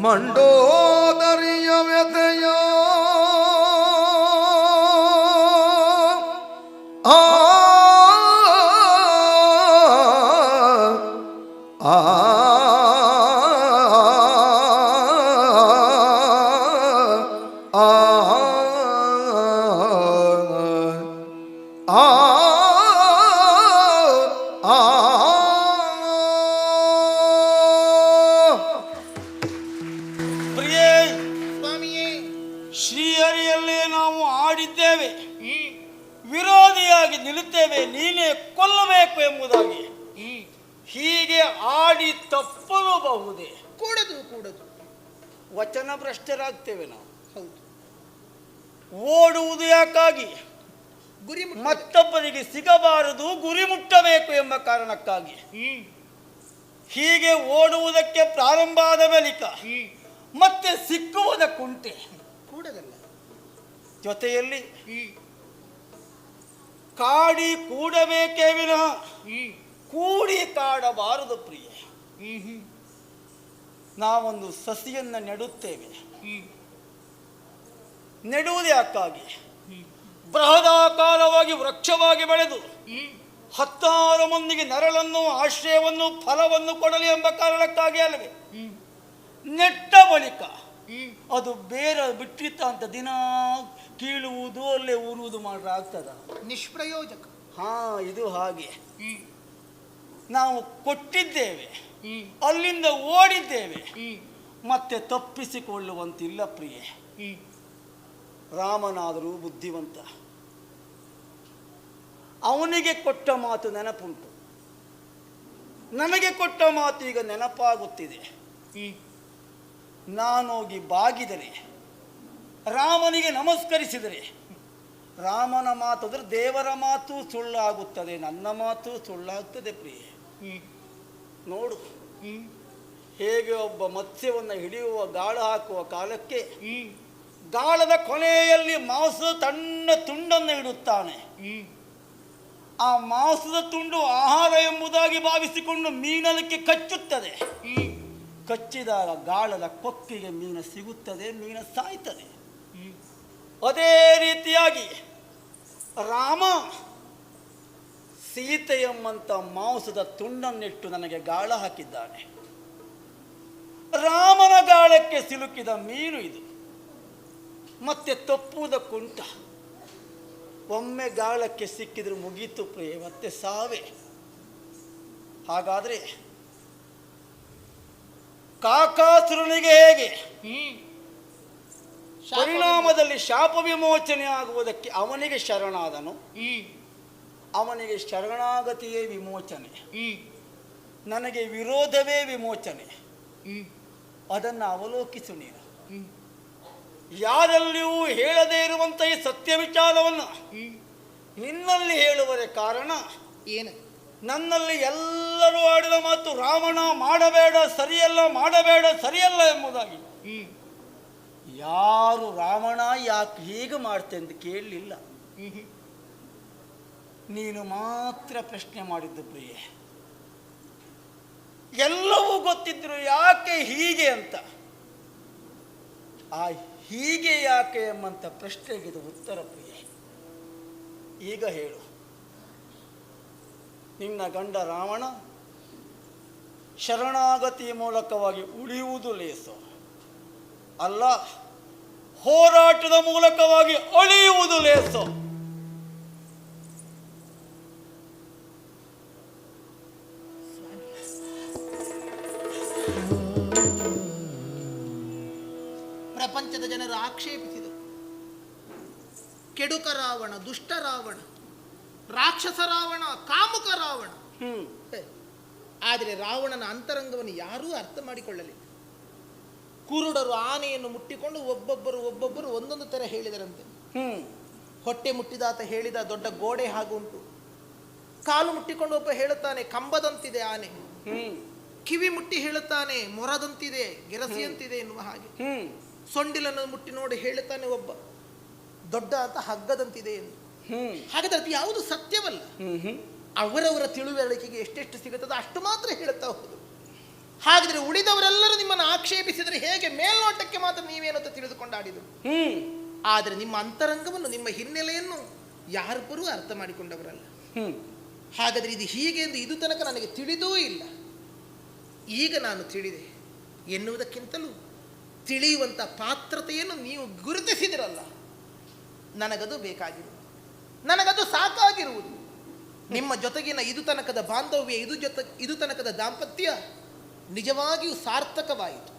ಮಂಡೋದರಿಯ ವ್ಯಥೆಯ ಆ ಆ ಪ್ರಿಯೇ, ಸ್ವಾಮಿಯೇ, ಶ್ರೀಹರಿಯಲ್ಲೇ ನಾವು ಆಡಿದ್ದೇವೆ, ವಿರೋಧಿಯಾಗಿ ನಿಲ್ಲುತ್ತೇವೆ, ನೀನೇ ಕೊಲ್ಲಬೇಕು ಎಂಬುದಾಗಿ. ಹೀಗೆ ಆಡಿ ತಪ್ಪಲೂಬಹುದೇ? ಕೂಡದು ಕೂಡದು. ವಚನ ಭ್ರಷ್ಟರಾಗ್ತೇವೆ ನಾವು. ಹೌದು. ಓಡುವುದು ಯಾಕಾಗಿ? ಗುರಿ ಮತ್ತೊಬ್ಬರಿಗೆ ಸಿಗಬಾರದು, ಗುರಿ ಮುಟ್ಟಬೇಕು ಎಂಬ ಕಾರಣಕ್ಕಾಗಿ. ಹೀಗೆ ಓಡುವುದಕ್ಕೆ ಪ್ರಾರಂಭ ಆದ ಬಳಿಕ ಮತ್ತೆ ಸಿಕ್ಕುವುದಕ್ಕುಂಟೆ ಕೂಡದಲ್ಲ. ಜೊತೆಯಲ್ಲಿ ಕಾಡಿ ಕೂಡಬೇಕೇ ವಿನಃ ಕೂಡಿ ಕಾಡಬಾರದು ಪ್ರಿಯ. ನಾವೊಂದು ಸಸಿಯನ್ನು ನೆಡುತ್ತೇವೆ. ನೆಡುವುದು ಯಾಕಾಗಿ? ಬೃಹದಾಕಾರವಾಗಿ ವೃಕ್ಷವಾಗಿ ಬೆಳೆದು 16 ಮಂದಿಗೆ ನೆರಳನ್ನು, ಆಶ್ರಯವನ್ನು, ಫಲವನ್ನು ಕೊಡಲಿ ಎಂಬ ಕಾರಣಕ್ಕಾಗಿ ಅಲ್ಲವೇ? ನೆಟ್ಟ ಬಳಿಕ ಅದು ಬೇರೆ ಬಿಟ್ಟಿತ್ತ ಅಂತ ದಿನ ಕೀಳುವುದು, ಅಲ್ಲೇ ಊರುವುದು ಮಾಡ್ರೆ ಆಗ್ತದ? ನಿಷ್ಪ್ರಯೋಜಕ. ಹಾ, ಇದು ಹಾಗೆ. ನಾವು ಕೊಟ್ಟಿದ್ದೇವೆ, ಅಲ್ಲಿಂದ ಓಡಿದ್ದೇವೆ, ಮತ್ತೆ ತಪ್ಪಿಸಿಕೊಳ್ಳುವಂತಿಲ್ಲ ಪ್ರಿಯೆ. ರಾಮನಾದರೂ ಬುದ್ಧಿವಂತ. ಅವನಿಗೆ ಕೊಟ್ಟ ಮಾತು ನೆನಪುಂಟು, ನನಗೆ ಕೊಟ್ಟ ಮಾತು ಈಗ ನೆನಪಾಗುತ್ತಿದೆ. ನಾನೋಗಿ ಬಾಗಿದರೆ, ರಾಮನಿಗೆ ನಮಸ್ಕರಿಸಿದರೆ, ರಾಮನ ಮಾತಾದ್ರೆ ದೇವರ ಮಾತು ಸುಳ್ಳಾಗುತ್ತದೆ, ನನ್ನ ಮಾತು ಸುಳ್ಳಾಗ್ತದೆ ಪ್ರಿಯೆ. ನೋಡು, ಹೇಗೆ ಒಬ್ಬ ಮತ್ಸ್ಯವನ್ನು ಹಿಡಿಯುವ ಗಾಳ ಹಾಕುವ ಕಾಲಕ್ಕೆ ಗಾಳದ ಕೊನೆಯಲ್ಲಿ ಮಾಂಸದ ತಣ್ಣ ತುಂಡನ್ನು ಇಡುತ್ತಾನೆ. ಆ ಮಾಂಸದ ತುಂಡು ಆಹಾರ ಎಂಬುದಾಗಿ ಭಾವಿಸಿಕೊಂಡು ಮೀನಲಕ್ಕೆ ಕಚ್ಚುತ್ತದೆ. ಕಚ್ಚಿದಾಗ ಗಾಳದ ಕೊಕ್ಕಿಗೆ ಮೀನು ಸಿಗುತ್ತದೆ, ಮೀನು ಸಾಯ್ತದೆ. ಅದೇ ರೀತಿಯಾಗಿ ರಾಮ ಸೀತೆ ಎಂಬಂತ ಮಾಂಸದ ತುಂಡನ್ನಿಟ್ಟು ನನಗೆ ಗಾಳ ಹಾಕಿದ್ದಾನೆ. ರಾಮನ ಗಾಳಕ್ಕೆ ಸಿಲುಕಿದ ಮೀನು ಇದು. ಮತ್ತೆ ತಪ್ಪುವುದಕ್ಕುಂಟ. ಒಮ್ಮೆ ಗಾಳಕ್ಕೆ ಸಿಕ್ಕಿದ್ರೆ ಮುಗೀತು ಪ್ರಿಯೆ, ಮತ್ತೆ ಸಾವೇ. ಹಾಗಾದರೆ ಕಾಕಾಸುರನಿಗೆ ಹೇಗೆ ಪರಿಣಾಮದಲ್ಲಿ ಶಾಪ ವಿಮೋಚನೆ ಆಗುವುದಕ್ಕೆ ಅವನಿಗೆ ಶರಣಾದನು, ಅವನಿಗೆ ಶರಣಾಗತಿಯೇ ವಿಮೋಚನೆ, ನನಗೆ ವಿರೋಧವೇ ವಿಮೋಚನೆ. ಅದನ್ನು ಅವಲೋಕಿಸು ನೀನು. ಯಾರಲ್ಲಿಯೂ ಹೇಳದೇ ಇರುವಂಥ ಈ ಸತ್ಯ ವಿಚಾರವನ್ನು ನಿನ್ನಲ್ಲಿ ಹೇಳುವರೆ ಕಾರಣ ಏನು? ನನ್ನಲ್ಲಿ ಎಲ್ಲರೂ ಆಡಿದ ಮಾತು ರಾವಣ ಮಾಡಬೇಡ ಸರಿಯಲ್ಲ, ಮಾಡಬೇಡ ಸರಿಯಲ್ಲ ಎಂಬುದಾಗಿ. ಯಾರು ರಾವಣ ಯಾಕೆ ಹೀಗೆ ಮಾಡ್ತೆ ಅಂತ ಕೇಳಲಿಲ್ಲ. ನೀನು ಮಾತ್ರ ಪ್ರಶ್ನೆ ಮಾಡಿದ್ದು ಪ್ರಿಯೆ. ಎಲ್ಲವೂ ಗೊತ್ತಿದ್ರು ಯಾಕೆ ಹೀಗೆ ಅಂತ. ಆ ಹೀಗೆ ಯಾಕೆ ಎಂಬಂಥ ಪ್ರಶ್ನೆಗೆ ಇದು ಉತ್ತರ ಪ್ರಿಯೆ. ಈಗ ಹೇಳು, ನಿನ್ನ ಗಂಡ ರಾವಣ ಶರಣಾಗತಿಯ ಮೂಲಕವಾಗಿ ಉಳಿಯುವುದು ಲೇಸು ಅಲ್ಲ, ಹೋರಾಟದ ಮೂಲಕವಾಗಿ ಅಳಿಯುವುದು ಲೇಸು. ಪ್ರಪಂಚದ ಜನರು ಆಕ್ಷೇಪಿಸಿದರು. ಕೆಡುಕ ರಾವಣ, ದುಷ್ಟ ರಾವಣ, ರಾಕ್ಷಸ ರಾವಣ, ಕಾಮುಕ ರಾವಣ. ಆದರೆ ರಾವಣನ ಅಂತರಂಗವನ್ನು ಯಾರೂ ಅರ್ಥ ಮಾಡಿಕೊಳ್ಳಲಿಲ್ಲ. ಕುರುಡರು ಆನೆಯನ್ನು ಮುಟ್ಟಿಕೊಂಡು ಒಬ್ಬೊಬ್ಬರು ಒಂದೊಂದು ತರ ಹೇಳಿದರಂತೆ. ಹೊಟ್ಟೆ ಮುಟ್ಟಿದಾತ ಹೇಳಿದ ದೊಡ್ಡ ಗೋಡೆ ಹಾಗುಂಟು, ಕಾಲು ಮುಟ್ಟಿಕೊಂಡು ಒಬ್ಬ ಹೇಳುತ್ತಾನೆ ಕಂಬದಂತಿದೆ ಆನೆ, ಕಿವಿ ಮುಟ್ಟಿ ಹೇಳುತ್ತಾನೆ ಮೊರದಂತಿದೆ, ಗೆರಸಿಯಂತಿದೆ ಎನ್ನುವ ಹಾಗೆ. ಸೊಂಡಿಲನ್ನು ಮುಟ್ಟಿ ನೋಡಿ ಹೇಳುತ್ತಾನೆ ಒಬ್ಬ ದೊಡ್ಡ ಅಂತ ಹಗ್ಗದಂತಿದೆ ಎಂದು. ಹಾಗಾದ್ರೆ ಅದು ಯಾವುದು ಸತ್ಯವಲ್ಲ. ಅವರವರ ತಿಳುವಳಿಕೆಗೆ ಎಷ್ಟೆಷ್ಟು ಸಿಗುತ್ತದೆ ಅಷ್ಟು ಮಾತ್ರ ಹೇಳುತ್ತಾ ಹೋಗುದು. ಹಾಗಿದ್ರೆ ಉಳಿದವರೆಲ್ಲರೂ ನಿಮ್ಮನ್ನು ಆಕ್ಷೇಪಿಸಿದರೆ ಹೇಗೆ? ಮೇಲ್ನೋಟಕ್ಕೆ ಮಾತ್ರ ನೀವೇನಂತ ತಿಳಿದುಕೊಂಡಾಡಿದರು. ಆದರೆ ನಿಮ್ಮ ಅಂತರಂಗವನ್ನು, ನಿಮ್ಮ ಹಿನ್ನೆಲೆಯನ್ನು ಯಾರೊಬ್ಬರೂ ಅರ್ಥ ಮಾಡಿಕೊಂಡವರಲ್ಲ. ಹಾಗಾದ್ರೆ ಇದು ಹೀಗೆ ಎಂದು ಇದು ತನಕ ನನಗೆ ತಿಳಿದೂ ಇಲ್ಲ. ಈಗ ನಾನು ತಿಳಿದೆ ಎನ್ನುವುದಕ್ಕಿಂತಲೂ ತಿಳಿಯುವಂಥ ಪಾತ್ರತೆಯನ್ನು ನೀವು ಗುರುತಿಸಿದಿರಲ್ಲ, ನನಗದು ಬೇಕಾಗಿರುವುದು, ನನಗದು ಸಾಕಾಗಿರುವುದು. ನಿಮ್ಮ ಜೊತೆಗಿನ ಇದು ತನಕದ ಬಾಂಧವ್ಯ, ಇದು ತನಕದ ದಾಂಪತ್ಯ ನಿಜವಾಗಿಯೂ ಸಾರ್ಥಕವಾಯಿತು.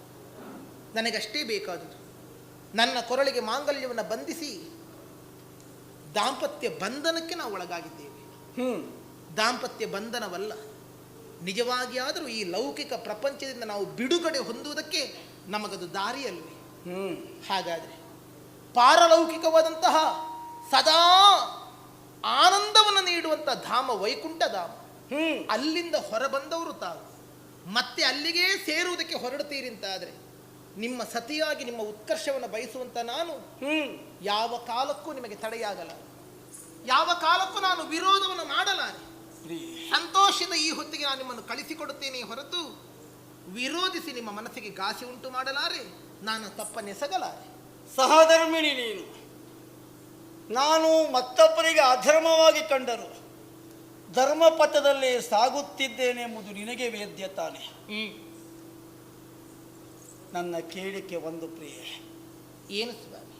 ನನಗಷ್ಟೇ ಬೇಕಾದುದು. ನನ್ನ ಕೊರಳಿಗೆ ಮಾಂಗಲ್ಯವನ್ನು ಬಂಧಿಸಿ ದಾಂಪತ್ಯ ಬಂಧನಕ್ಕೆ ನಾವು ಒಳಗಾಗಿದ್ದೇವೆ. ದಾಂಪತ್ಯ ಬಂಧನವಲ್ಲ, ನಿಜವಾಗಿಯಾದರೂ ಈ ಲೌಕಿಕ ಪ್ರಪಂಚದಿಂದ ನಾವು ಬಿಡುಗಡೆ ಹೊಂದುವುದಕ್ಕೆ ನಮಗದು ದಾರಿಯಲ್ವೇ? ಹಾಗಾದರೆ ಪಾರಲೌಕಿಕವಾದಂತಹ ಸದಾ ಆನಂದವನ್ನು ನೀಡುವಂಥ ಧಾಮ ವೈಕುಂಠ ಧಾಮ. ಅಲ್ಲಿಂದ ಹೊರಬಂದವರು ತಾವು ಮತ್ತೆ ಅಲ್ಲಿಗೆ ಸೇರುವುದಕ್ಕೆ ಹೊರಡುತ್ತೀರಿಂತಾದರೆ ನಿಮ್ಮ ಸತಿಯಾಗಿ ನಿಮ್ಮ ಉತ್ಕರ್ಷವನ್ನು ಬಯಸುವಂತ ನಾನು ಯಾವ ಕಾಲಕ್ಕೂ ನಿಮಗೆ ತಡೆಯಾಗಲ್ಲ, ಯಾವ ಕಾಲಕ್ಕೂ ನಾನು ವಿರೋಧವನ್ನು ಮಾಡಲಾರೆ. ಸಂತೋಷದ ಈ ಹೊತ್ತಿಗೆ ನಾನು ನಿಮ್ಮನ್ನು ಕಳಿಸಿಕೊಡುತ್ತೇನೆ ಹೊರತು ವಿರೋಧಿಸಿ ನಿಮ್ಮ ಮನಸ್ಸಿಗೆ ಘಾಸಿ ಉಂಟು ಮಾಡಲಾರೆ, ನಾನು ತಪ್ಪನ್ನೆಸಗಲಾರೆ. ಸಹಧರ್ಮಿಣಿ ನೀನು. ನಾನು ಮತ್ತೊಬ್ಬರಿಗೆ ಅಧರ್ಮವಾಗಿ ಕಂಡರು ಧರ್ಮಪಥದಲ್ಲಿ ಸಾಗುತ್ತಿದ್ದೇನೆ ಎಂಬುದು ನಿನಗೆ ವೇದ್ಯ ತಾನೆ. ನನ್ನ ಕೇಳಿಕೆ ಒಂದು ಪ್ರಿಯೆ. ಏನು ಸ್ವಾಮಿ?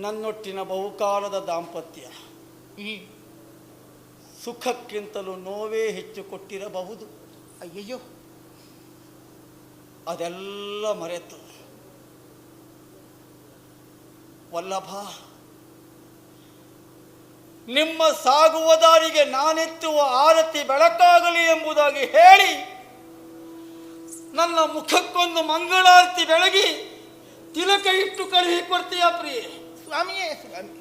ನನ್ನೊಟ್ಟಿನ ಬಹುಕಾಲದ ದಾಂಪತ್ಯ ಸುಖಕ್ಕಿಂತಲೂ ನೋವೇ ಹೆಚ್ಚು ಕೊಟ್ಟಿರಬಹುದು. ಅಯ್ಯಯ್ಯೋ, ಅದೆಲ್ಲ ಮರೆತು ವಲ್ಲಭ, ನಿಮ್ಮ ಸಾಗುವ ದಾರಿಗೆ ನಾನೆತ್ತುವ ಆರತಿ ಬೆಳಕಾಗಲಿ ಎಂಬುದಾಗಿ ಹೇಳಿ ನನ್ನ ಮುಖಕ್ಕೊಂದು ಮಂಗಳಾರತಿ ಬೆಳಗಿ ತಿಲಕ ಇಟ್ಟು ಕಳುಹಿ ಕೊಡ್ತೀಯ ಪ್ರಿಯೆ. ಸ್ವಾಮಿಯೇ ಸ್ವಾಮಿ,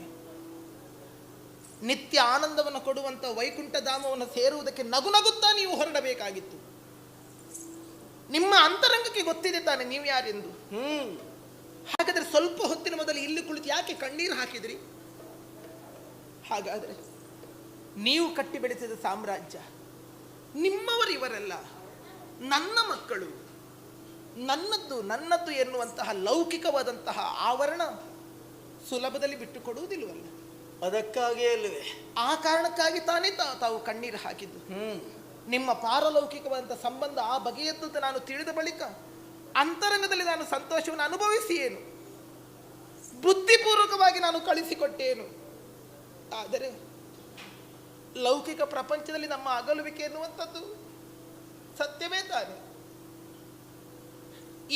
ನಿತ್ಯ ಆನಂದವನ್ನು ಕೊಡುವಂಥ ವೈಕುಂಠ ಧಾಮವನ್ನು ಸೇರುವುದಕ್ಕೆ ನಗುನಗುತ್ತಾ ನೀವು ಹೊರಡಬೇಕಾಗಿತ್ತು. ನಿಮ್ಮ ಅಂತರಂಗಕ್ಕೆ ಗೊತ್ತಿದೆ ತಾನೆ ನೀವು ಯಾರೆಂದು. ಹಾಗಾದರೆ ಸ್ವಲ್ಪ ಹೊತ್ತಿನ ಮೊದಲು ಇಲ್ಲಿ ಕುಳಿತು ಯಾಕೆ ಕಣ್ಣೀರು ಹಾಕಿದ್ರಿ? ಹಾಗಾದರೆ ನೀವು ಕಟ್ಟಿ ಬೆಳೆಸಿದ ಸಾಮ್ರಾಜ್ಯ ನಿಮ್ಮವರಿವರೆಲ್ಲ, ನನ್ನ ಮಕ್ಕಳು, ನನ್ನದ್ದು ಎನ್ನುವಂತಹ ಲೌಕಿಕವಾದಂತಹ ಆವರಣ ಸುಲಭದಲ್ಲಿ ಬಿಟ್ಟು ಕೊಡುವುದಿಲ್ಲವಲ್ಲ. ಅದಕ್ಕಾಗಿಯೇ ಅಲ್ಲವೇ, ಆ ಕಾರಣಕ್ಕಾಗಿ ತಾನೇ ತಾವು ಕಣ್ಣೀರು ಹಾಕಿದ್ದು. ನಿಮ್ಮ ಪಾರಲೌಕಿಕವಾದಂಥ ಸಂಬಂಧ ಆ ಬಗೆಯದ್ದು ನಾನು ತಿಳಿದ ಬಳಿಕ ಅಂತರಂಗದಲ್ಲಿ ನಾನು ಸಂತೋಷವನ್ನು ಅನುಭವಿಸಿ ಏನು ಬುದ್ಧಿಪೂರ್ವಕವಾಗಿ ನಾನು ಕಳಿಸಿಕೊಟ್ಟೇನು. ಆದರೆ ಲೌಕಿಕ ಪ್ರಪಂಚದಲ್ಲಿ ನಮ್ಮ ಅಗಲುವಿಕೆ ಎನ್ನುವಂಥದ್ದು ಸತ್ಯವೇ ತಾನೆ.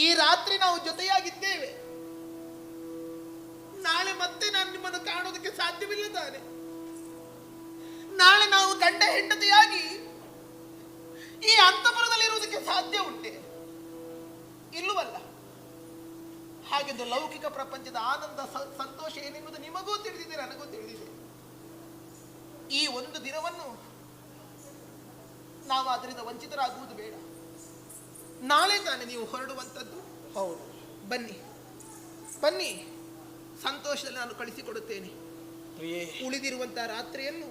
ಈ ರಾತ್ರಿ ನಾವು ಜೊತೆಯಾಗಿದ್ದೇವೆ, ನಾಳೆ ಮತ್ತೆ ನಾನು ನಿಮ್ಮನ್ನು ಕಾಣೋದಕ್ಕೆ ಸಾಧ್ಯವಿಲ್ಲ ತಾನೆ. ನಾಳೆ ನಾವು ಗಂಡ ಹೆಂಡತಿಯಾಗಿ ಈ ಅಂತಃಪುರದಲ್ಲಿ ಇರುವುದಕ್ಕೆ ಸಾಧ್ಯ ಉಂಟೆ? ಇಲ್ಲವಲ್ಲ. ಹಾಗೆಂದು ಲೌಕಿಕ ಪ್ರಪಂಚದ ಆನಂದ ಸಂತೋಷ ಏನೆಂಬುದು ನಿಮಗೂ ತಿಳಿದಿದೆ, ನನಗೂ ತಿಳಿದಿದೆ. ಈ ಒಂದು ದಿನವನ್ನು ನಾವು ಅದರಿಂದ ವಂಚಿತರಾಗುವುದು ಬೇಡ. ನಾಳೆ ತಾನೆ ನೀವು ಹೊರಡುವಂಥದ್ದು. ಹೌದು, ಬನ್ನಿ ಬನ್ನಿ, ಸಂತೋಷದಲ್ಲಿ ನಾನು ಕಳಿಸಿಕೊಡುತ್ತೇನೆ. ಪ್ರಿಯೇ, ಉಳಿದಿರುವಂತಹ ರಾತ್ರಿಯನ್ನು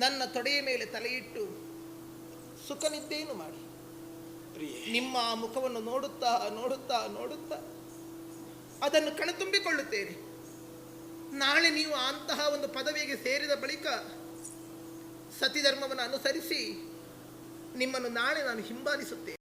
ನನ್ನ ತೊಡೆಯ ಮೇಲೆ ತಲೆಯಿಟ್ಟು ಸುಖ ನಿದ್ದೆಯನ್ನು ಮಾಡಿ. ಪ್ರಿಯೇ, ನಿಮ್ಮ ಆ ಮುಖವನ್ನು ನೋಡುತ್ತಾ ನೋಡುತ್ತಾ ನೋಡುತ್ತಾ ಅದನ್ನು ಕಣತುಂಬಿಕೊಳ್ಳುತ್ತೇನೆ. ನಾಳೆ ನೀವು ಅಂತಹ ಒಂದು ಪದವಿಗೆ ಸೇರಿದ ಬಳಿಕ ಸತಿಧರ್ಮವನ್ನು ಅನುಸರಿಸಿ ನಿಮ್ಮನ್ನು ನಾಳೆ ನಾನು ಹಿಂಬಾಲಿಸುತ್ತೇನೆ.